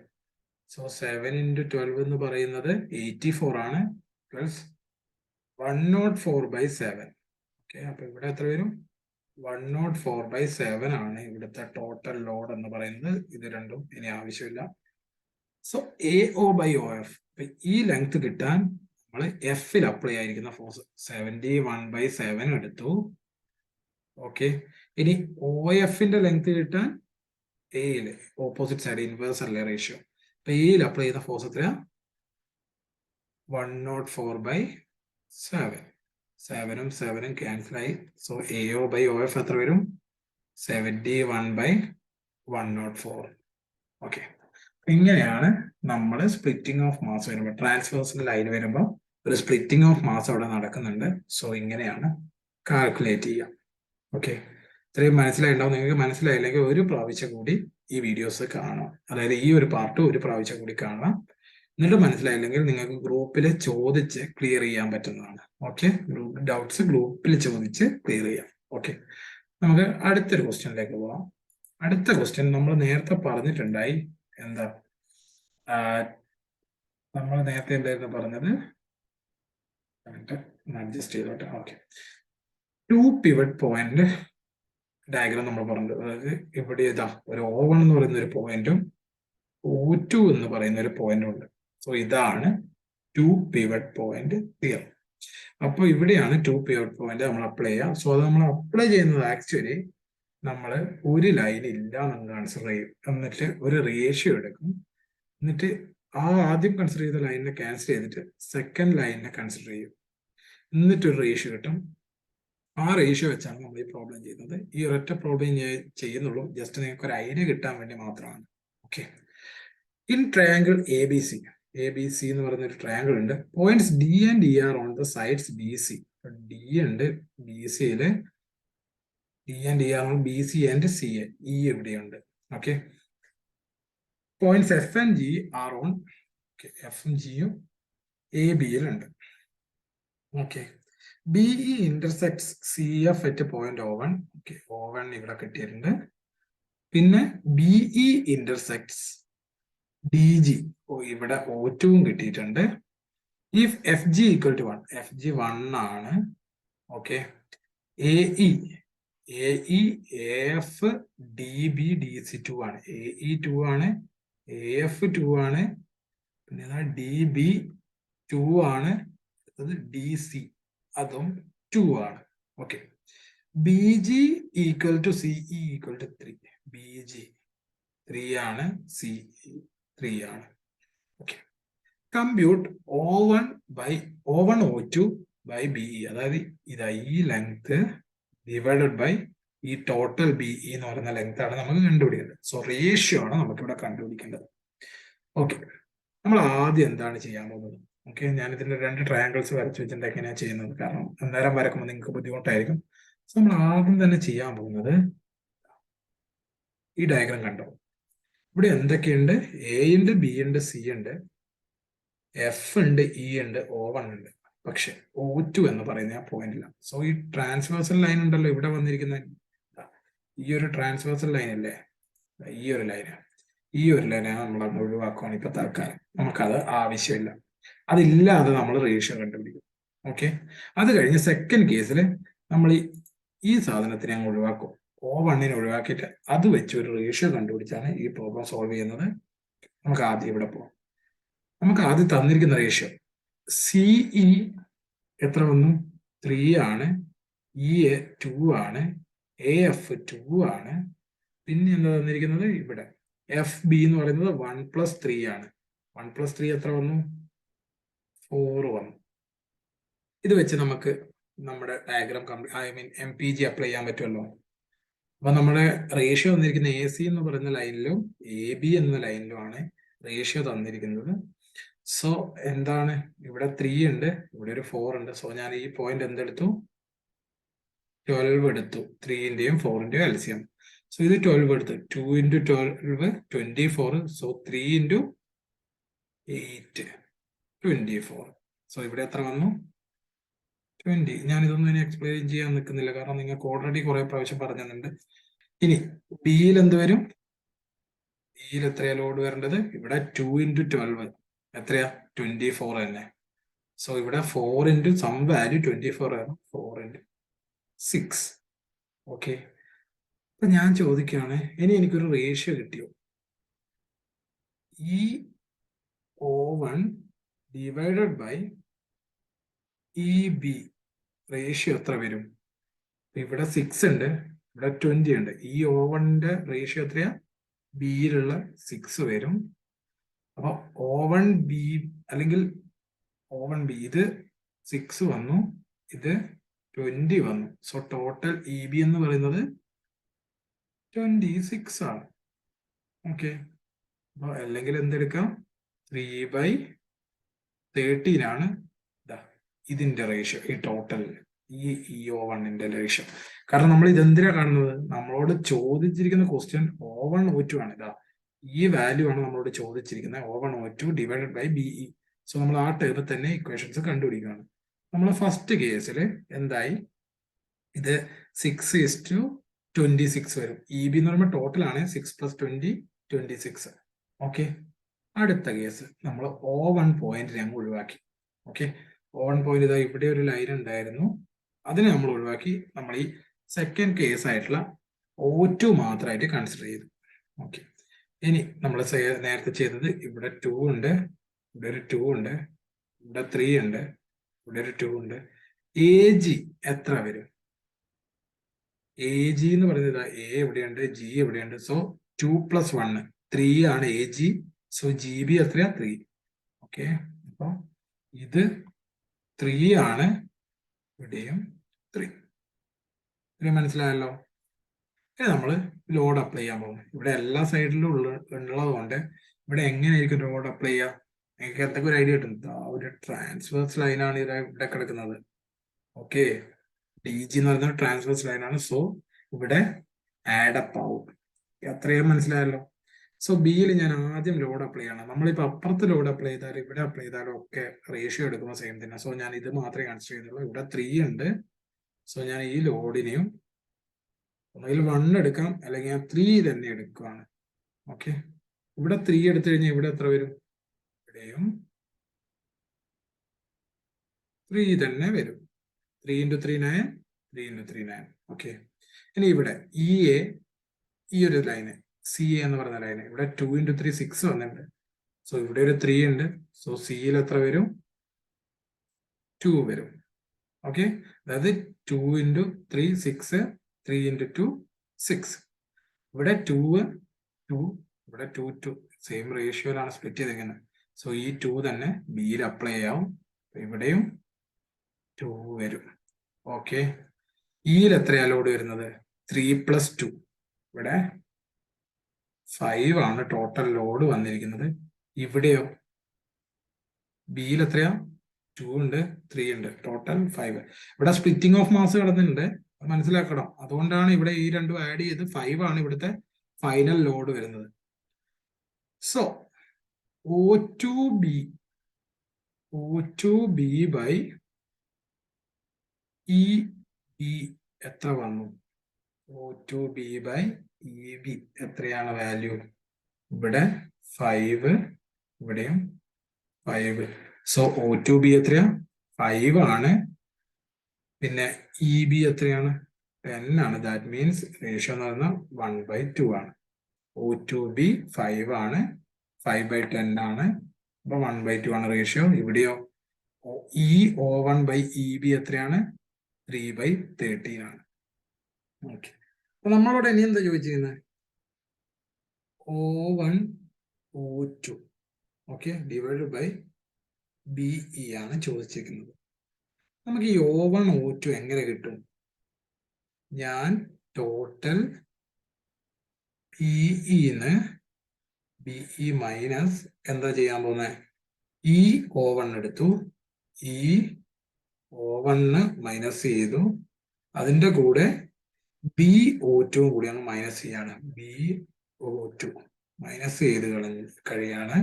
സോ 7 into 12 എന്ന് പറയുന്നത് 84 ആണ്. പ്ലസ് 104/7. ഓക്കെ, അപ്പൊ ഇവിടെ എത്ര വരും? 104/7 ആണ് ഇവിടുത്തെ ടോട്ടൽ ലോഡ് എന്ന് പറയുന്നത്. ഇത് രണ്ടും ഇനി ആവശ്യമില്ല. സോ AO/OF, ഈ ലെങ്ത് കിട്ടാൻ നമ്മൾ എഫിൽ അപ്ലൈ ആയിരിക്കുന്ന ഫോഴ്സ് 71/7 എടുത്തു. ഓക്കെ, ഇനി OFന്റെ ലെങ്ത് കിട്ടാൻ എയിൽ ഓപ്പോസിറ്റ് സൈഡ് ഇൻവേഴ്സ് അല്ലേ റേഷ്യോ. അപ്പൊ എയിൽ അപ്ലൈ ചെയ്യുന്ന ഫോഴ്സ് എത്രയാ? 104/7. 7ഉം 7ഉം ക്യാൻസൽ ആയി. സോ AO/OF എത്ര വരും? 71/104. ഓക്കെ, ഇങ്ങനെയാണ് നമ്മൾ സ്പ്ലിറ്റിംഗ് ഓഫ് മാസ് വരുമ്പോൾ, ട്രാൻസ്വേഴ്സൽ ലൈൻ വരുമ്പോൾ ഒരു സ്പ്ലിറ്റിംഗ് ഓഫ് മാസ് അവിടെ നടക്കുന്നുണ്ട്. സോ ഇങ്ങനെയാണ് കാൽക്കുലേറ്റ് ചെയ്യാം. ഓക്കെ, ഇത്രയും മനസ്സിലായിട്ടുണ്ടാവും. നിങ്ങൾക്ക് മനസ്സിലായില്ലെങ്കിൽ ഒരു പ്രാവശ്യം കൂടി ഈ വീഡിയോസ് കാണാം. അതായത് ഈ ഒരു പാർട്ട് ഒരു പ്രാവശ്യം കൂടി കാണാം. എന്നിട്ട് മനസ്സിലായില്ലെങ്കിൽ നിങ്ങൾക്ക് ഗ്രൂപ്പിൽ ചോദിച്ച് ക്ലിയർ ചെയ്യാൻ പറ്റുന്നതാണ്. ഓക്കെ, ഡൗട്ട്സ് ഗ്രൂപ്പിൽ ചോദിച്ച് ക്ലിയർ ചെയ്യാം. ഓക്കെ, നമുക്ക് അടുത്തൊരു ക്വസ്റ്റ്യനിലേക്ക് പോകാം. അടുത്ത ക്വസ്റ്റ്യൻ നമ്മൾ നേരത്തെ പറഞ്ഞിട്ടുണ്ടായി. എന്താ നമ്മൾ നേരത്തെ എന്തായിരുന്നു പറഞ്ഞത്? അഡ്ജസ്റ്റ് ചെയ്തോട്ടെ. ഓക്കെ, 2 pivot പോയിന്റ് ഡയഗ്രാം നമ്മൾ പറഞ്ഞത്. അതായത് ഇവിടെ ഇതാ ഒരു O1 എന്ന് പറയുന്ന ഒരു പോയിന്റും O2 എന്ന് പറയുന്ന ഒരു പോയിന്റ് ഉണ്ട്. സോ ഇതാണ് 2 പിവറ്റ് പോയിന്റ് തിയറം. അപ്പൊ ഇവിടെയാണ് 2 പിവറ്റ് പോയിന്റ് നമ്മൾ അപ്ലൈ ചെയ്യുക. സോ അത് നമ്മൾ അപ്ലൈ ചെയ്യുന്നത് ആക്ച്വലി നമ്മൾ ഒരു ലൈൻ ഇല്ല എന്ന് കൺസിഡർ ചെയ്യും. എന്നിട്ട് ഒരു റേഷ്യോ എടുക്കും. എന്നിട്ട് ആദ്യം കൺസിഡർ ചെയ്ത ലൈനിനെ ക്യാൻസൽ ചെയ്തിട്ട് സെക്കൻഡ് ലൈനിനെ കൺസിഡർ ചെയ്യും. എന്നിട്ടൊരു റേഷ്യോ കിട്ടും. ആ റേഷ്യോ വെച്ചാണ് നമ്മൾ ഈ പ്രോബ്ലം ചെയ്യുന്നത്. ഈ ഒരൊറ്റ പ്രോബ്ലം ചെയ്യുന്നുള്ളൂ, ജസ്റ്റ് നിങ്ങൾക്ക് ഒരു ഐഡിയ കിട്ടാൻ വേണ്ടി മാത്രമാണ്. Okay. In triangle A B C എന്ന് പറയുന്ന ഒരു ട്രയാങ്കിൾ ഉണ്ട്. Points D and E are on the sides B C. D ഉണ്ട് ബി സിയില്, D and E are on B C and C A. E എവിടെയുണ്ട്? Okay. Points F and G are on, എഫും ജിയും A ബിയിലുണ്ട്. Okay. BE intersects C F at point O1. Okay, O1 ഇവിടെ കിട്ടിയിട്ടുണ്ട്. പിന്നെ BE intersects D G, ഇവിടെ O2 കിട്ടിയിട്ടുണ്ട്. If F G equal to 1, F G 1 ആണ്. Okay. A F D B D C 2 ആണ്. എ 2 ആണ്, A F 2 ആണ്, പിന്നെ ഡി ബി 2 ആണ്, ഡി സി അതും 2 ആണ്. Okay. B G equal to C E equal to 3. B G 3 ആണ്, C E 3 ആണ്. Okay. Compute O1 O2 by B E. അതായത് ഇതാ ഈ ലെങ്ത് ഡിവൈഡഡ് ബൈ ഈ ടോട്ടൽ ബിഇ എന്ന് പറയുന്ന ലെങ്ത് ആണ് നമുക്ക് കണ്ടുപിടിക്കേണ്ടത്. സോ റേഷ്യോ ആണ് നമുക്ക് ഇവിടെ കണ്ടുപിടിക്കേണ്ടത്. ഓക്കെ. നമ്മൾ ആദ്യം എന്താണ് ചെയ്യാൻ പോകുന്നത്? ഓക്കെ, ഞാൻ ഇതിന്റെ 2 ട്രയാങ്കിൾസ് വരച്ചു വെച്ചിട്ട് എങ്ങനെയാണ് ചെയ്യുന്നത്, കാരണം അന്നേരം വരക്കുമ്പോൾ നിങ്ങൾക്ക് ബുദ്ധിമുട്ടായിരിക്കും. സോ നമ്മൾ ആദ്യം തന്നെ ചെയ്യാൻ പോകുന്നത് ഈ ഡയഗ്രാം കണ്ടോ. ഇവിടെ എന്തൊക്കെയുണ്ട്? എ ഉണ്ട്, ബി ഉണ്ട്, സി ഉണ്ട്, എഫ് ഉണ്ട്, ഇ ഉണ്ട്, O1 ഉണ്ട്. പക്ഷെ O2 എന്ന് പറയുന്ന ആ പോയിന്റ് ഇല്ല. സോ ഈ ട്രാൻസ്വേഴ്സൽ ലൈൻ ഉണ്ടല്ലോ ഇവിടെ വന്നിരിക്കുന്ന, ഈ ഒരു ട്രാൻസ്വേഴ്സൽ ലൈൻ അല്ലേ, ഈ ഒരു ലൈനെ നമ്മൾ ഒഴിവാക്കുകയാണ് ഇപ്പൊ തൽക്കാലം. നമുക്കത് ആവശ്യമില്ല. അതില്ലാതെ നമ്മൾ റേഷ്യോ കണ്ടുപിടിക്കും. ഓക്കെ. അത് കഴിഞ്ഞ് സെക്കൻഡ് കേസിൽ നമ്മൾ ഈ സാധനത്തിനെ അങ്ങ് ഒഴിവാക്കും. O1 ഒഴിവാക്കിയിട്ട് അത് വെച്ച് ഒരു റേഷ്യോ കണ്ടുപിടിച്ചാണ് ഈ പ്രോബ്ലം സോൾവ് ചെയ്യുന്നത്. നമുക്ക് ആദ്യം ഇവിടെ പോകാം. നമുക്ക് ആദ്യം തന്നിരിക്കുന്ന റേഷ്യോ സിഇ എത്ര വന്നു? 3 ആണ്, ഇ 2 ആണ്, എ എഫ് 2 ആണ്. പിന്നെ എന്താ തന്നിരിക്കുന്നത്? ഇവിടെ എഫ് ബി എന്ന് പറയുന്നത് 1+3 ആണ്. 1+3 എത്ര വന്നു? 4 വന്നു. ഇത് വെച്ച് നമുക്ക് നമ്മുടെ ഡയഗ്രാം MPG അപ്ലൈ ചെയ്യാൻ പറ്റുമല്ലോ. അപ്പൊ നമ്മുടെ റേഷ്യോ തന്നിരിക്കുന്ന എ സി എന്ന് പറയുന്ന ലൈനിലും എ ബി എന്ന ലൈനിലുമാണ് റേഷ്യോ തന്നിരിക്കുന്നത്. സോ എന്താണ്? ഇവിടെ 3 ഉണ്ട്, ഇവിടെ ഒരു 4 ഉണ്ട്. സോ ഞാൻ ഈ പോയിന്റ് എന്തെടുത്തു? 12 എടുത്തു. 3-ന്റെയും 4-ന്റെയും LCM. സോ ഇത് 12 എടുത്തു. 2 × 12 24. സോ 3 × 8 24. സോ ഇവിടെ എത്ര വന്നു? 20. ഞാൻ ഇതൊന്നും ഇനി എക്സ്പ്ലെയിൻ ചെയ്യാൻ നിൽക്കുന്നില്ല, കാരണം നിങ്ങൾക്ക് ഓൾറെഡി കുറെ പ്രാവശ്യം പറഞ്ഞു തന്നിട്ടുണ്ട്. ഇനി ബിയിൽ എന്ത് വരും? ബിയിൽ എത്രയാ ലോഡ് വരേണ്ടത്? ഇവിടെ 2 × 12 എത്രയാ? 24 തന്നെ. സോ ഇവിടെ 4 × സം വാല്യൂ 24 ആണ്. 4 × 6. ഓക്കെ. അപ്പൊ ഞാൻ ചോദിക്കുകയാണ്, ഇനി എനിക്കൊരു റേഷ്യോ കിട്ടിയോ? ഈ O1 divided by E B ratio എത്ര വരും? ഇവിടെ 6 ഉണ്ട്, ഇവിടെ 20 ഉണ്ട്. ഈ O1-ന്റെ റേഷ്യോ എത്രയാ? ബിയിലുള്ള 6 വരും. അപ്പൊ O1 ബി അല്ലെങ്കിൽ O1 ബി ഇത് 6 വന്നു, ഇത് 20 വന്നു. സോ ടോട്ടൽ ഇ ബി എന്ന് പറയുന്നത് 26 ആണ്. ഓക്കെ. അപ്പൊ അല്ലെങ്കിൽ എന്തെടുക്കാം? 3/13 ആണ് ഇതിന്റെ റേഷ്യോ, ഈ ടോട്ടൽ ഈ O1-ന്റെ റേഷ്യോ. കാരണം നമ്മൾ ഇതെന്തിനാ കാണുന്നത്? നമ്മളോട് ചോദിച്ചിരിക്കുന്ന ക്വസ്റ്റ്യൻ O1 O2 ആണ്. ഈ വാല്യൂ ആണ് നമ്മളോട് ചോദിച്ചിരിക്കുന്നത്, O1 O2 divided by BE. So നമ്മൾ ആ ടേബിൾ തന്നെ ഇക്വേഷൻസ് കണ്ടുപിടിക്കുകയാണ്. നമ്മൾ ഫസ്റ്റ് കേസിൽ എന്തായി? ഇത് 6:26 വരും. ഇ ബി എന്ന് പറയുമ്പോൾ ടോട്ടൽ ആണ് 6 + 20 26. ഓക്കെ. അടുത്ത കേസ് നമ്മൾ O1 പോയിന്റിനെ അങ്ങ് ഒഴിവാക്കി. ഓക്കെ. O1 പോയിന്റ് ഇതാ ഇവിടെ ഒരു ലൈൻ ഉണ്ടായിരുന്നു, അതിനെ നമ്മൾ ഒഴിവാക്കി. നമ്മൾ ഈ സെക്കൻഡ് കേസ് ആയിട്ടുള്ള O2 മാത്രമായിട്ട് കൺസിഡർ ചെയ്തു. ഓക്കെ. ഇനി നമ്മൾ നേരത്തെ ചെയ്തത് ഇവിടെ 2 ഉണ്ട്, ഇവിടെ ഒരു 2 ഉണ്ട്, ഇവിടെ 3 ഉണ്ട്, ഇവിടെ ഒരു 2 ഉണ്ട്. എ ജി എത്ര വരും? എ ജി എന്ന് പറയുന്നത് എ എവിടെയുണ്ട്, ജി എവിടെയുണ്ട്. സോ 2 + 1 3 ആണ് A G. So G B എത്രയാ? 3. ഓക്കെ, അപ്പൊ ഇത് 3 ആണ്, ഇവിടെയും 3. ഇത്രയും മനസ്സിലായല്ലോ. ഇനി നമ്മൾ ലോഡ് അപ്ലൈ ചെയ്യാൻ പോകും. ഇവിടെ എല്ലാ സൈഡിലും ഉള്ളത് കൊണ്ട് ഇവിടെ എങ്ങനെയായിരിക്കും ലോഡ് അപ്ലൈ ചെയ്യുക? നിങ്ങൾക്ക് എന്തൊക്കെ ഒരു ഐഡിയ കിട്ടും? ഒരു ട്രാൻസ്വേഴ്സ് ലൈനാണ് ഇവിടെ കിടക്കുന്നത്. ഓക്കെ, ഡി ജി എന്ന് പറയുന്നത് ട്രാൻസ്വേഴ്സ് ലൈനാണ്. സോ ഇവിടെ ആഡപ്പ് ആവും. അത്രയും മനസ്സിലായല്ലോ. സോ ബിയിൽ ഞാൻ ആദ്യം ലോഡ് അപ്ലൈ ചെയ്യണം. നമ്മളിപ്പോൾ അപ്പുറത്ത് ലോഡ് അപ്ലൈ ചെയ്താലും ഇവിടെ അപ്ലൈ ചെയ്താലും ഒക്കെ റേഷ്യോ എടുക്കുമ്പോൾ സെയിം തന്നെ. സോ ഞാൻ ഇത് മാത്രമേ കൺസിഡർ ചെയ്യുന്നുള്ളൂ. ഇവിടെ 3 ഉണ്ട്. സോ ഞാൻ ഈ ലോഡിനെയും ഒന്നുകിൽ 1 എടുക്കാം, അല്ലെങ്കിൽ ഞാൻ 3 തന്നെ എടുക്കുകയാണ്. ഓക്കെ, ഇവിടെ 3 എടുത്തു കഴിഞ്ഞാൽ ഇവിടെ എത്ര വരും? ഇവിടെയും 3 തന്നെ വരും. 3 × 3 9, 3 × 3 9. ഓക്കെ, ഇനി ഇവിടെ ഈ ഒരു ലൈന് സി എ എന്ന് പറയുന്ന ലൈന് ഇവിടെ 2 × 3 6 വന്നിട്ടുണ്ട്. സോ ഇവിടെ ഒരു 3 ഉണ്ട്. സോ സിയിൽ എത്ര വരും? 2 വരും. ഓക്കെ, അതായത് 2 × 3 6, 3 × 2 6. ഇവിടെ 2 ഇവിടെ 2 സെയിം റേഷ്യോയിലാണ് സ്പ്ലിറ്റ് ചെയ്തിരിക്കുന്നത്. സോ ഈ 2 തന്നെ ബിയിൽ അപ്ലൈ ചെയ്യാവും. ഇവിടെയും 2 വരും. ഓക്കെ, ഇയിൽ എത്രയാ ലോഡ് വരുന്നത്? 3 + 2. ഇവിടെ 5 ആണ് ടോട്ടൽ ലോഡ് വന്നിരിക്കുന്നത്. ഇവിടെയോ ബിയിൽ എത്രയാ? 2 ഉണ്ട്, 3 ഉണ്ട്, ടോട്ടൽ 5. ഇവിടെ സ്പ്ലിറ്റിംഗ് ഓഫ് മാസ് കിടന്നിട്ടുണ്ട്, മനസ്സിലാക്കണം. അതുകൊണ്ടാണ് ഇവിടെ ഈ രണ്ടും ആഡ് ചെയ്ത് 5 ആണ് ഇവിടുത്തെ ഫൈനൽ ലോഡ് വരുന്നത്. സോ O2B ബൈ EB എത്ര വന്നു? O2B ബൈ EB എത്രയാണ് വാല്യൂ? ഇവിടെ 5, ഇവിടെയും 5. സോ O2B എത്രയാ? 5 ആണ്. പിന്നെ EB എത്രയാണ്? 10 ആണ്. ദാറ്റ് മീൻസ് റേഷ്യോ എന്ന് പറയുന്നത് 1/2 ആണ്. O2B 5 ആണ്, 5/10 ആണ്. അപ്പൊ 1/2 ആണ് റേഷ്യോ. ഇവിടെയോ ഈ O1/EB എത്രയാണ്? 3/13 ആണ്. ഓക്കെ, അപ്പൊ നമ്മളോട് ഇനി എന്താ ചോദിച്ചിരുന്നത്? O1 O2 okay divide by BE ആണ് ചോദിച്ചിരിക്കുന്നത്. നമുക്ക് ഈ O1 O2 എങ്ങനെ കിട്ടും? ഞാൻ ടോട്ടൽ BE മൈനസ് എന്താ ചെയ്യാൻ പോകുന്നത്? ഈ O1 എടുത്തു, ഈ O1 മൈനസ് ചെയ്തു, അതിന്റെ കൂടെ BO2 കൂടി അങ്ങ് മൈനസ് ചെയ്യാണ്. BO2 മൈനസ് ചെയ്ത് കഴിയാണ്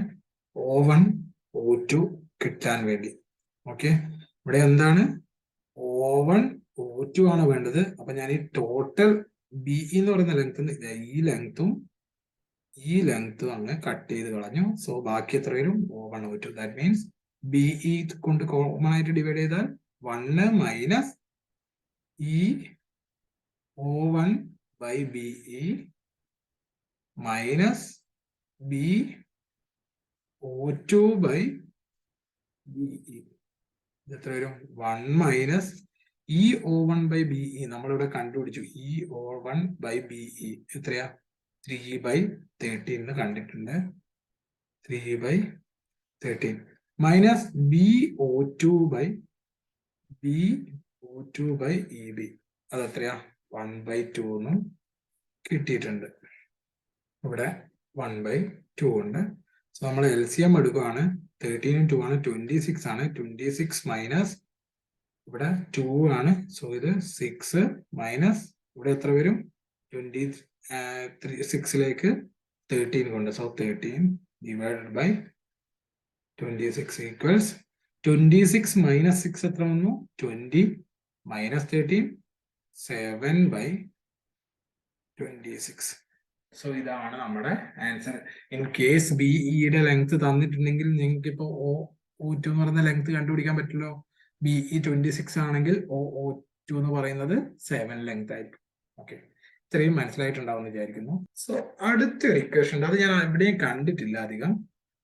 O1 O2 കിട്ടാൻ വേണ്ടി. ഓക്കെ, ഇവിടെ എന്താണ്? O1 O2 ആണ് വേണ്ടത്. അപ്പൊ ഞാൻ ഈ ടോട്ടൽ BE എന്ന് പറയുന്ന ലെങ്ത്, ഈ ലെങ്ത് അങ്ങ് കട്ട് ചെയ്ത് കളഞ്ഞു. സോ ബാക്കി എത്ര വരും? O1 O2. That means BE കൊണ്ട് കോമൺ ആയിട്ട് ഡിവൈഡ് ചെയ്താൽ 1 മൈനസ് ഈ O1 by BE minus BO2 by BE. എത്ര വരും? 1 മൈനസ് ഈ O1 ബൈ BE നമ്മളിവിടെ കണ്ടുപിടിച്ചു. ഈ O1 ബൈ BE എത്രയാ? 3/13 എന്ന് കണ്ടിട്ടുണ്ട്. 3/13 മൈനസ് BO2 ബൈ EB അതെത്രയാ? 1/2 എന്നും കിട്ടിയിട്ടുണ്ട്. ഇവിടെ 1/2 ഉണ്ട്. സോ നമ്മൾ LCM എടുക്കുകയാണ്. 13 × 2 ആണ്, 26 ആണ്. 26 മൈനസ് ഇവിടെ 2 ആണ്. സോ ഇത് 6 മൈനസ് ഇവിടെ എത്ര വരും? 6ലേക്ക് 13 കൊണ്ട്. So 13 divided by 26 equals 26 minus 6 എത്ര വന്നു? 20 മൈനസ് 13 7/26. സോ ഇതാണ് നമ്മുടെ ആൻസർ. ഇൻ കേസ് BEയുടെ ലെങ്ത് തന്നിട്ടുണ്ടെങ്കിൽ നിങ്ങൾക്ക് ഇപ്പോൾ O2 എന്ന് പറയുന്ന ലെങ്ത് കണ്ടുപിടിക്കാൻ പറ്റുമല്ലോ. BE 26 ആണെങ്കിൽ O2 എന്ന് പറയുന്നത് 7 ലെങ്ത് ആയിരിക്കും. ഓക്കെ, ഇത്രയും മനസ്സിലായിട്ടുണ്ടാവും എന്ന് വിചാരിക്കുന്നു. സോ അടുത്തൊരു ഇക്വേഷൻ ഉണ്ട്, അത് ഞാൻ എവിടെയും കണ്ടിട്ടില്ല അധികം,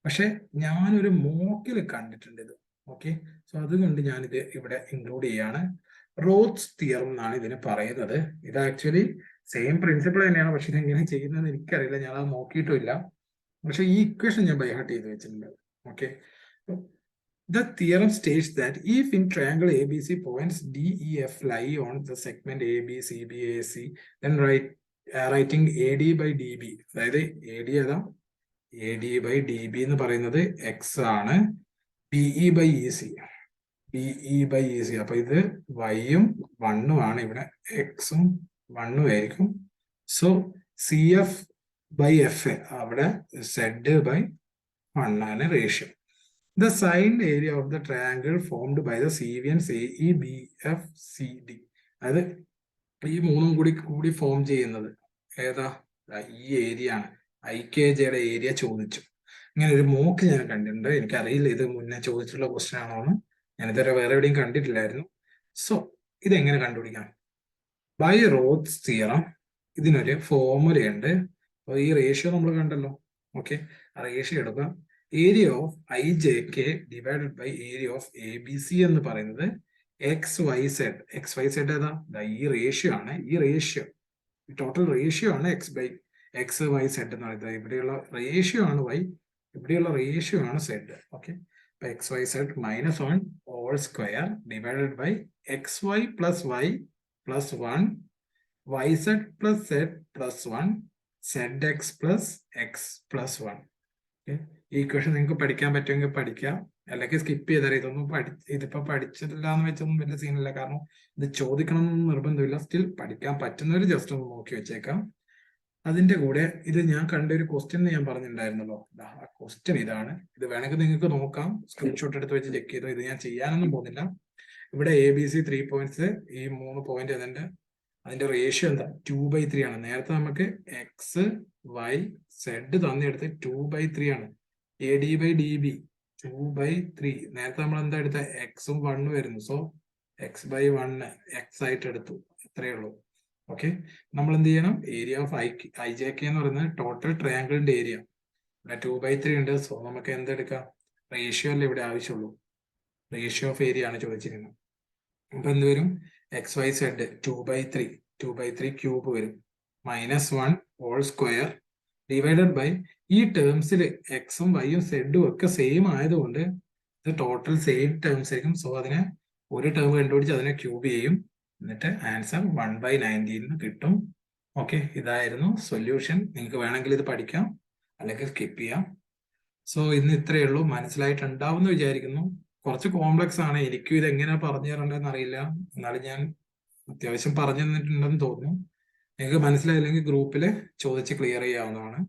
പക്ഷെ ഞാനൊരു മോക്കിൽ കണ്ടിട്ടുണ്ട് ഇത്. ഓക്കെ, സോ അതുകൊണ്ട് ഞാനിത് ഇവിടെ ഇൻക്ലൂഡ് ചെയ്യാണ്. റോത്ത്സ് തിയറം എന്നാണ് ഇതിന് പറയുന്നത്. ഇത് ആക്ച്വലി സെയിം പ്രിൻസിപ്പിൾ തന്നെയാണ്, പക്ഷെ ഇതെങ്ങനെ ചെയ്യുന്നതെന്ന് എനിക്കറിയില്ല, ഞാൻ അത് നോക്കിയിട്ടുമില്ല. പക്ഷെ ഈ ഇക്വേഷൻ ഞാൻ ബൈ ഹാർട്ട് ചെയ്ത് വെച്ചിട്ടുണ്ട്. Okay, the theorem states that if in triangle ABC points DEF lie on the segment AB, CB, AC, then writing AD by DB, അതായത് AD ഏതാ, AD by DB എന്ന് പറയുന്നത് X ആണ്, BE by EC, BE by EC, അപ്പൊ ഇത് Y-ഉം 1-ഉം ആണ്, ഇവിടെ X-ഉം 1-ഉം ആയിരിക്കും. സോ CF by FA, അവിടെ Z by 1 ആണ് ratio. The signed area of the triangle formed by the CV and CE, BF, CD. അതായത് ഈ മൂന്നും കൂടി ഫോം ചെയ്യുന്നത് ഏതാ, ഈ ഏരിയ ആണ്. IKJയുടെ ഏരിയ ചോദിച്ചു. ഇങ്ങനെ ഒരു മോക്ക് ഞാൻ കണ്ടിട്ടുണ്ട്, എനിക്കറിയില്ല ഇത് മുന്നേ ചോദിച്ചിട്ടുള്ള ക്വസ്റ്റ്യൻ ആണോ എന്ന്, ഞാനിതുവരെ വേറെ എവിടെയും കണ്ടിട്ടില്ലായിരുന്നു. സോ ഇതെങ്ങനെ കണ്ടുപിടിക്കാം? ബൈ റോത്ത്സ് തിയറം ഇതിനൊരു ഫോർമുലയുണ്ട്. അപ്പോൾ ഈ റേഷ്യോ നമ്മൾ കണ്ടല്ലോ. ഓക്കെ, ആ റേഷ്യോ എടുക്കാം. Area of IJK divided by area of ABC എന്ന് പറയുന്നത് XYZ. XYZ ഏതാ, ഈ റേഷ്യോ ആണ്. ഈ റേഷ്യോ ടോട്ടൽ റേഷ്യോ ആണ് XYZ എന്ന് പറയുന്നത്. ഇവിടെയുള്ള റേഷ്യോ ആണ് Y, ഇവിടെയുള്ള റേഷ്യോ ആണ് Z. ഓക്കെ, അപ്പൊ XYZ minus 1 whole square divided by XY plus Y plus 1 YZ plus Z plus 1 ZX plus X plus 1. ഈ ഇക്വേഷൻ നിങ്ങൾക്ക് പഠിക്കാൻ പറ്റുമെങ്കിൽ പഠിക്കാം, അല്ലെങ്കിൽ സ്കിപ്പ് ചെയ്താൽ. ഇതിപ്പോ പഠിച്ചിട്ടില്ല എന്ന് വെച്ചൊന്നും വലിയ സീനില്ല, കാരണം ഇത് ചോദിക്കണം എന്ന് നിർബന്ധമില്ല. സ്റ്റിൽ പഠിക്കാൻ പറ്റുന്നവർ ജസ്റ്റ് ഒന്ന് നോക്കി വെച്ചേക്കാം. അതിന്റെ കൂടെ ഇത് ഞാൻ കണ്ട ഒരു ക്വസ്റ്റ്യൻ ഞാൻ പറഞ്ഞിട്ടുണ്ടായിരുന്നല്ലോ, ആ ക്വസ്റ്റ്യൻ ഇതാണ്. ഇത് വേണമെങ്കിൽ നിങ്ങൾക്ക് നോക്കാം, സ്ക്രീൻഷോട്ട് എടുത്ത് വെച്ച് ചെക്ക് ചെയ്തോ. ഇത് ഞാൻ ചെയ്യാനൊന്നും പോകുന്നില്ല. ഇവിടെ ABC 3 പോയിന്റ്സ്, ഈ 3 പോയിന്റ് അതിന്റെ റേഷ്യോ എന്താ, 2/3 ആണ്. നേരത്തെ നമുക്ക് XYZ തന്നെടുത്ത് 2/3 ആണ്. AD by DB 2/3. നേരത്തെ നമ്മൾ എന്താ എടുത്ത, X-ഉം 1-ഉം വരുന്നു. സോ X/1 X ആയിട്ട് എടുത്തു, ഇത്രയേ ഉള്ളൂ. ഓക്കെ, നമ്മൾ എന്ത് ചെയ്യണം, ഏരിയ ഓഫ് IJK എന്ന് പറയുന്നത് ടോട്ടൽ ട്രയാങ്കിളിന്റെ ഏരിയ. ഇവിടെ 2/3 ഉണ്ട്. സോ നമുക്ക് എന്തെടുക്കാം, റേഷ്യോ അല്ലേ ഇവിടെ ആവശ്യമുള്ളൂ, റേഷ്യോ ഓഫ് ഏരിയ ആണ് ചോദിച്ചിരിക്കുന്നത്. അപ്പൊ എന്ത് വരും, XYZ 2/3 ക്യൂബ് വരും, minus 1 whole square divided by, ഈ ടേംസിൽ X-ഉം Y-ഉം Z-ഉം ഒക്കെ സെയിം ആയതുകൊണ്ട് ഇത് ടോട്ടൽ സെയിം ടേംസ് ആയിരിക്കും. സോ അതിനെ ഒരു ടേം കണ്ടുപിടിച്ച് അതിനെ ക്യൂബ് ചെയ്യും, എന്നിട്ട് ആൻസർ 1/19 കിട്ടും. ഓക്കെ, ഇതായിരുന്നു സൊല്യൂഷൻ. നിങ്ങൾക്ക് വേണമെങ്കിൽ ഇത് പഠിക്കാം, അല്ലെങ്കിൽ സ്കിപ്പ് ചെയ്യാം. സോ ഇന്ന് ഇത്രയേ ഉള്ളൂ. മനസ്സിലായിട്ടുണ്ടാവും എന്ന് വിചാരിക്കുന്നു. കുറച്ച് കോംപ്ലക്സ് ആണ്, എനിക്കും ഇത് എങ്ങനെയാ പറഞ്ഞു തരേണ്ടതെന്ന് അറിയില്ല, എന്നാലും ഞാൻ അത്യാവശ്യം പറഞ്ഞു തന്നിട്ടുണ്ടെന്ന് തോന്നുന്നു. നിങ്ങൾക്ക് മനസ്സിലായില്ലെങ്കിൽ ഗ്രൂപ്പിൽ ചോദിച്ച് ക്ലിയർ ചെയ്യാവുന്നതാണ്.